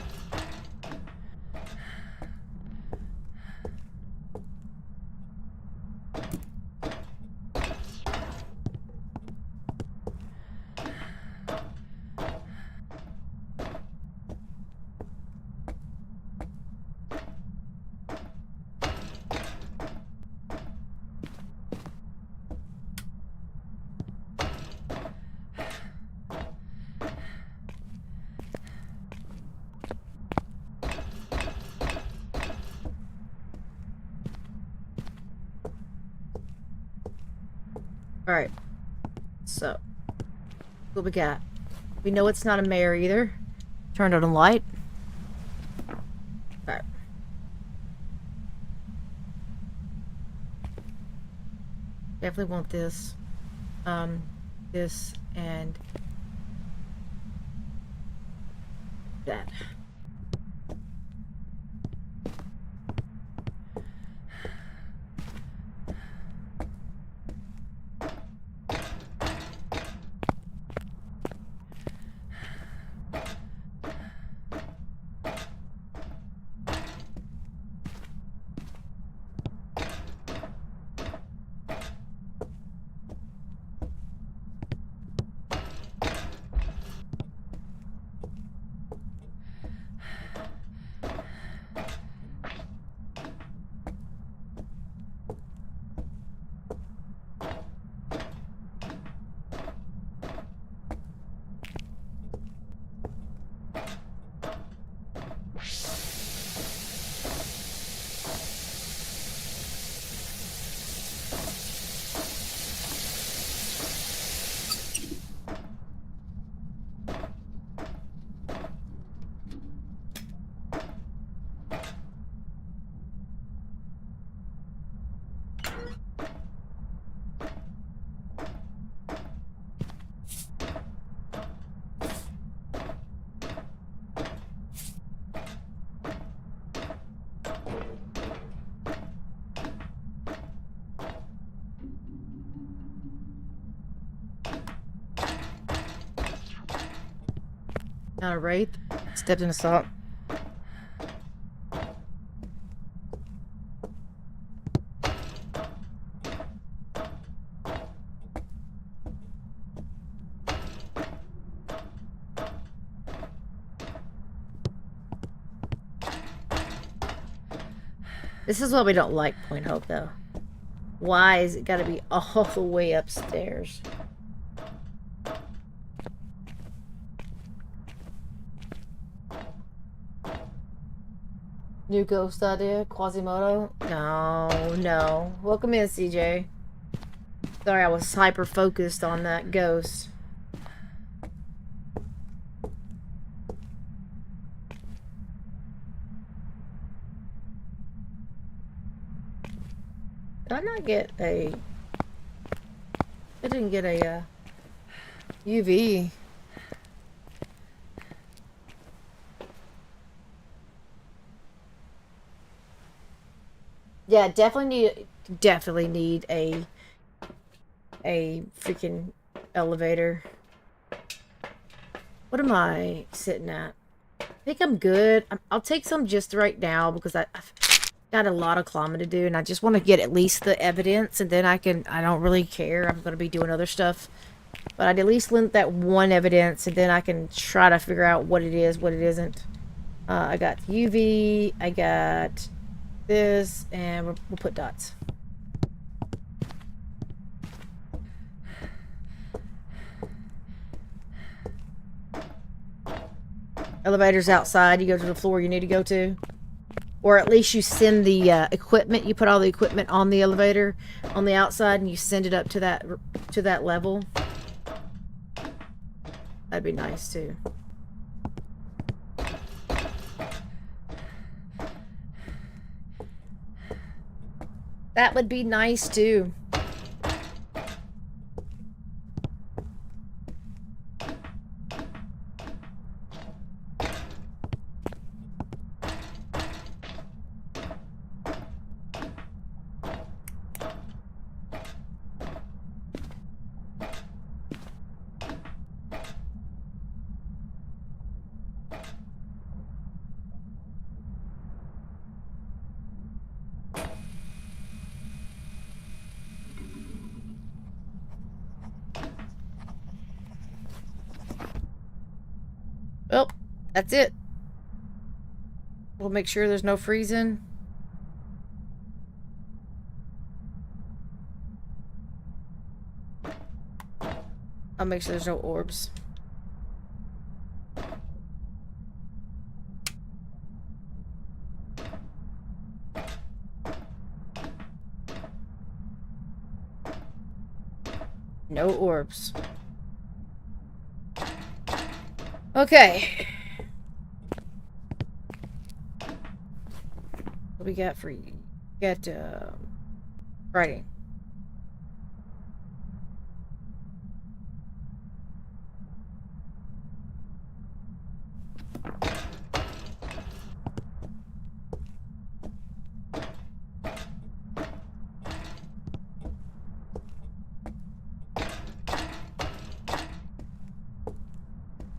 Alright. So, what we got? We know it's not a mare either. Turned on a light. Alright. Definitely want this. This and that. Not a wraith. Stepped in a salt. This is what we don't like, Point Hope, though. Why is it gotta be all the way upstairs? New ghost idea? Quasimodo? No, no. Welcome in, CJ. Sorry, I was hyper-focused on that ghost. Did I not get a... I didn't get a, UV. Yeah, definitely need a freaking elevator. What am I sitting at? I think I'm good. I'll take some just right now because I've got a lot of climbing to do and I just want to get at least the evidence and then I don't really care. I'm going to be doing other stuff. But I'd at least lend that one evidence and then I can try to figure out what it is, what it isn't. I got UV, I got this, and we'll put dots. Elevator's outside. You go to the floor you need to go to. Or at least you send the equipment. You put all the equipment on the elevator on the outside and you send it up to that level. That'd be nice too. That would be nice too. Well, that's it. We'll make sure there's no freezing. I'll make sure there's no orbs. No orbs. Okay. What we got for you? Got writing.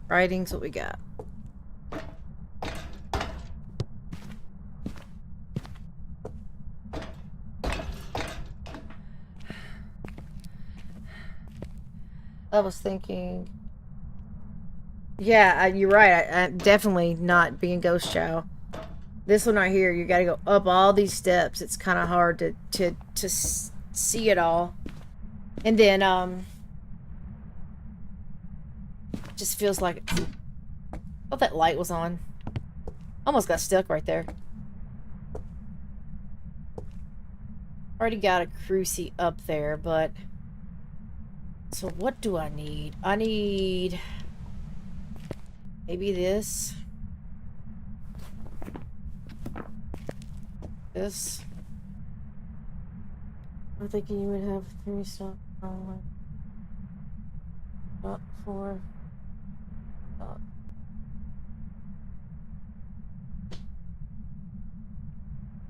Writing's what we got. I was thinking... Yeah, you're right. I'm definitely not being Ghost Chow. This one right here, you gotta go up all these steps. It's kind of hard to see it all. And then, just feels like... Oh, that light was on. Almost got stuck right there. Already got a cruci up there, but... So what do I need? I need... Maybe this. This. I'm thinking you would have 3 stuff. Not 4.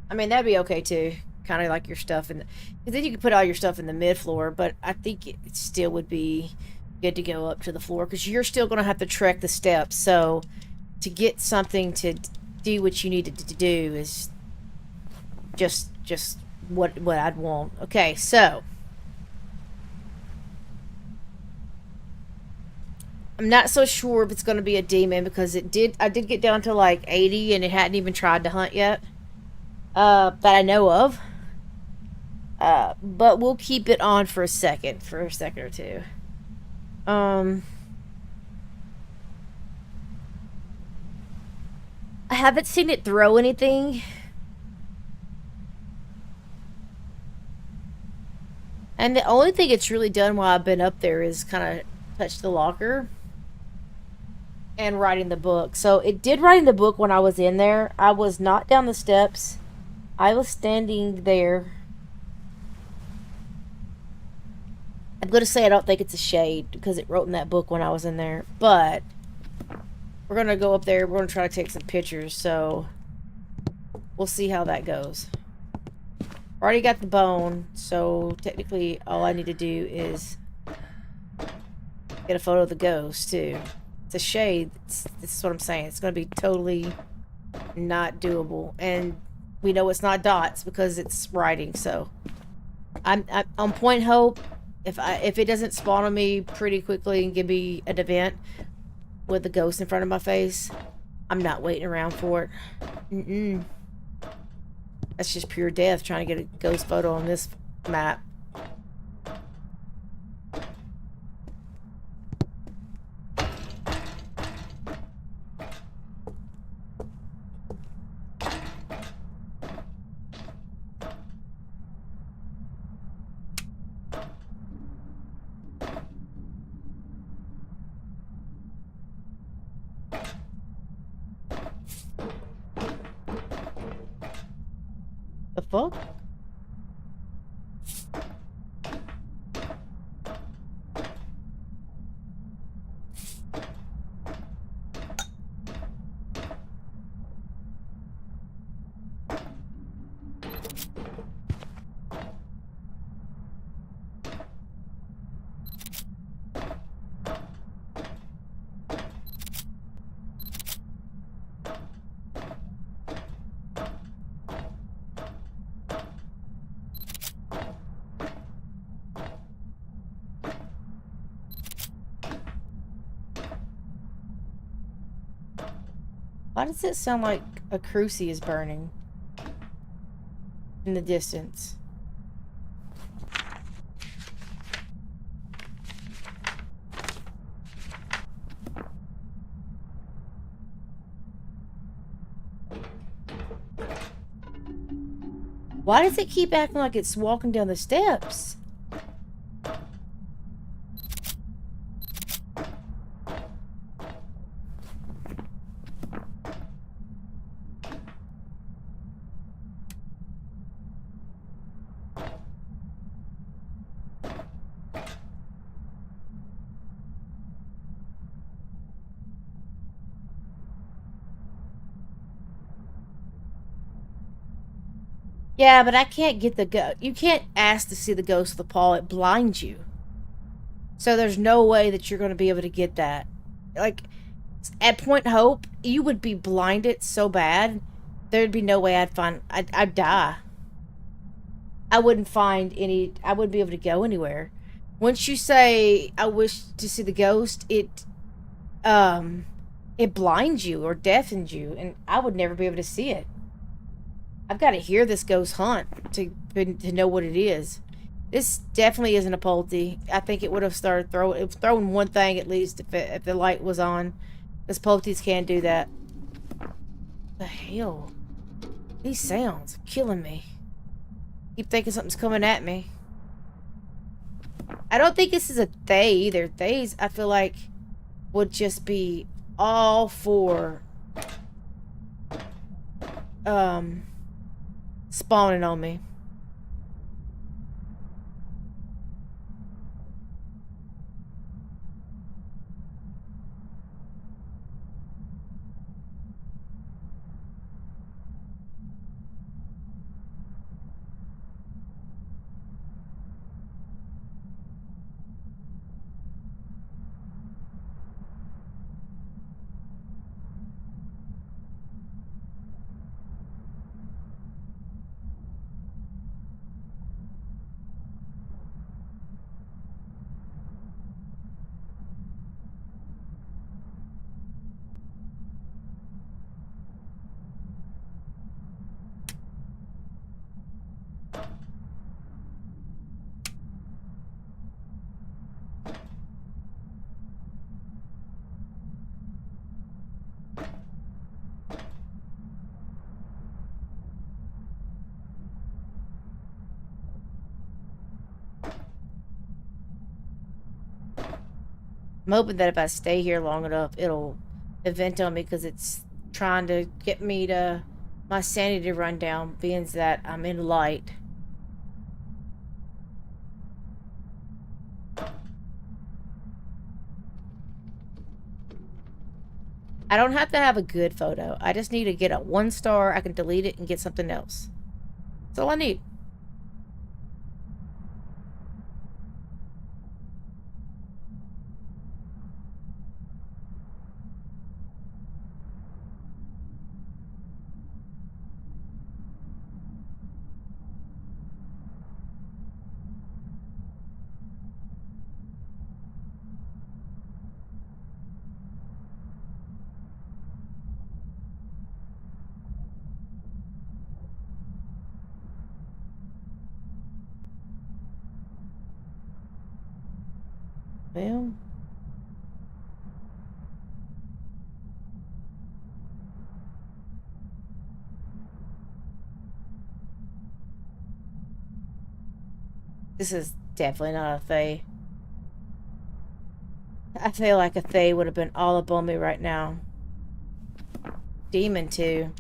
I mean, that'd be okay too. Kind of like your stuff in the... Because then you could put all your stuff in the mid floor, but I think it still would be good to go up to the floor, because you're still going to have to trek the steps. So to get something to do what you needed to do is just what I'd want. Okay, so I'm not so sure if it's going to be a demon, because I did get down to like 80 and it hadn't even tried to hunt yet, that I know of. But we'll keep it on for a second or two. I haven't seen it throw anything. And the only thing it's really done while I've been up there is kind of touch the locker and writing the book. So it did writing the book when I was in there. I was not down the steps. I was standing there. I'm going to say I don't think it's a shade, because it wrote in that book when I was in there. But we're going to go up there. We're going to try to take some pictures. So we'll see how that goes. Already got the bone. So technically all I need to do is get a photo of the ghost too. It's a shade. This is what I'm saying. It's going to be totally not doable. And we know it's not dots because it's writing. So I'm on Point Hope. If it doesn't spawn on me pretty quickly and give me an event with the ghost in front of my face, I'm not waiting around for it. That's just pure death trying to get a ghost photo on this map. The fuck? Why does it sound like a crucie is burning in the distance? Why does it keep acting like it's walking down the steps? Yeah, but I can't get the ghost. You can't ask to see the ghost of the paw. It blinds you. So there's no way that you're going to be able to get that. Like, at Point Hope, you would be blinded so bad, there'd be no way I'd die. I wouldn't find any, I wouldn't be able to go anywhere. Once you say, I wish to see the ghost, it blinds you or deafens you, and I would never be able to see it. I've got to hear this ghost hunt to know what it is. This definitely isn't a Pulte. I think it would have started throwing one thing at least if the light was on. Because Pultes can't do that. The hell? These sounds are killing me. Keep thinking something's coming at me. I don't think this is a they either. Theys, I feel like, would just be all for spawning on me. I'm hoping that if I stay here long enough, it'll event on me because it's trying to get me to my sanity to run down, being that I'm in light. I don't have to have a good photo. I just need to get a 1 star. I can delete it and get something else. That's all I need. Well, this is definitely not a Fae. I feel like a Fae would have been all up on me right now. Demon too.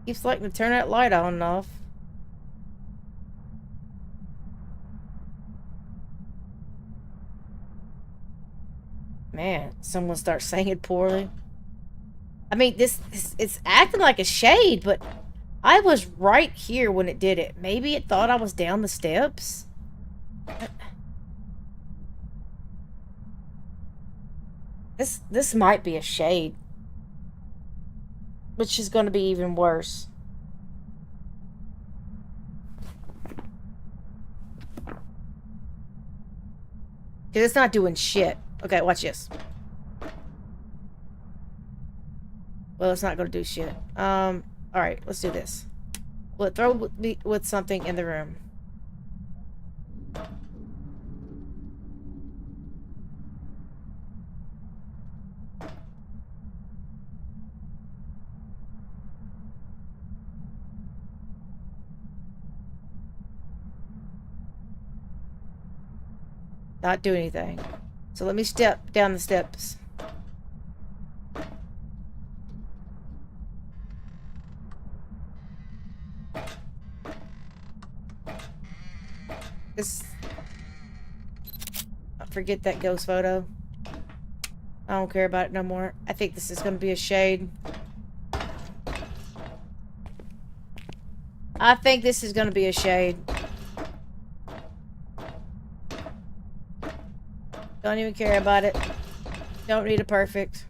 Keeps liking to turn that light on and off. Man, someone starts singing poorly. I mean, this it's acting like a shade, but I was right here when it did it. Maybe it thought I was down the steps. This might be a shade, which is going to be even worse. Because it's not doing shit. Okay, watch this. Well, it's not going to do shit. Alright, let's do this. We'll throw with something in the room. Not do anything. So let me step down the steps. Forget that ghost photo. I don't care about it no more. I think this is going to be a shade. I think this is going to be a shade. Don't even care about it. Don't need a perfect.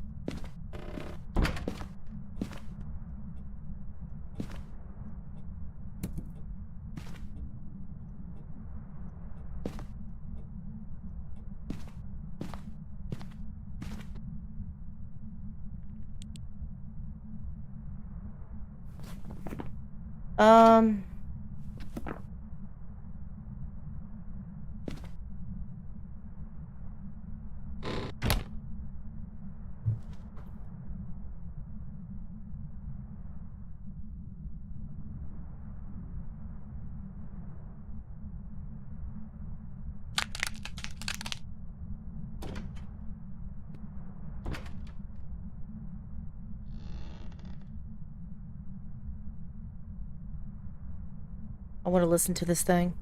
I want to listen to this thing.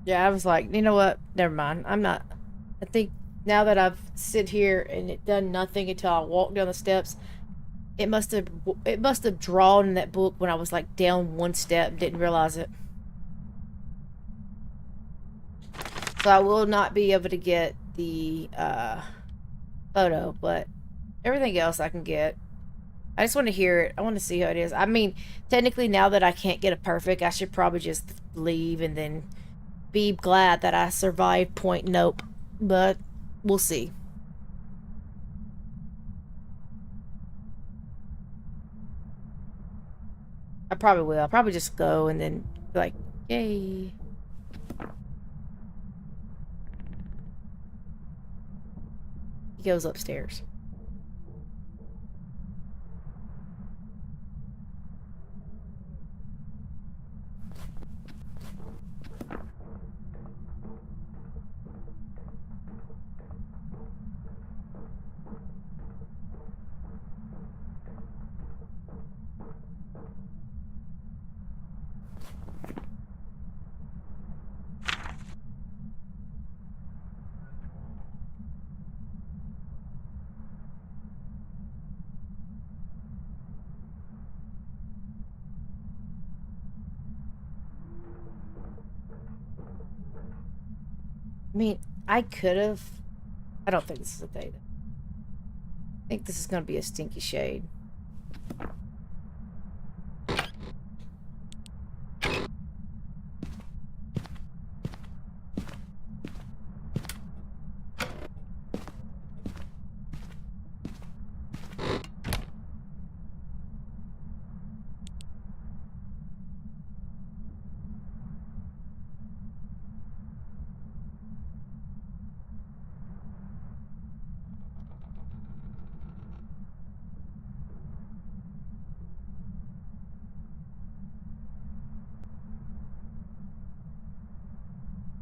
Yeah, I was like, you know what? Never mind. I'm not. I think now that I've sit here and it done nothing until I walked down the steps, it must have drawn in that book when I was like down 1 step and didn't realize it. So I will not be able to get the photo, but everything else I can get. I just want to hear it. I want to see how it is. I mean, technically now that I can't get a perfect, I should probably just leave and then be glad that I survived point nope. But we'll see. I probably will. I'll probably just go and then be like, yay. He goes upstairs. I mean, I could have. I don't think this is a thing. I think this is going to be a stinky shade.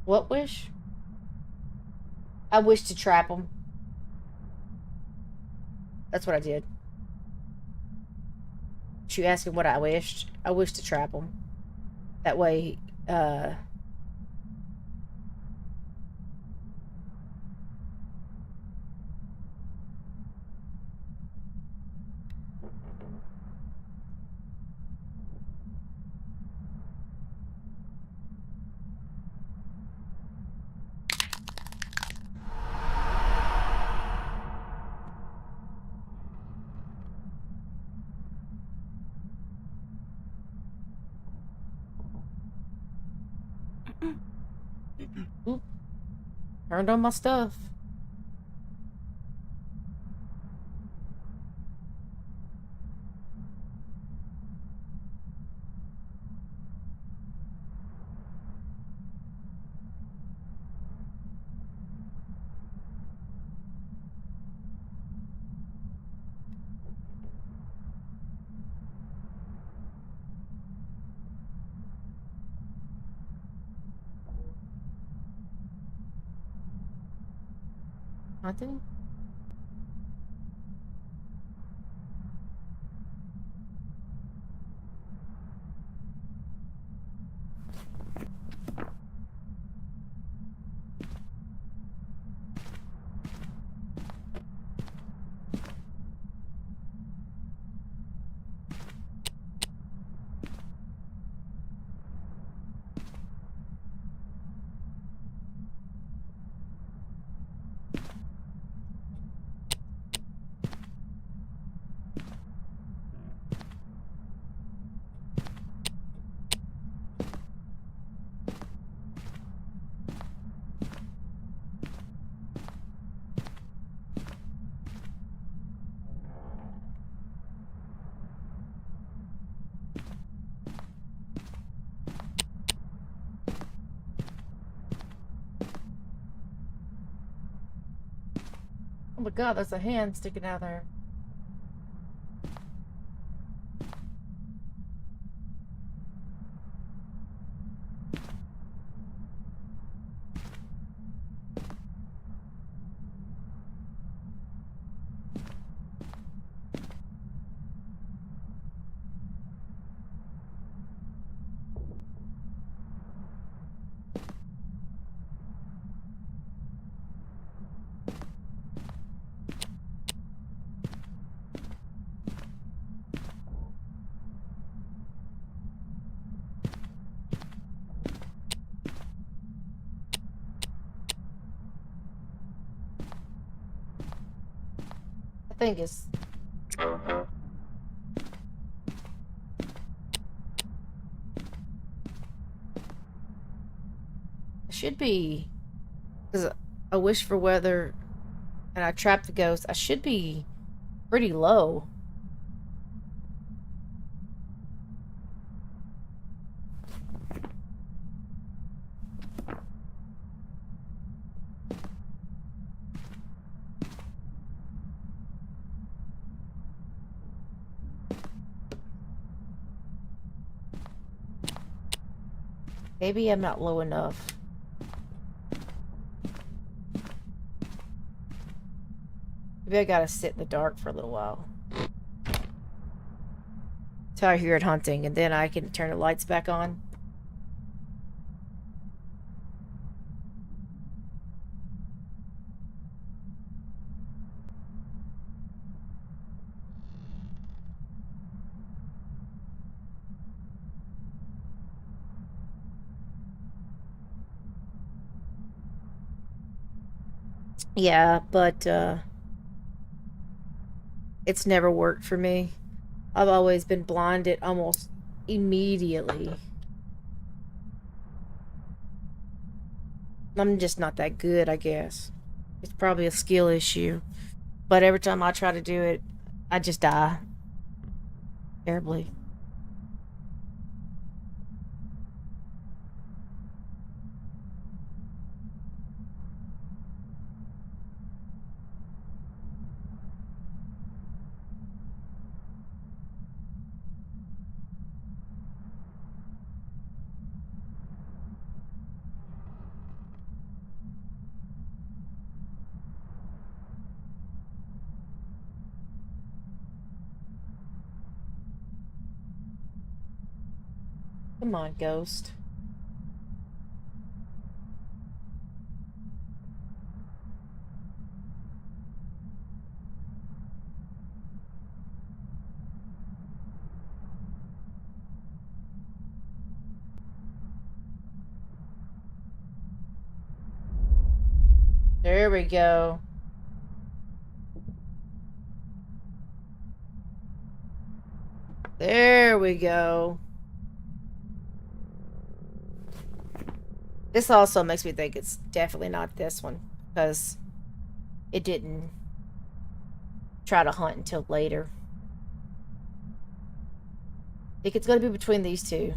What wish? I wish to trap him. That's what I did. You asking what I wished? I wished to trap him. That way, oop, turned on my stuff. Nothing? Oh my god, there's a hand sticking out there. I think it's... It should be... Because I wish for weather and I trap the ghost. I should be pretty low. Maybe I'm not low enough. Maybe I gotta sit in the dark for a little while. Till I hear it hunting, and then I can turn the lights back on. Yeah, but it's never worked for me. I've always been blinded almost immediately. I'm just not that good, I guess. It's probably a skill issue. But every time I try to do it, I just die. Terribly. Come on, ghost. There we go. There we go. This also makes me think it's definitely not this one, because it didn't try to hunt until later. I think it's going to be between these two.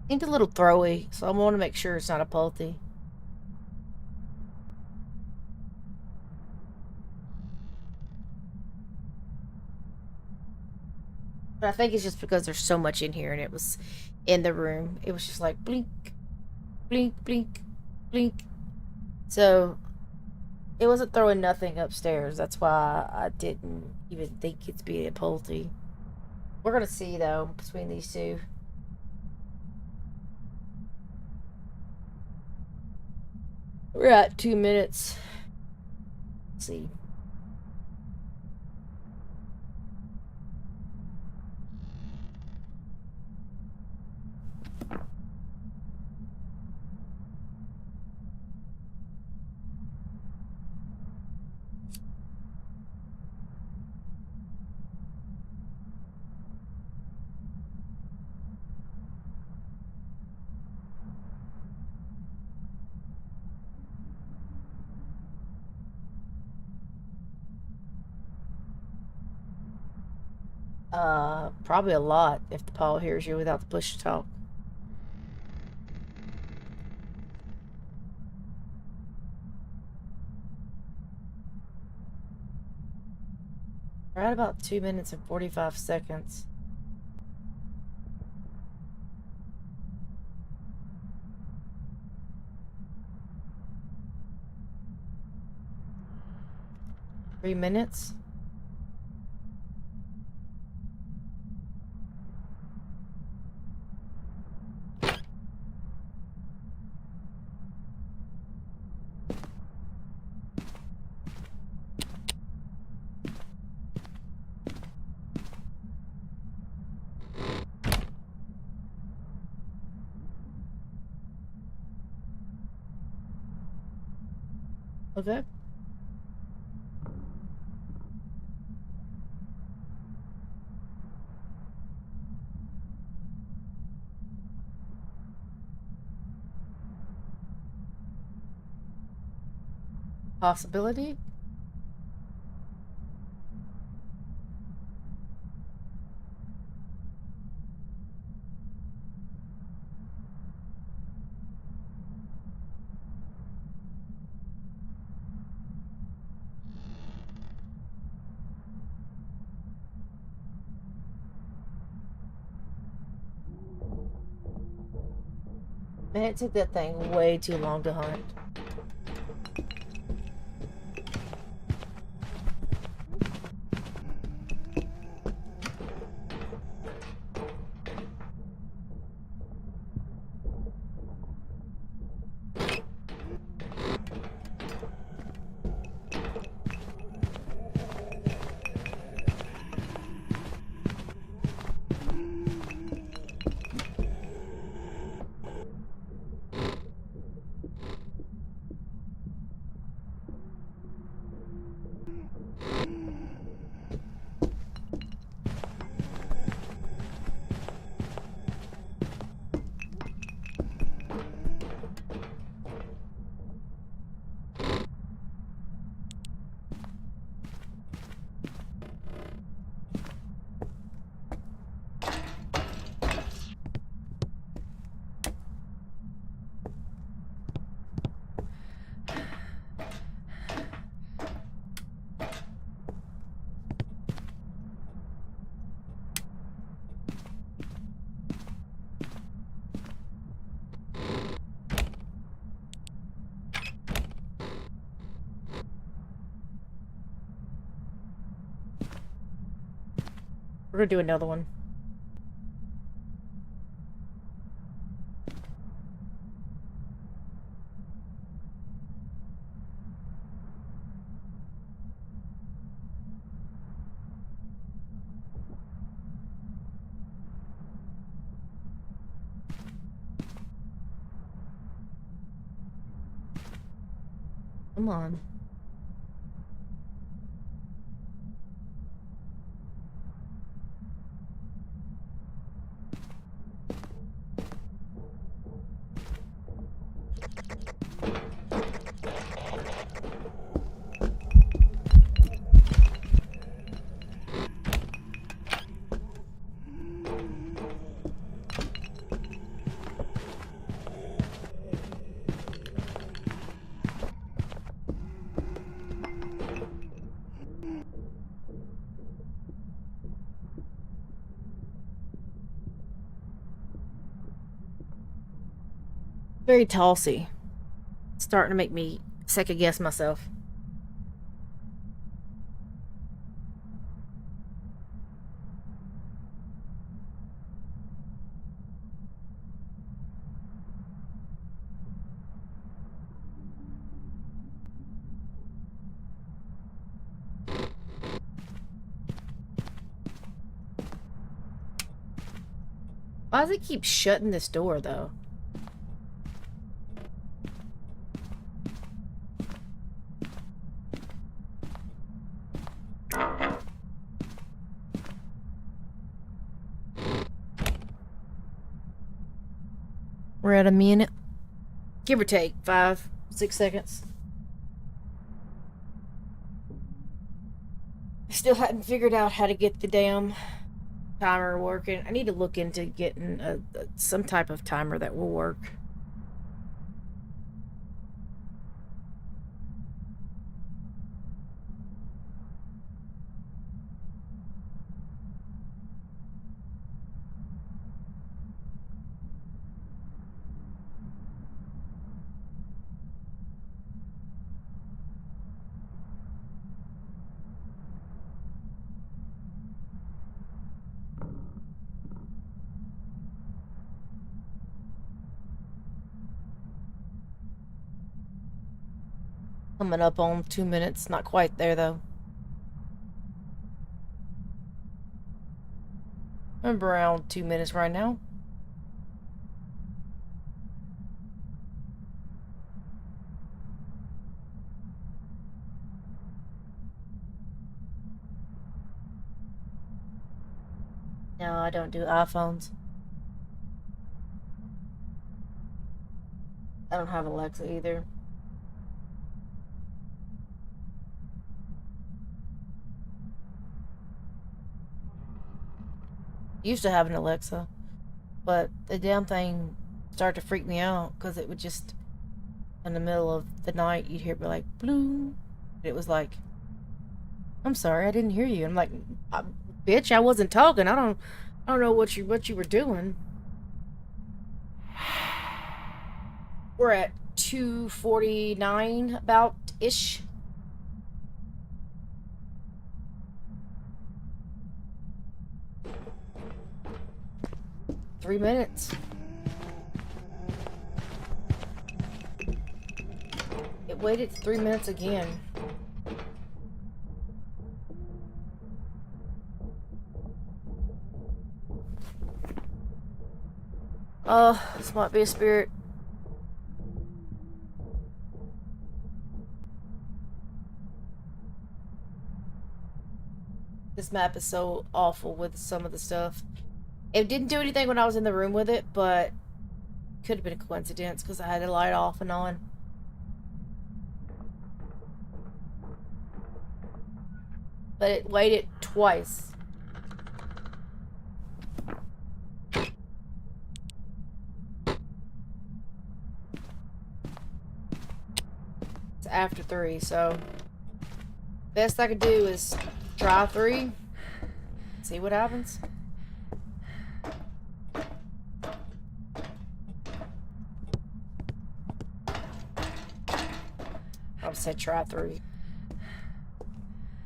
Seems a little throwy, so I want to make sure it's not a pulty. But I think it's just because there's so much in here and it was in the room. It was just like blink, blink, blink, blink. So it wasn't throwing nothing upstairs. That's why I didn't even think it's being a pulty. We're going to see, though, between these two. We're at 2 minutes. Let's see. Probably a lot if the Paul hears you without the push to talk. We're at about 2 minutes and 45 seconds. Three minutes. Okay. Possibility? Man, it took that thing way too long to hunt. We're gonna do another one. Come on. Very tossy. Starting to make me second guess myself. Why does it keep shutting this door, though? We're at a minute. Give or take 5, 6 seconds. I still hadn't figured out how to get the damn timer working. I need to look into getting some type of timer that will work. Coming up on 2 minutes. Not quite there, though. I'm around 2 minutes right now. No, I don't do iPhones. I don't have Alexa either. Used to have an Alexa, but the damn thing started to freak me out because it would just, in the middle of the night, you'd hear it be like, bloom. It was like, I'm sorry, I didn't hear you. I'm like, bitch, I wasn't talking. I don't know what you were doing. We're at 2:49 about ish. Three minutes. It waited 3 minutes again. Oh, this might be a spirit. This map is so awful with some of the stuff. It didn't do anything when I was in the room with it, but could have been a coincidence because I had the light off and on. But it waited twice. It's after 3, so best I could do is try 3. See what happens. I said try 3.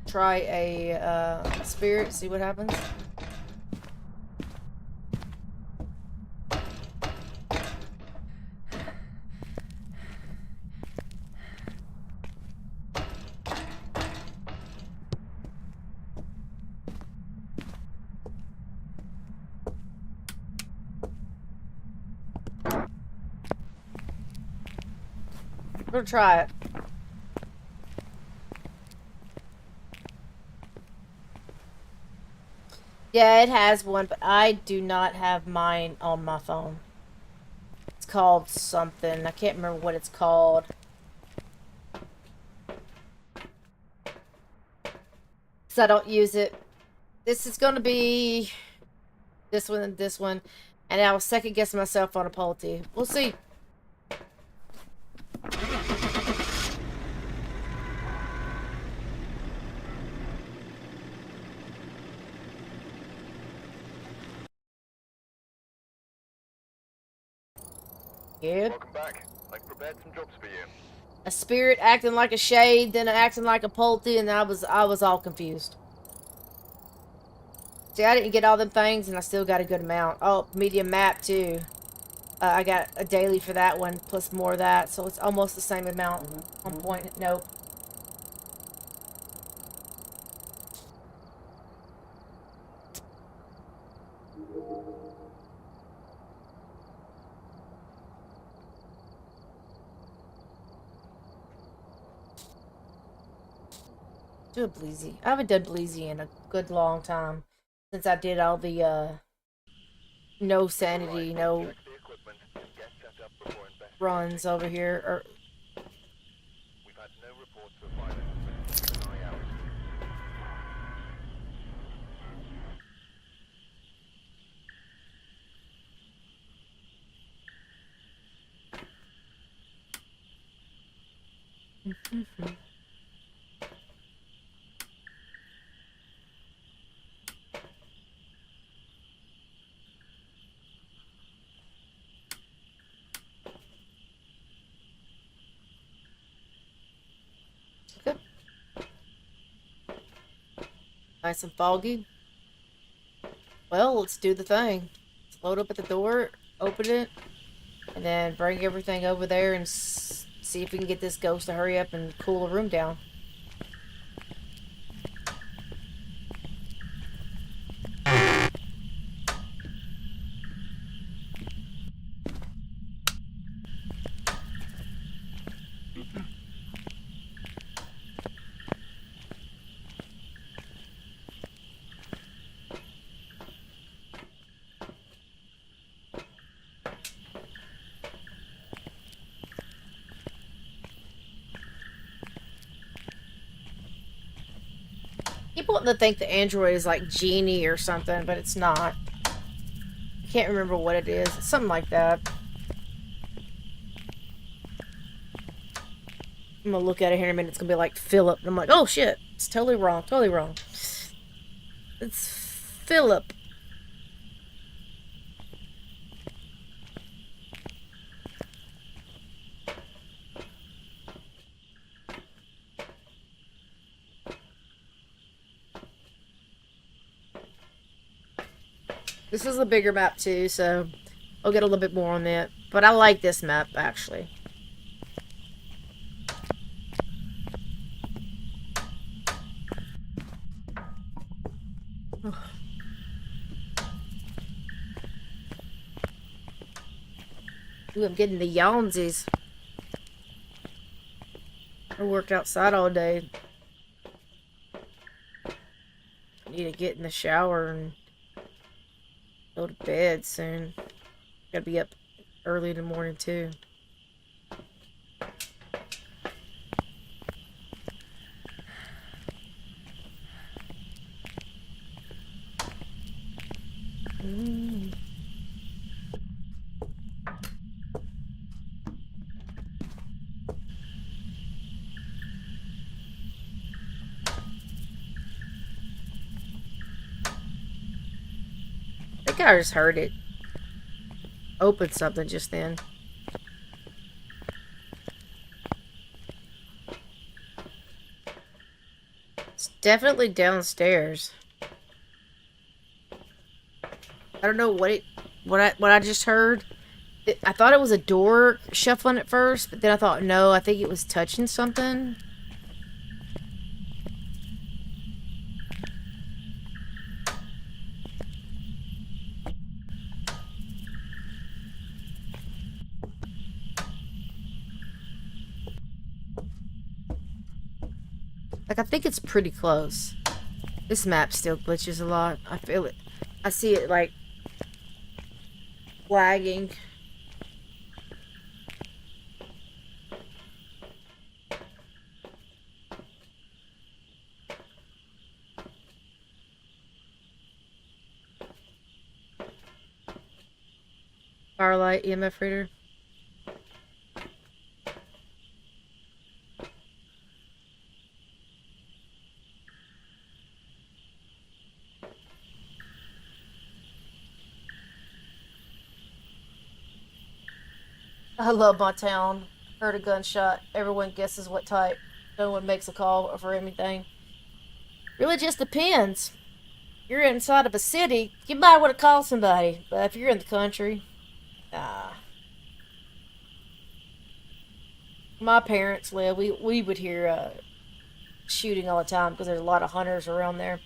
Try a spirit, see what happens. We're gonna try it. Yeah, it has one, but I do not have mine on my phone. It's called something. I can't remember what it's called. Because I don't use it. This is going to be this one and this one. And I was second guessing myself on a Polity. We'll see. Good. Welcome back. I've prepared some jobs for you. A spirit acting like a shade, then acting like a Polity, and I was all confused. See, I didn't get all them things, and I still got a good amount. Oh, medium map too. I got a daily for that one, plus more of that, so it's almost the same amount. On point. Nope. Do a Bleezy. I haven't done Bleezy in a good long time. Since I did all the, no sanity, no Check the equipment and get set up before investigating. runs over here. Or We've had no reports of violence, but keep an eye out. okay. Nice and foggy. Well, let's do the thing. Let's load up at the door, open it, and then bring everything over there and see if we can get this ghost to hurry up and cool the room down. People want to think the android is like Genie or something, but it's not. I can't remember what it is. It's something like that. I'm gonna look at it here in a minute. It's gonna be like Philip. And I'm like, oh shit. It's totally wrong. Totally wrong. It's Philip. This is a bigger map too, so I'll get a little bit more on that. But I like this map, actually. Ooh, I'm getting the yawnsies. I worked outside all day. Need to get in the shower and go to bed soon. Gotta be up early in the morning too. I think I just heard it open something just then. It's definitely downstairs. I don't know what I just heard. I thought it was a door shuffling at first, but then I thought no, I think it was touching something. Like, I think it's pretty close. This map still glitches a lot. I feel it. I see it, like, lagging. Firelight EMF reader. I love my town. Heard a gunshot. Everyone guesses what type. No one makes a call for anything. Really just depends. You're inside of a city, you might want to call somebody. But if you're in the country, nah. My parents live. We would hear shooting all the time because there's a lot of hunters around there.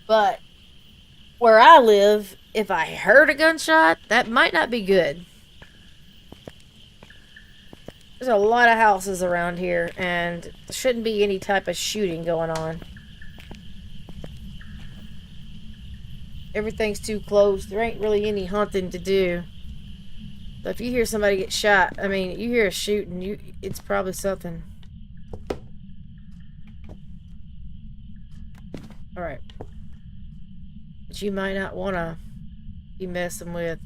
But where I live, if I heard a gunshot, that might not be good. There's a lot of houses around here, and there shouldn't be any type of shooting going on. Everything's too close. There ain't really any hunting to do. So if you hear somebody get shot, I mean, you hear a shooting, it's probably something. Alright. But you might not want to be messing with.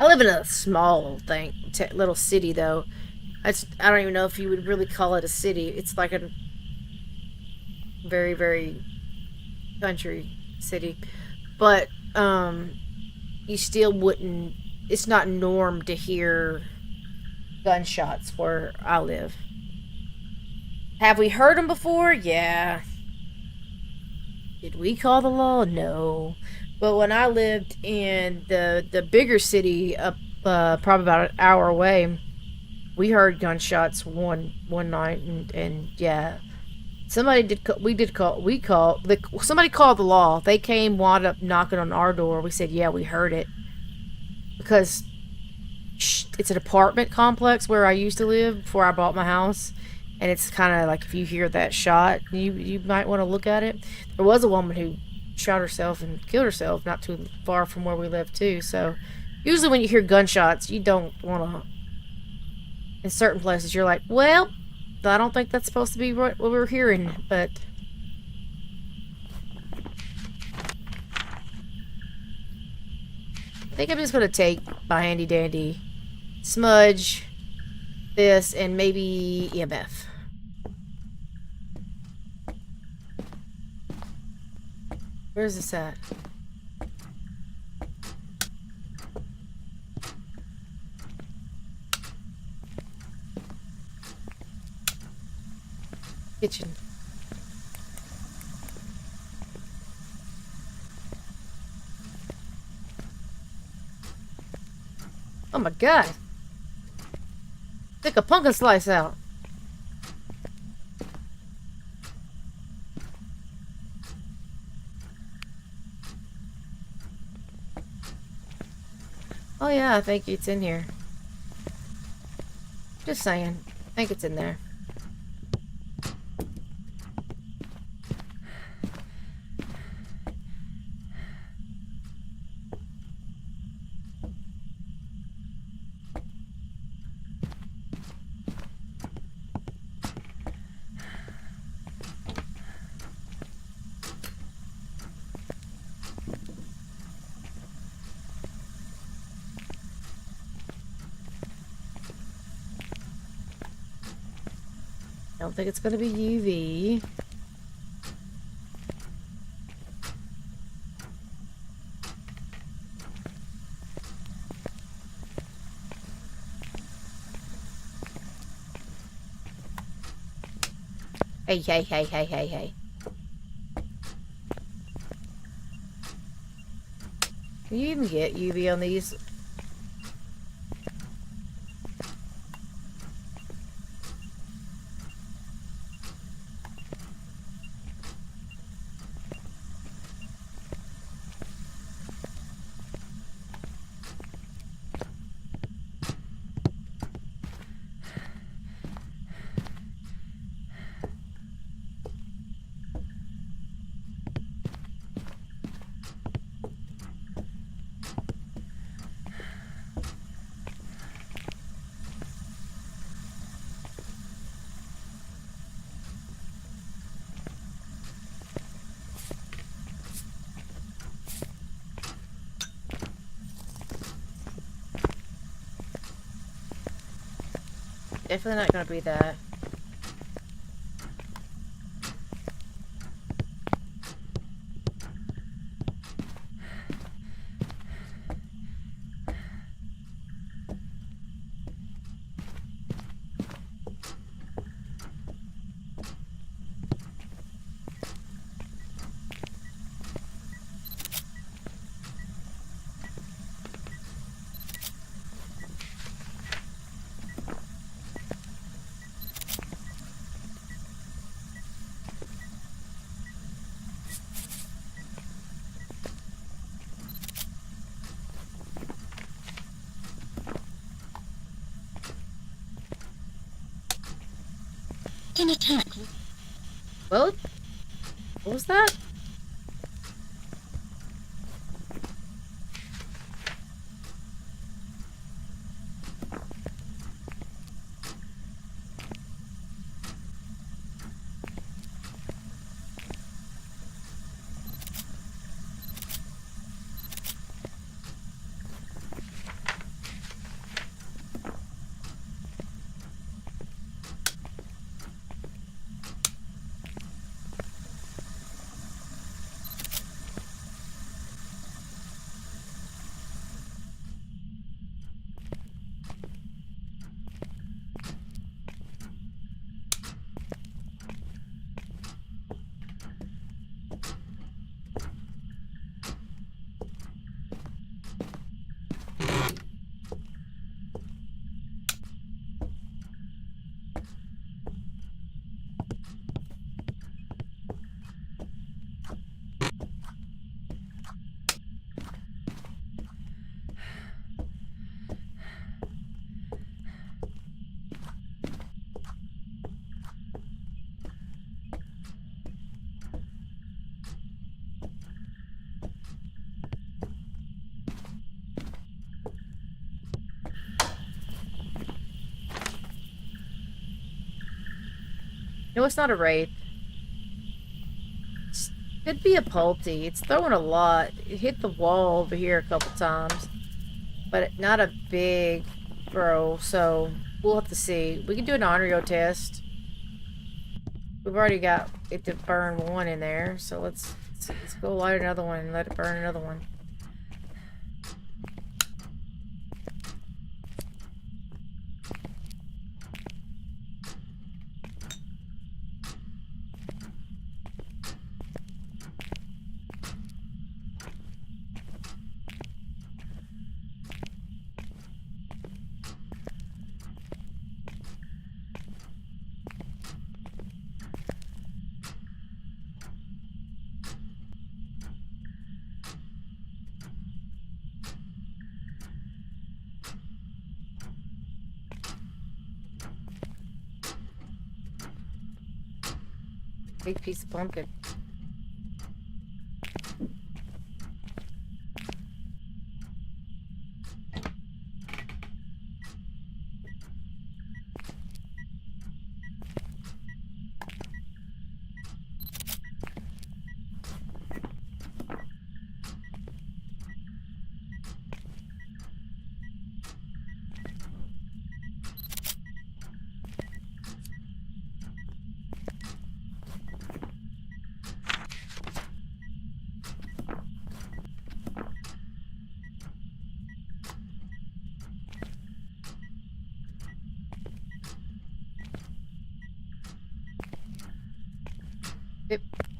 I live in a small little city, though. I don't even know if you would really call it a city. It's like a very, very country city. But, you still wouldn't... It's not norm to hear gunshots where I live. Have we heard them before? Yeah. Did we call the law? No. But when I lived in the bigger city up probably about an hour away, we heard gunshots one night, and yeah, somebody somebody called the law. They came, wound up knocking on our door. We said, yeah, we heard it, because it's an apartment complex where I used to live before I bought my house, and it's kind of like, if you hear that shot, you might want to look at it. There was a woman who shot herself and killed herself not too far from where we live too. So usually when you hear gunshots, you don't want to, in certain places you're like, well, I don't think that's supposed to be what we're hearing. But I think I'm just going to take my handy dandy smudge, this, and maybe EMF. Where's this at? Kitchen. Oh my god. Take a pumpkin slice out. Oh yeah, I think it's in here. Just saying. I think it's in there. I don't think it's gonna be UV. Hey. Can you even get UV on these? Definitely not gonna be that. An attack. Well, what was that? No, it's not a wraith. Could be a Pulty. It's throwing a lot. It hit the wall over here a couple times. But not a big throw, so we'll have to see. We can do an Onryo test. We've already got it to burn one in there, so let's go light another one and let it burn another one. Big piece of pumpkin.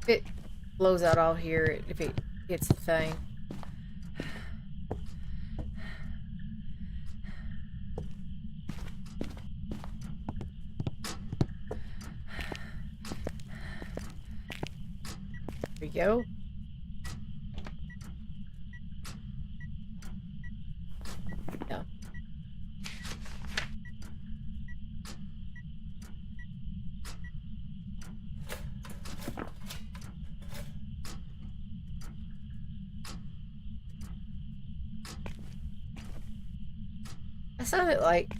It blows out all here if it hits the thing. There we go. No. That sounded like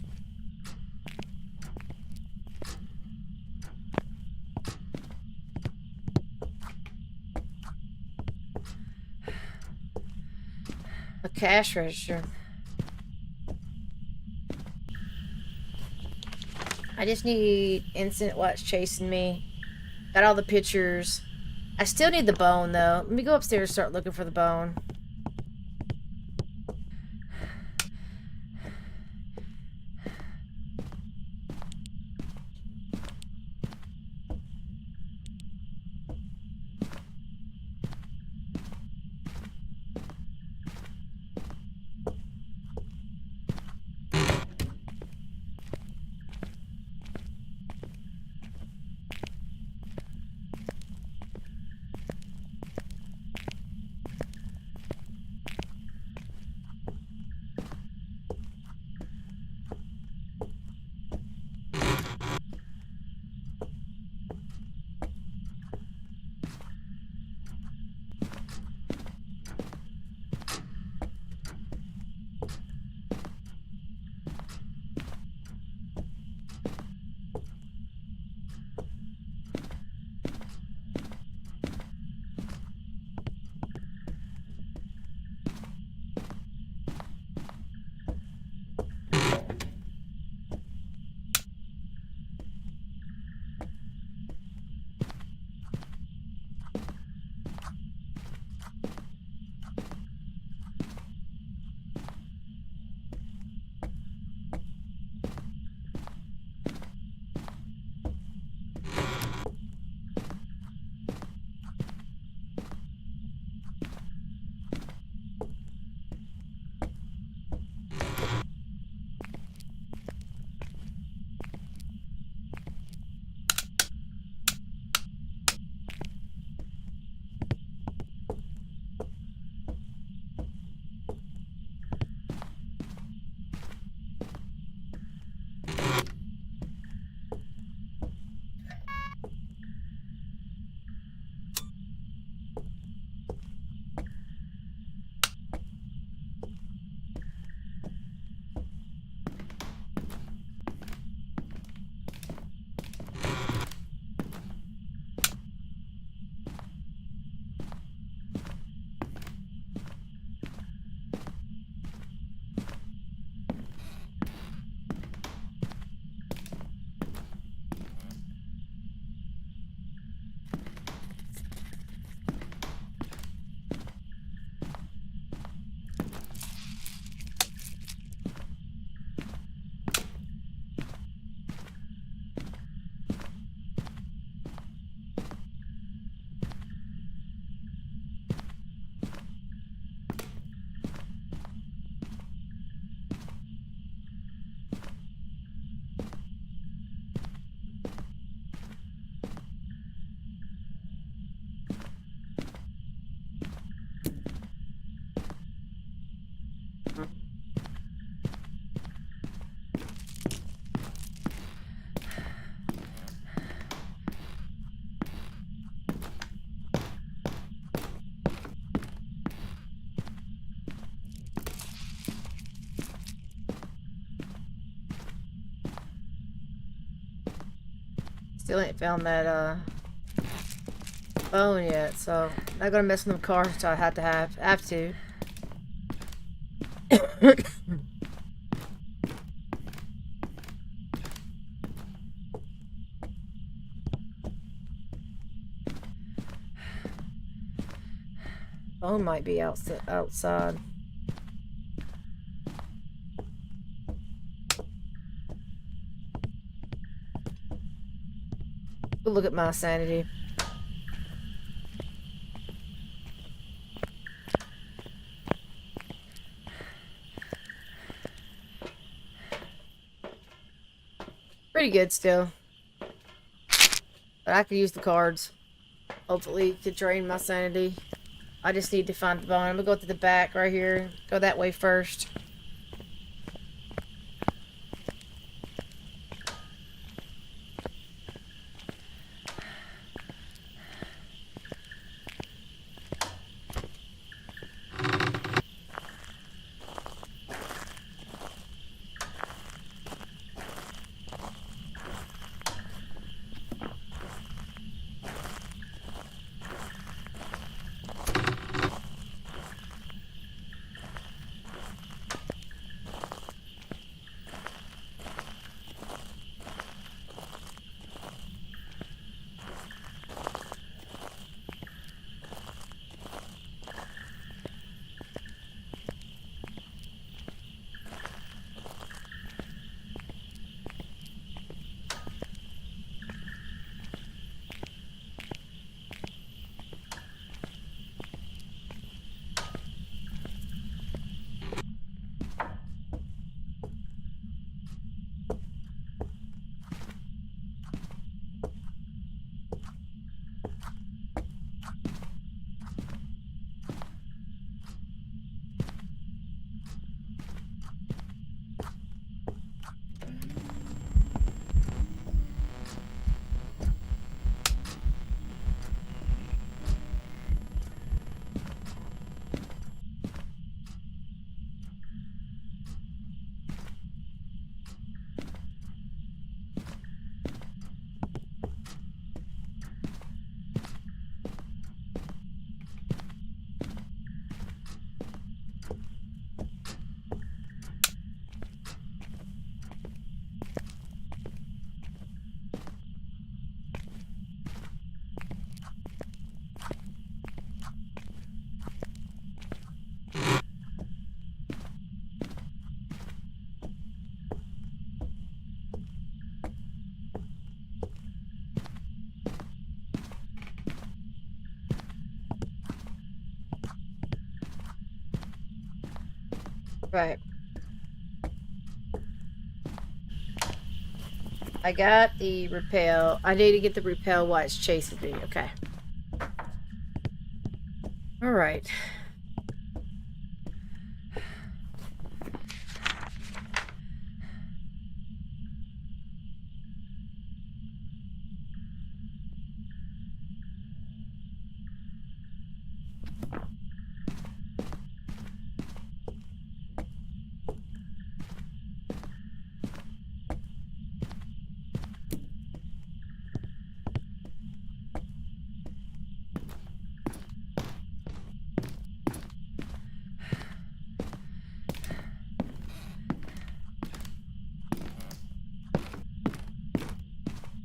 a cash register. I just need instant watch chasing me. Got all the pictures. I still need the bone though. Let me go upstairs and start looking for the bone. Still ain't found that phone yet, so not gonna mess with them cars until I have to. Phone might be outside. Look at my sanity. Pretty good still. But I could use the cards. Hopefully to drain my sanity. I just need to find the bone. I'm gonna go to the back right here. Go that way first. Right. I got the repel. I need to get the repel while it's chasing me. Okay. Alright.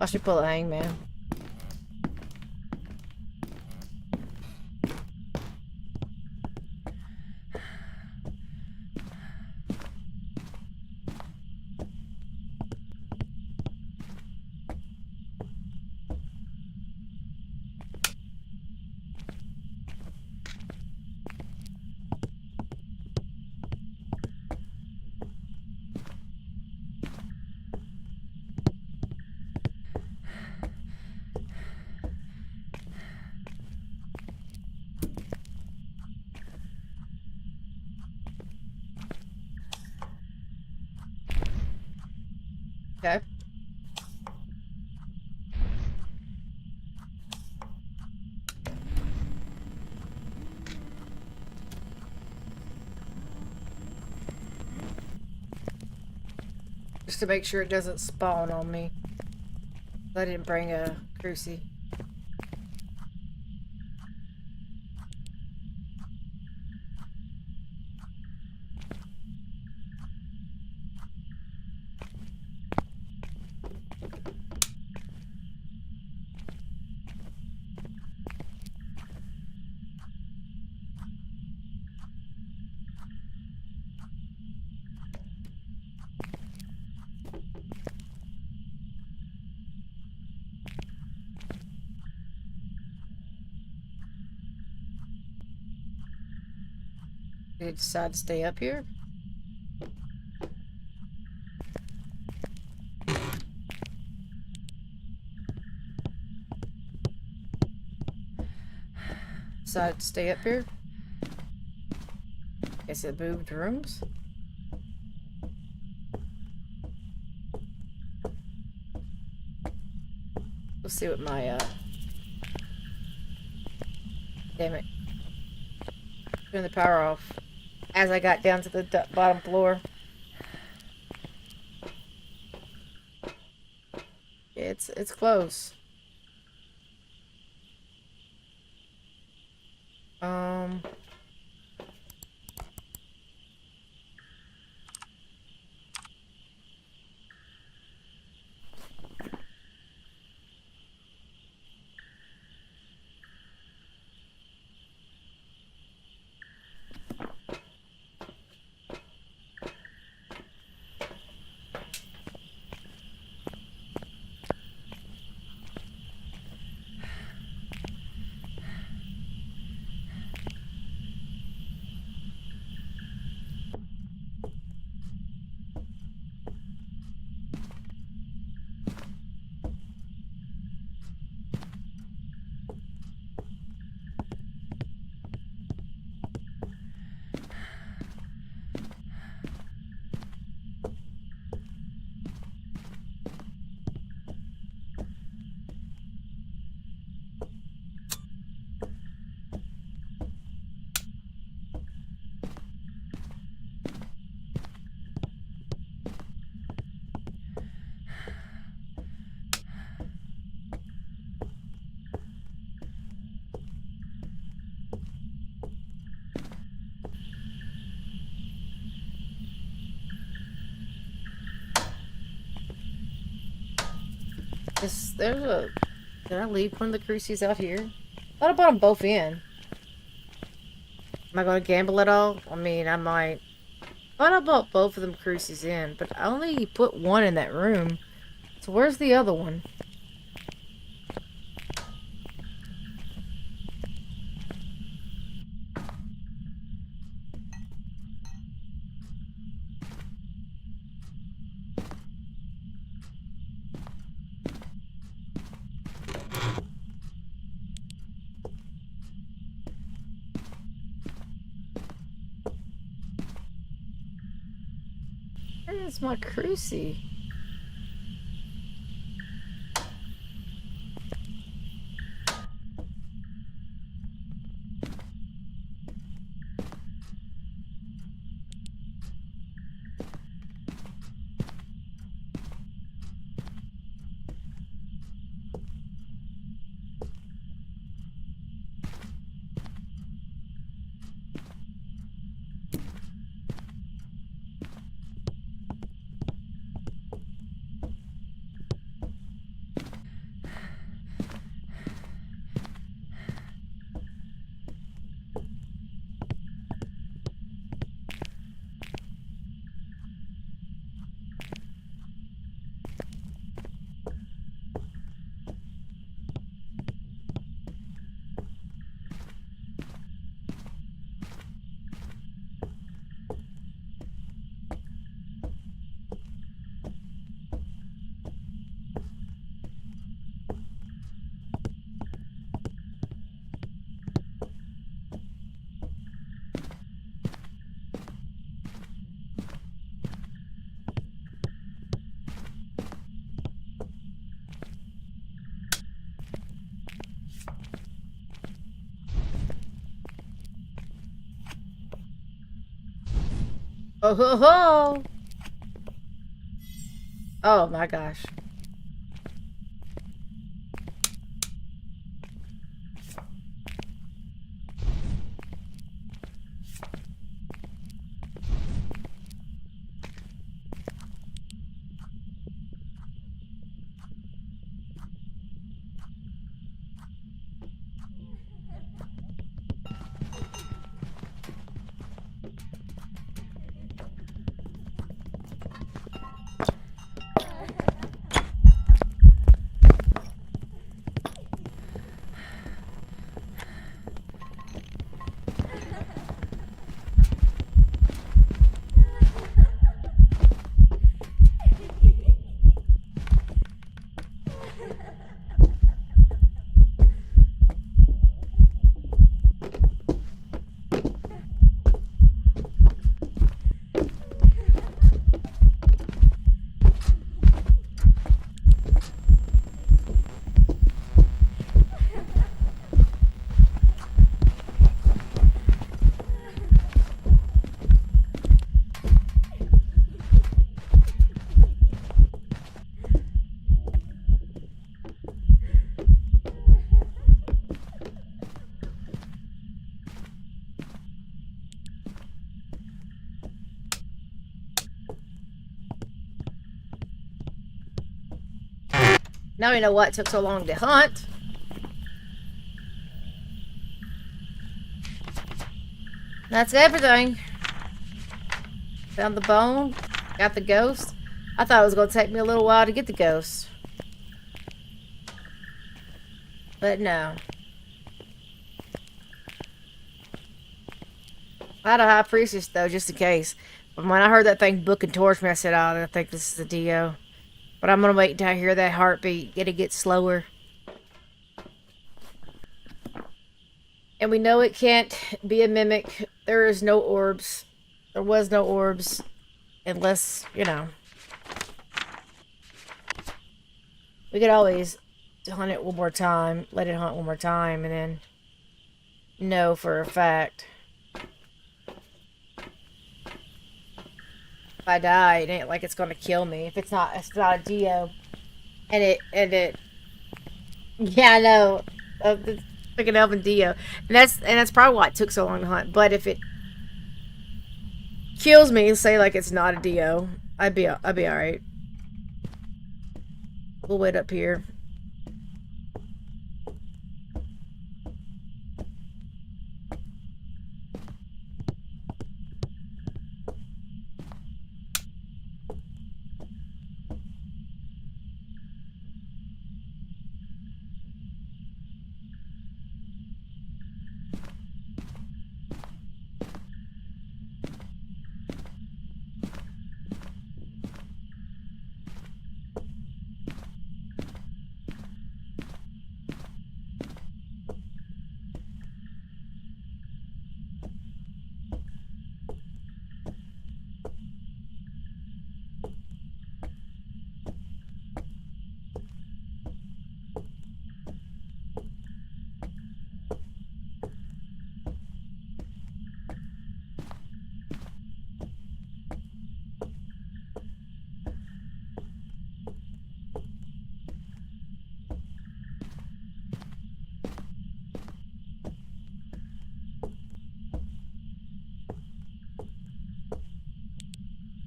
I should pull a hangman. Okay. Just to make sure it doesn't spawn on me. I didn't bring a crucie. Did you decide to stay up here? Decided to stay up here? Guess it moved rooms? Let's see what my, damn it. Turn the power off. As I got down to the bottom floor. It's close. Did I leave one of the crucies out here? I thought I brought them both in. Am I going to gamble at all? I mean, I might. I thought I brought both of them crucies in, but I only put one in that room. So where's the other one? Where's my crucie? Oh ho ho! Oh my gosh. Now we know why it took so long to hunt. That's everything. Found the bone. Got the ghost. I thought it was going to take me a little while to get the ghost. But no. I had a high priestess, though, just in case. But when I heard that thing booking towards me, I said, oh, I think this is a Dio. But I'm going to wait until I hear that heartbeat. It'll get slower. And we know it can't be a mimic. There is no orbs. There was no orbs. Unless, you know. We could always hunt it one more time. Let it hunt one more time. And then know for a fact. If I die, it ain't like it's going to kill me. If it's not a Dio. And it. Yeah, I know. It's like an Elven Dio. And that's probably why it took so long to hunt. But if it kills me, say like it's not a Dio, I'd be alright. We'll wait up here.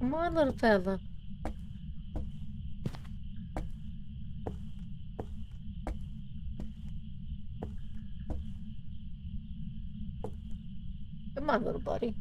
Come on, little fella. Come on, little buddy.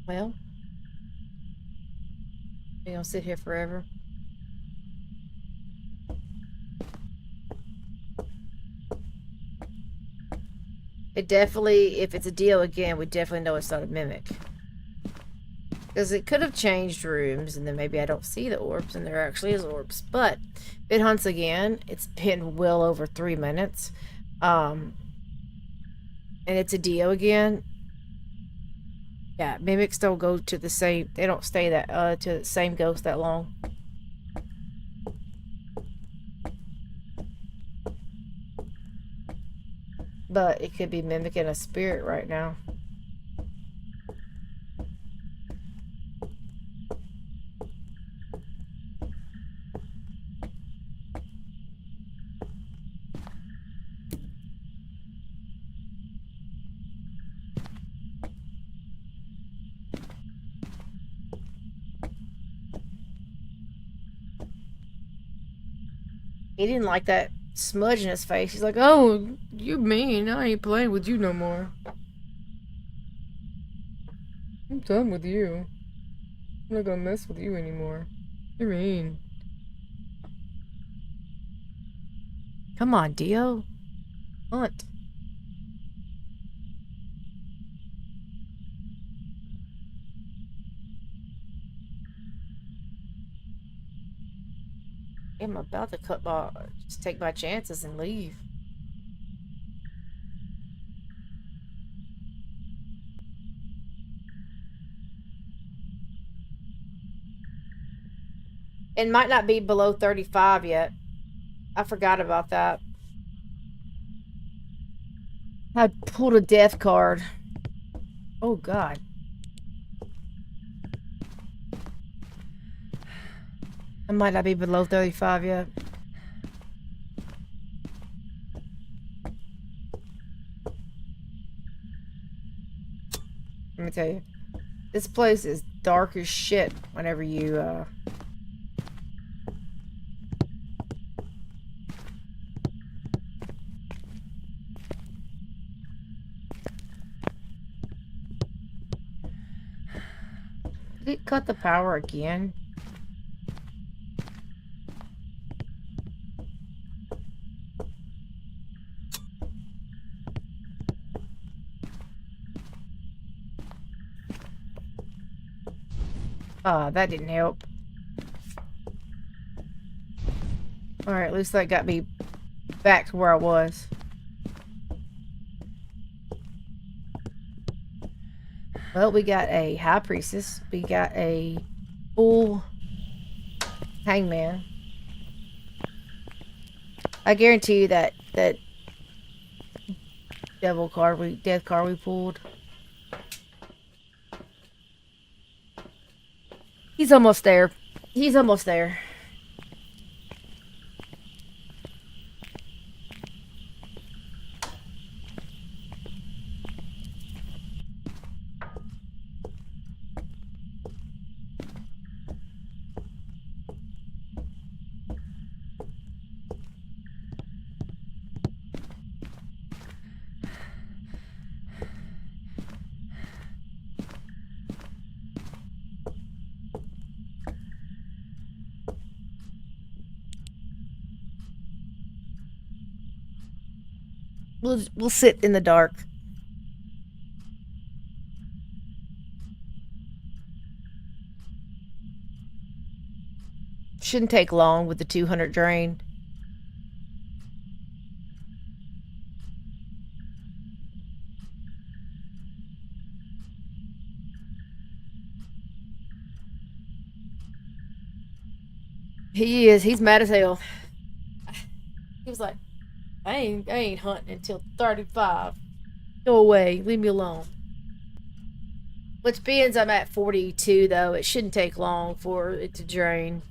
Well, you gonna sit here forever? It definitely, if it's a deal again, we definitely know it's not a mimic. Because it could have changed rooms, and then maybe I don't see the orbs, and there actually is orbs. But if it hunts again, it's been well over 3 minutes. And it's a Dio again. Yeah, mimics don't go to the same, they don't stay that to the same ghost that long. But it could be mimicking a spirit right now. He didn't like that smudge in his face. He's like, oh, you mean. I ain't playing with you no more. I'm done with you. I'm not gonna mess with you anymore. You're mean. Come on, Dio. Hunt. I'm about to just take my chances and leave. It might not be below 35 yet. I forgot about that. I pulled a death card. Oh, God. I might not be below 35 yet. Let me tell you. This place is dark as shit whenever you, Did it cut the power again? Ah, that didn't help. Alright, at least that got me back to where I was. Well, we got a high priestess. We got a full hangman. I guarantee you that death card we pulled. He's almost there. He's almost there. We'll sit in the dark. Shouldn't take long with the 200 drain. He is. He's mad as hell. He was like, I ain't hunting until 35. Go away. Leave me alone. Which being I'm at 42 though, it shouldn't take long for it to drain.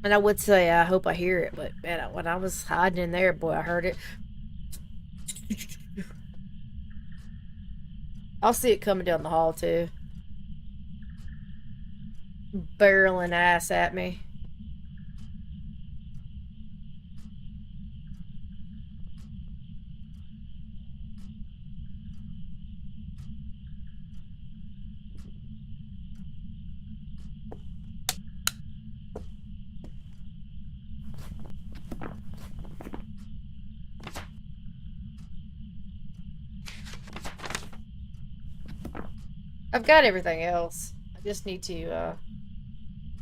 And I would say I hope I hear it, but man, when I was hiding in there, boy, I heard it. I'll see it coming down the hall too. Barreling ass at me. I've got everything else. I just need to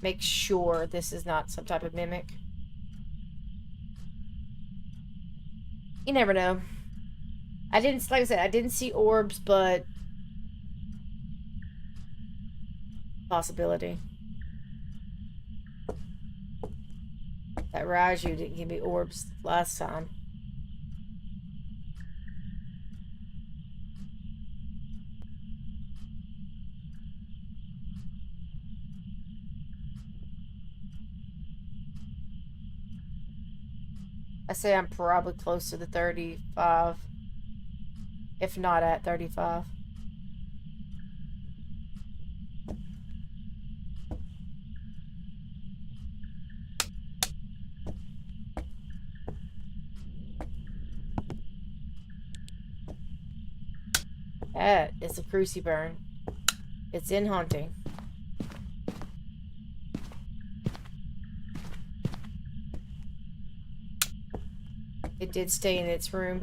make sure this is not some type of mimic. You never know. Like I said, I didn't see orbs, but possibility. That Raiju didn't give me orbs last time. I say I'm probably close to the 35, if not at 35. That is a cruciburn. It's in haunting. It did stay in its room.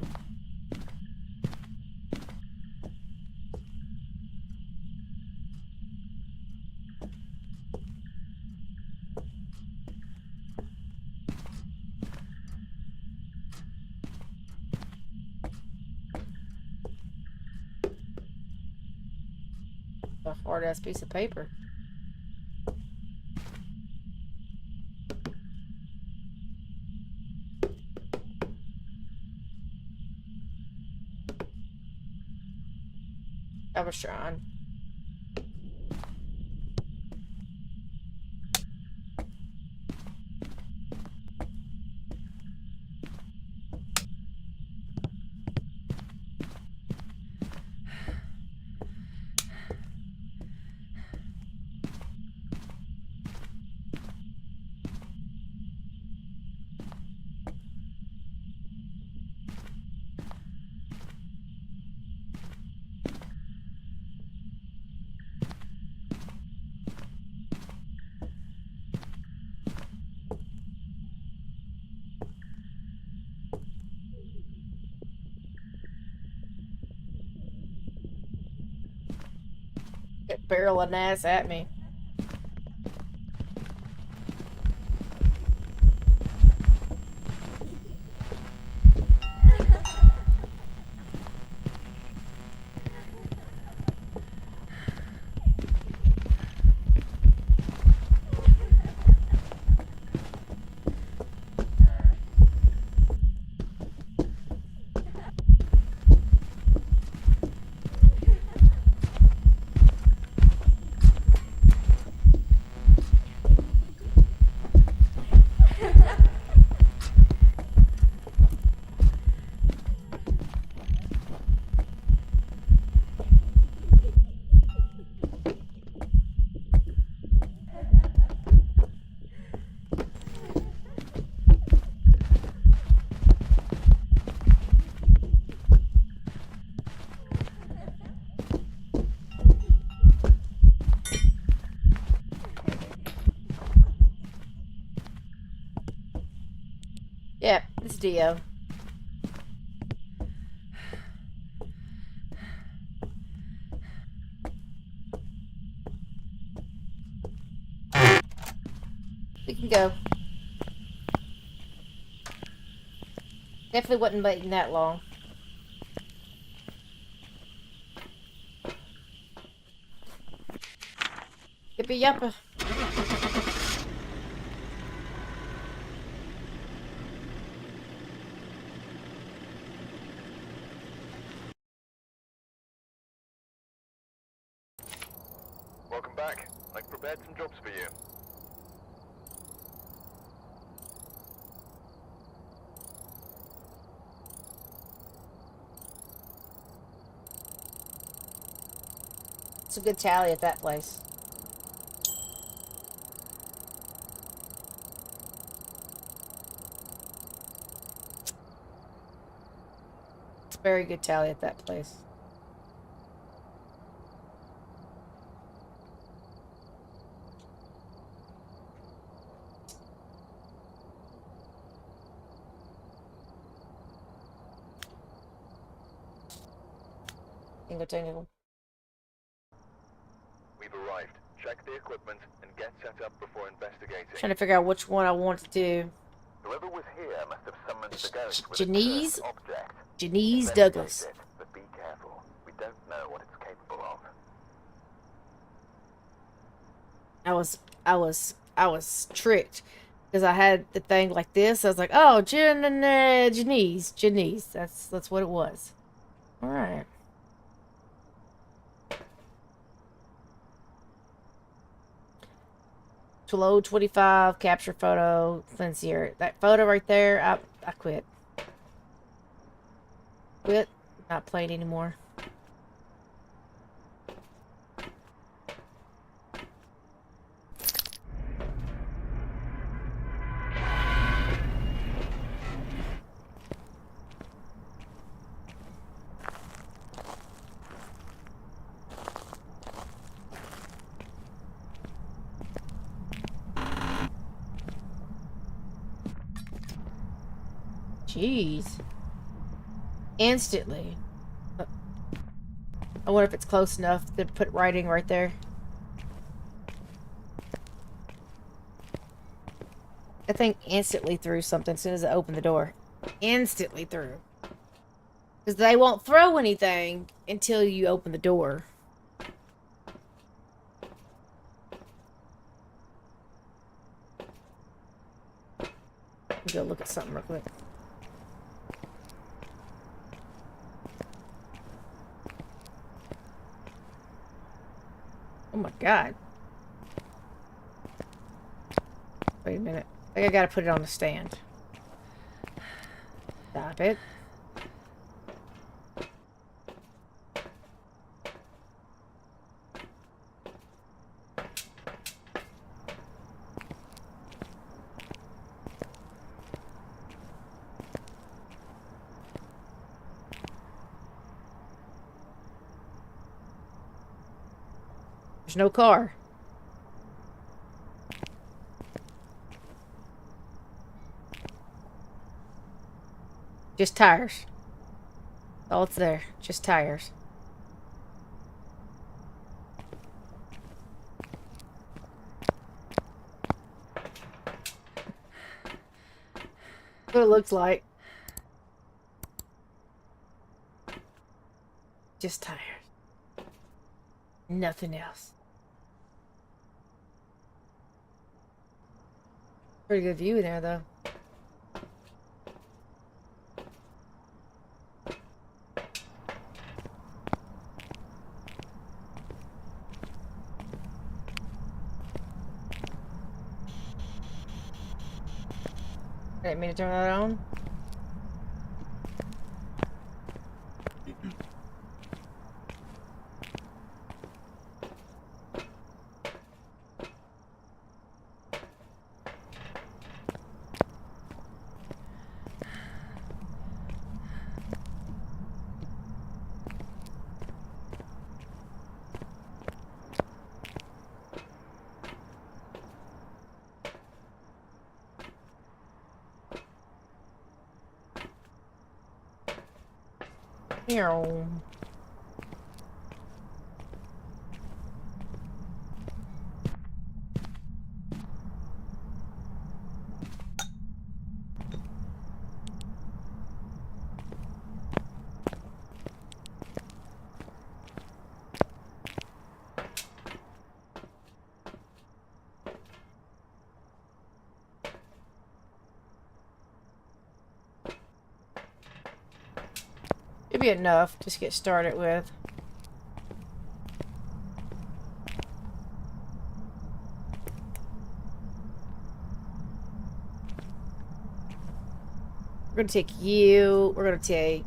A hard ass piece of paper. I was trying. Get barreling ass at me. Yep, it's Dio. We can go. Definitely wasn't waiting that long. Yippee yappa. Welcome back. I've prepared some jobs for you. It's a good tally at that place. It's a very good tally at that place. Tingle. We've arrived. Check the equipment and get set up before investigating. Trying to figure out which one I want to do. Whoever was here must have summoned the ghost with Janice? a cursed object. Janice Investigate Douglas. it, but be careful. We don't know what it's capable of. I was tricked because I had the thing like this. I was like, oh, Janice. That's what it was. All right. Load 25, capture photo, cleanser. That photo right there, I quit. Not playing anymore. Jeez. Instantly. I wonder if it's close enough to put writing right there. I think instantly threw something as soon as I opened the door. Instantly threw. Because they won't throw anything until you open the door. Go look at something real quick. Oh my god. Wait a minute. I think I gotta put it on the stand. Stop it. There's no car. Just tires. All it's there. Just tires. What it looks like. Just tires. Nothing else. Pretty good view there, though. I didn't mean to turn that on. Meow. It'd be enough just to get started with. We're gonna take you. We're gonna take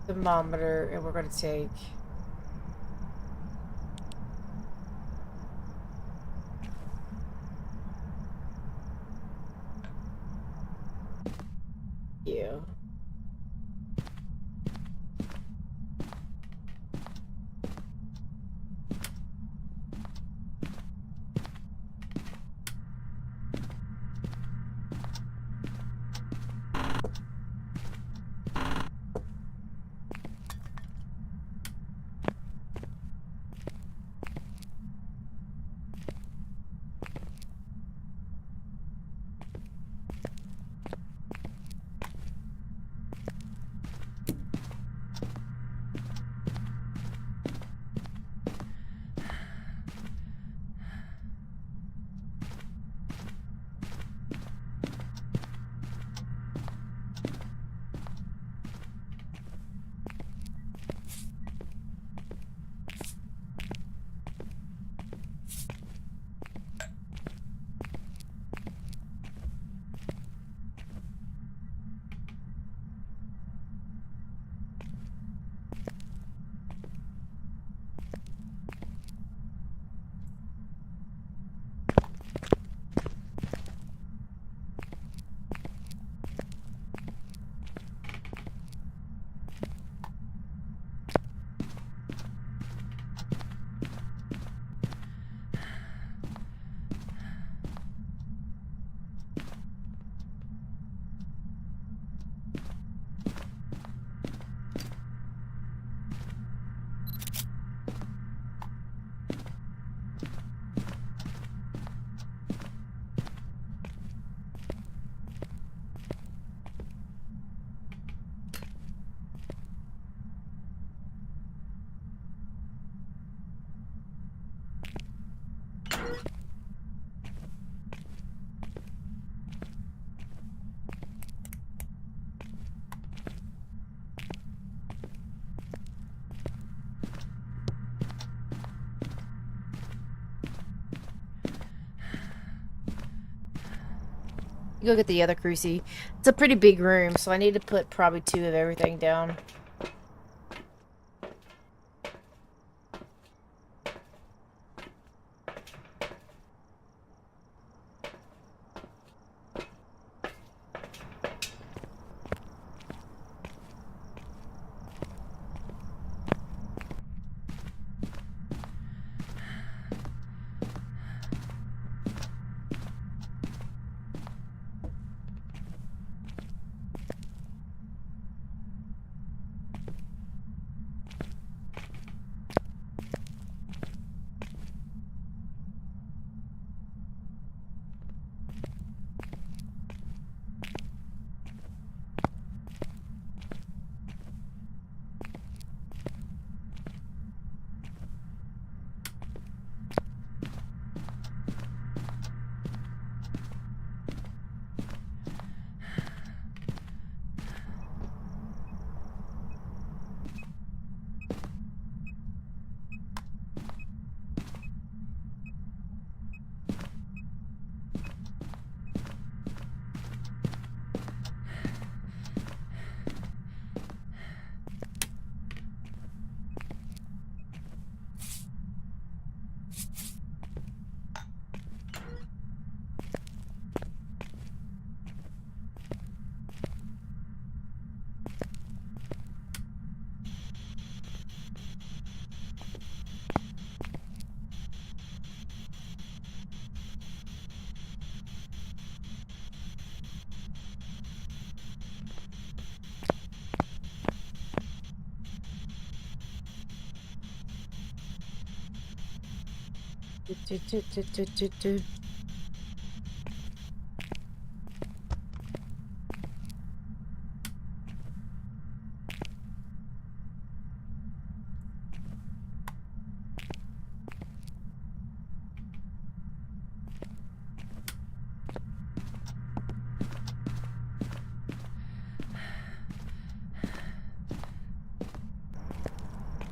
thermometer, and we're gonna take you. Go get the other cruci. It's a pretty big room, so I need to put probably 2 of everything down.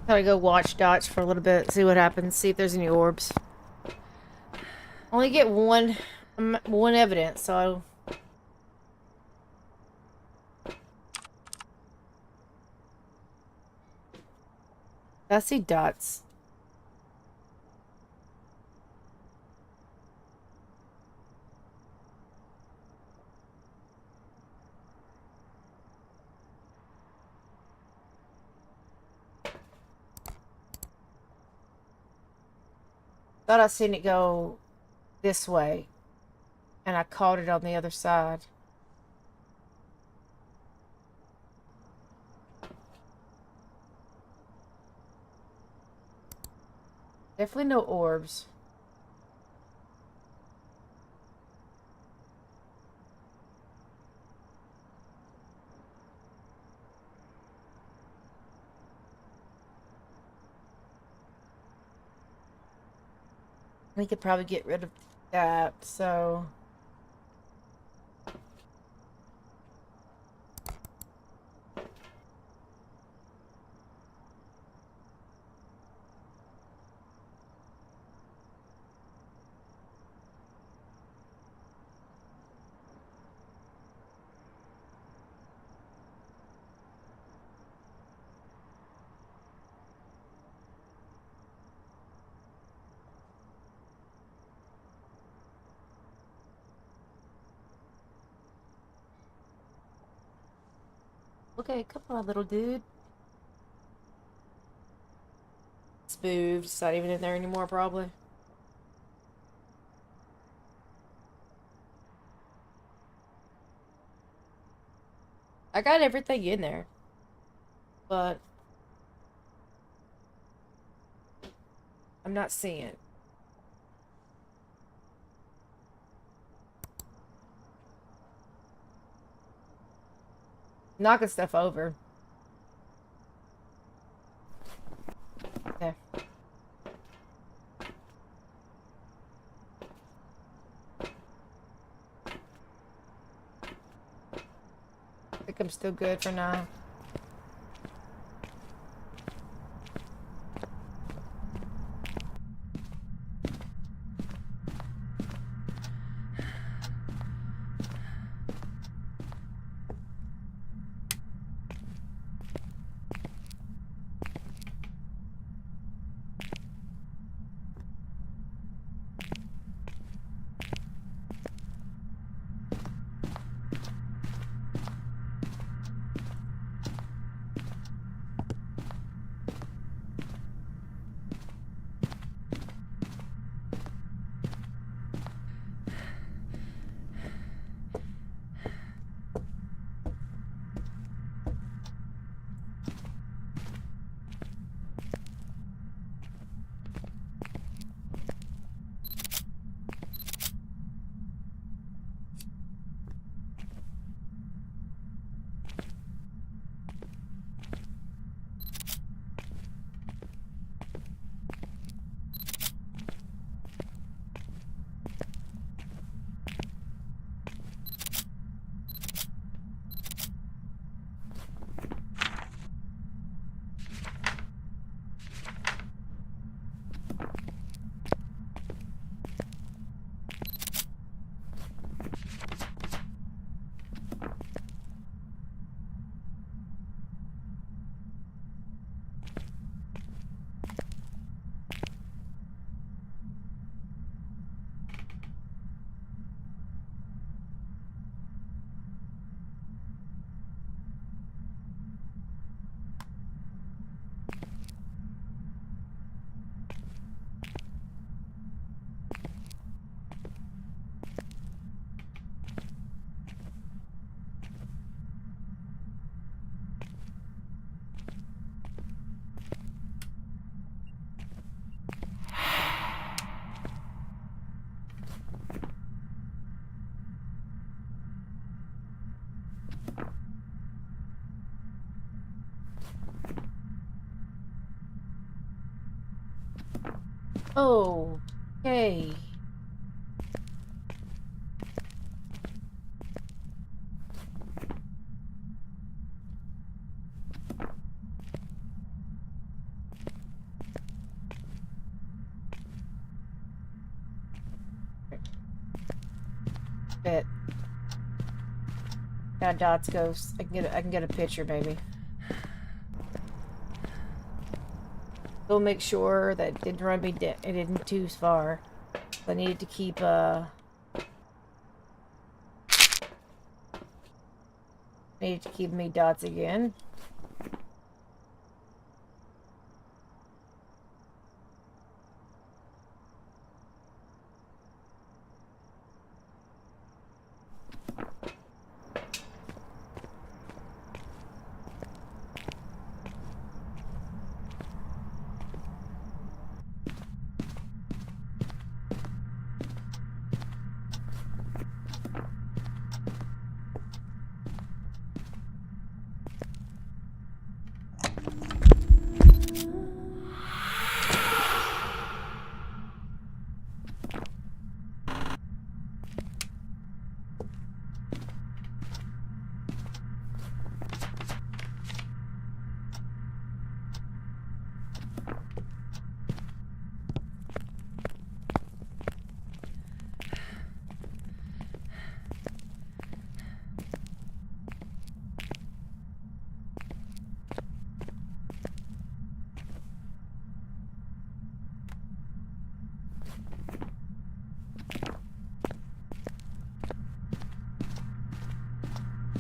Gotta go watch Dotch for a little bit, see what happens, see if there's any orbs. Only get one evidence, so I see dots. Thought I seen it go this way, and I caught it on the other side. Definitely no orbs. We could probably get rid of that, so... Okay, come on, little dude. It's moved. It's not even in there anymore, probably. I got everything in there. But... I'm not seeing it. Knocking stuff over. Okay. I think I'm still good for now. Oh, okay. Bet. Now Dot's ghost. I can get a picture, maybe. Go make sure that it didn't run me it didn't too far. I needed to keep needed to keep me dots again.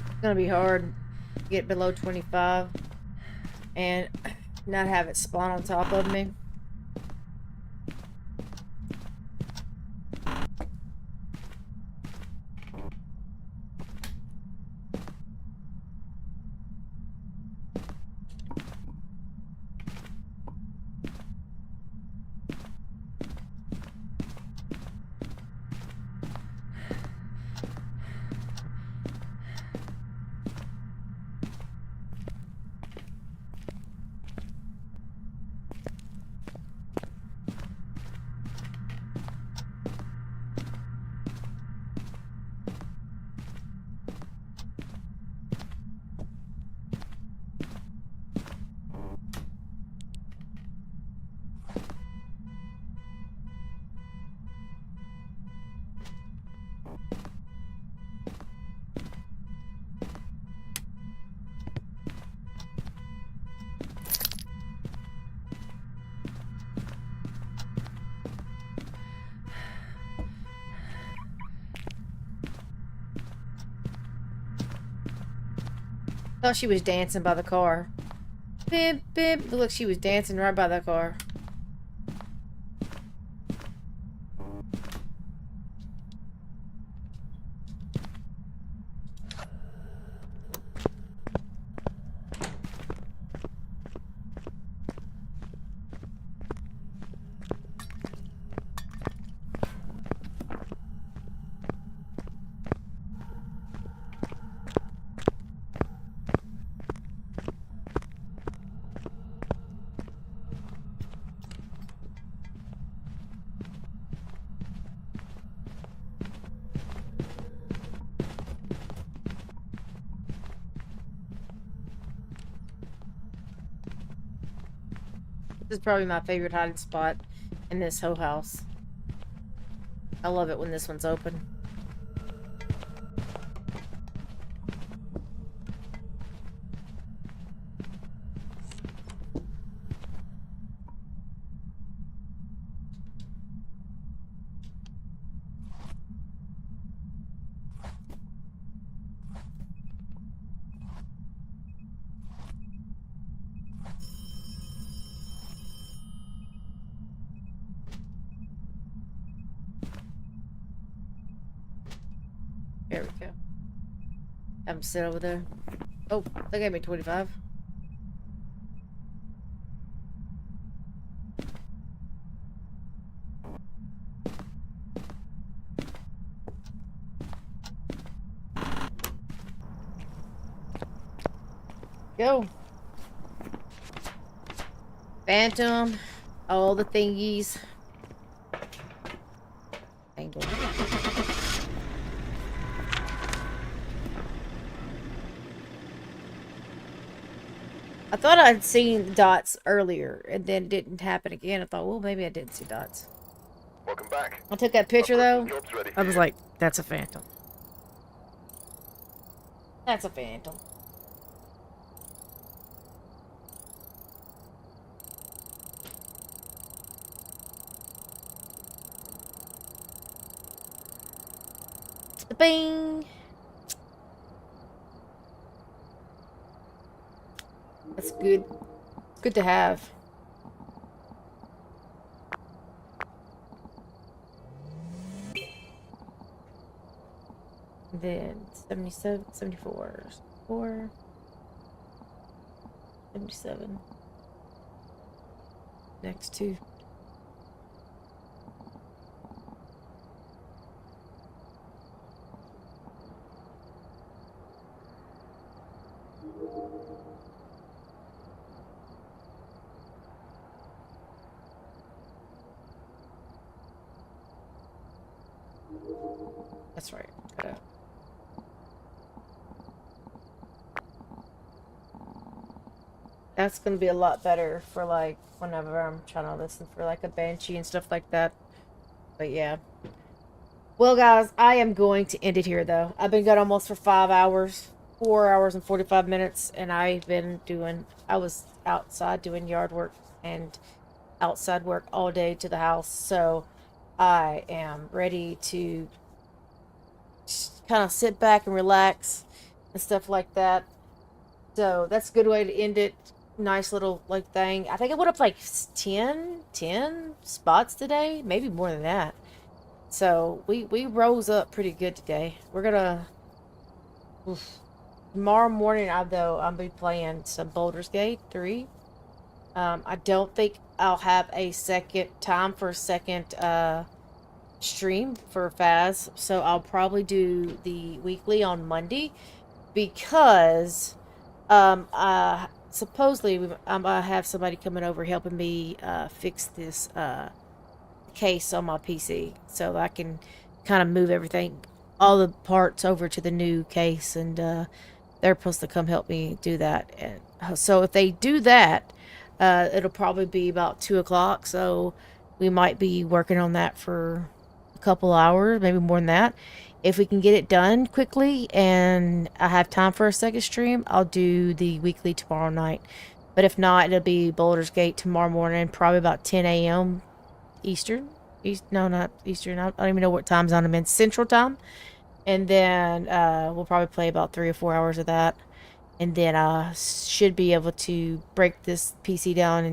It's gonna be hard to get below 25 and not have it spawn on top of me. Thought she was dancing by the car. Bip, bip. Looked like she was dancing right by the car. This is probably my favorite hiding spot in this whole house. I love it when this one's open. There we go. Have him sit over there. Oh, they gave me 25. Go. Phantom. All the thingies. angle. I thought I'd seen dots earlier, and then it didn't happen again. I thought, well, maybe I didn't see dots. Welcome back. I took that picture, though. Job's ready I for was you. like, that's a phantom. That's a phantom. Bing! That's good. Good to have. And then 77, 74, 4, 77. Next two. That's right. Gotta... That's gonna be a lot better for like whenever I'm trying to listen for like a banshee and stuff like that. But yeah. Well, guys, I am going to end it here though. I've been gone almost for 5 hours, 4 hours and 45 minutes, and I was outside doing yard work and outside work all day to the house, so I am ready to kind of sit back and relax and stuff like that. So that's a good way to end it. Nice little like thing. I think I went up like 10 spots today, maybe more than that. So we rose up pretty good today. We're gonna tomorrow morning. I'll be playing some Baldur's Gate 3. I don't think I'll have a second stream for Phas, so I'll probably do the weekly on Monday because supposedly I have somebody coming over helping me fix this case on my PC, so I can kind of move everything, all the parts over to the new case, and they're supposed to come help me do that. And so if they do that, it'll probably be about 2 o'clock, so we might be working on that for a couple hours, maybe more than that. If we can get it done quickly and I have time for a second stream, I'll do the weekly tomorrow night. But if not, it'll be Baldur's Gate tomorrow morning, probably about 10 a.m. Eastern. No, not Eastern. I don't even know what time zone I'm in. Central time. And then we'll probably play about 3 or 4 hours of that. And then I should be able to break this PC down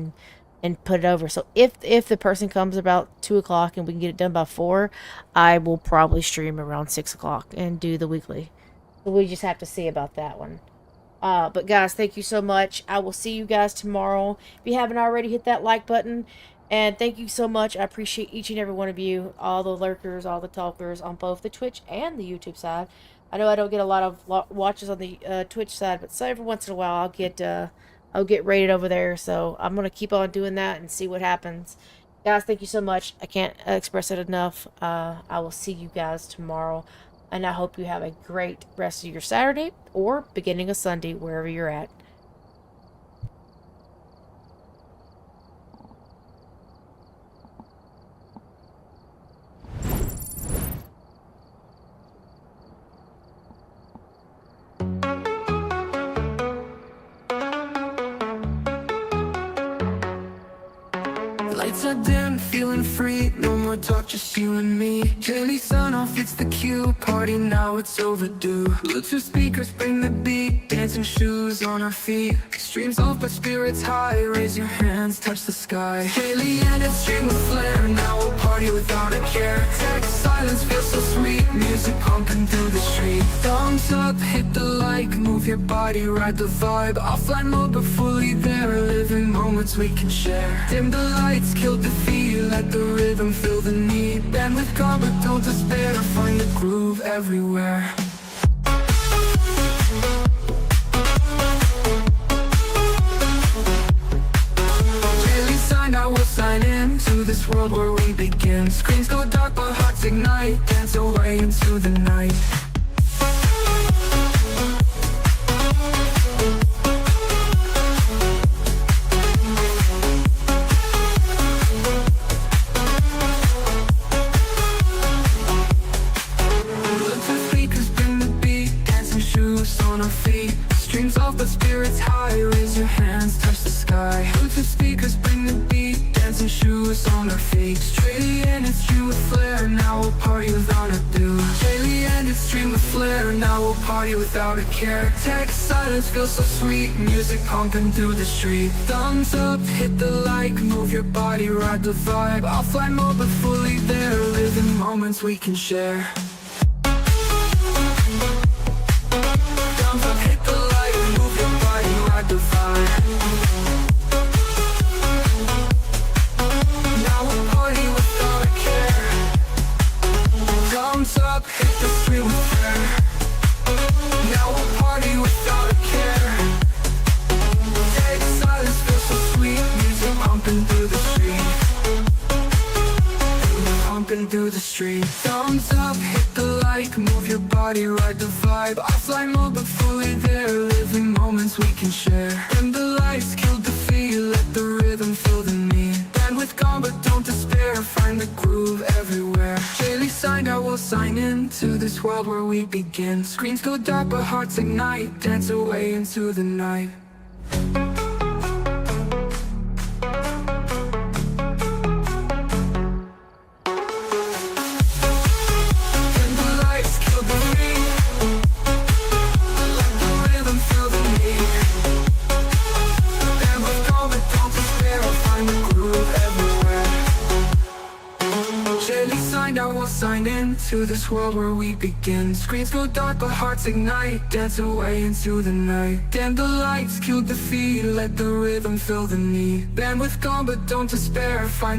and put it over. So if the person comes about 2 o'clock and we can get it done by 4, I will probably stream around 6 o'clock and do the weekly. So we just have to see about that one. But guys, thank you so much. I will see you guys tomorrow. If you haven't already, hit that like button. And thank you so much. I appreciate each and every one of you, all the lurkers, all the talkers on both the Twitch and the YouTube side. I know I don't get a lot of watches on the Twitch side, but so every once in a while I'll get rated over there. So I'm gonna keep on doing that and see what happens. Guys, thank you so much. I can't express it enough. I will see you guys tomorrow, and I hope you have a great rest of your Saturday or beginning of Sunday, wherever you're at. Lights are dim, feeling free. No more talk, just you and me. Daily sun off, it's the cue. Party now, it's overdue. Bluetooth speakers bring the beat. Dancing shoes on our feet. Streams off, but spirits high. Raise your hands, touch the sky. Daily and it's stream with flair. Now we'll party without a care. Text silence feels so sweet. Music pumping through the street. Thumbs up, hit the like. Move your body, ride the vibe. Offline mode, but fully there. Living moments we can share. Dim the lights, killed the feel. Let the rhythm fill the need. Band with calm, but don't despair. Find the groove everywhere. Really signed out. I will sign in to this world where we begin. Screens go dark but hearts ignite, dance away into the night. Bluetooth speakers bring the beat, dancing shoes on our feet. Streams off but spirits high, raise your hands, touch the sky. Bluetooth speakers bring the beat, dancing shoes on our feet. Straight and it's stream with flair, now we'll party without a do. Daily and it's stream with flair, now we'll party without a care. Text silence feels so sweet, music pumping through the street. Thumbs up, hit the like, move your body, ride the vibe. Offline mode but fully there, living moments we can share. Thumbs up, hit the like, move your body, ride the vibe. Now we'll party without a care. Thumbs up, hit the street with flair. Now we'll party without a care. Dead silence feels so sweet, music pumping through the street. Pumping through the street. Thumbs up, hit the like, move your body, ride the vibe. Offline mode but fully there, living moments we can share. And the lights killed the feel, let the rhythm fill the need. Bandwidth gone but don't despair, find the groove everywhere. Daily signed, I will sign in to this world where we begin. Screens go dark but hearts ignite, dance away into the night. And the lights kill the beat, let the rhythm fill the need. Bandwidth gone but don't despair, find the groove everywhere. Daily signed, I will sign in to this world where we begin. Screens go dark but hearts ignite, dance away into the night. Dim the lights, kill the feed, let the rhythm fill the need. Bandwidth gone but don't despair, find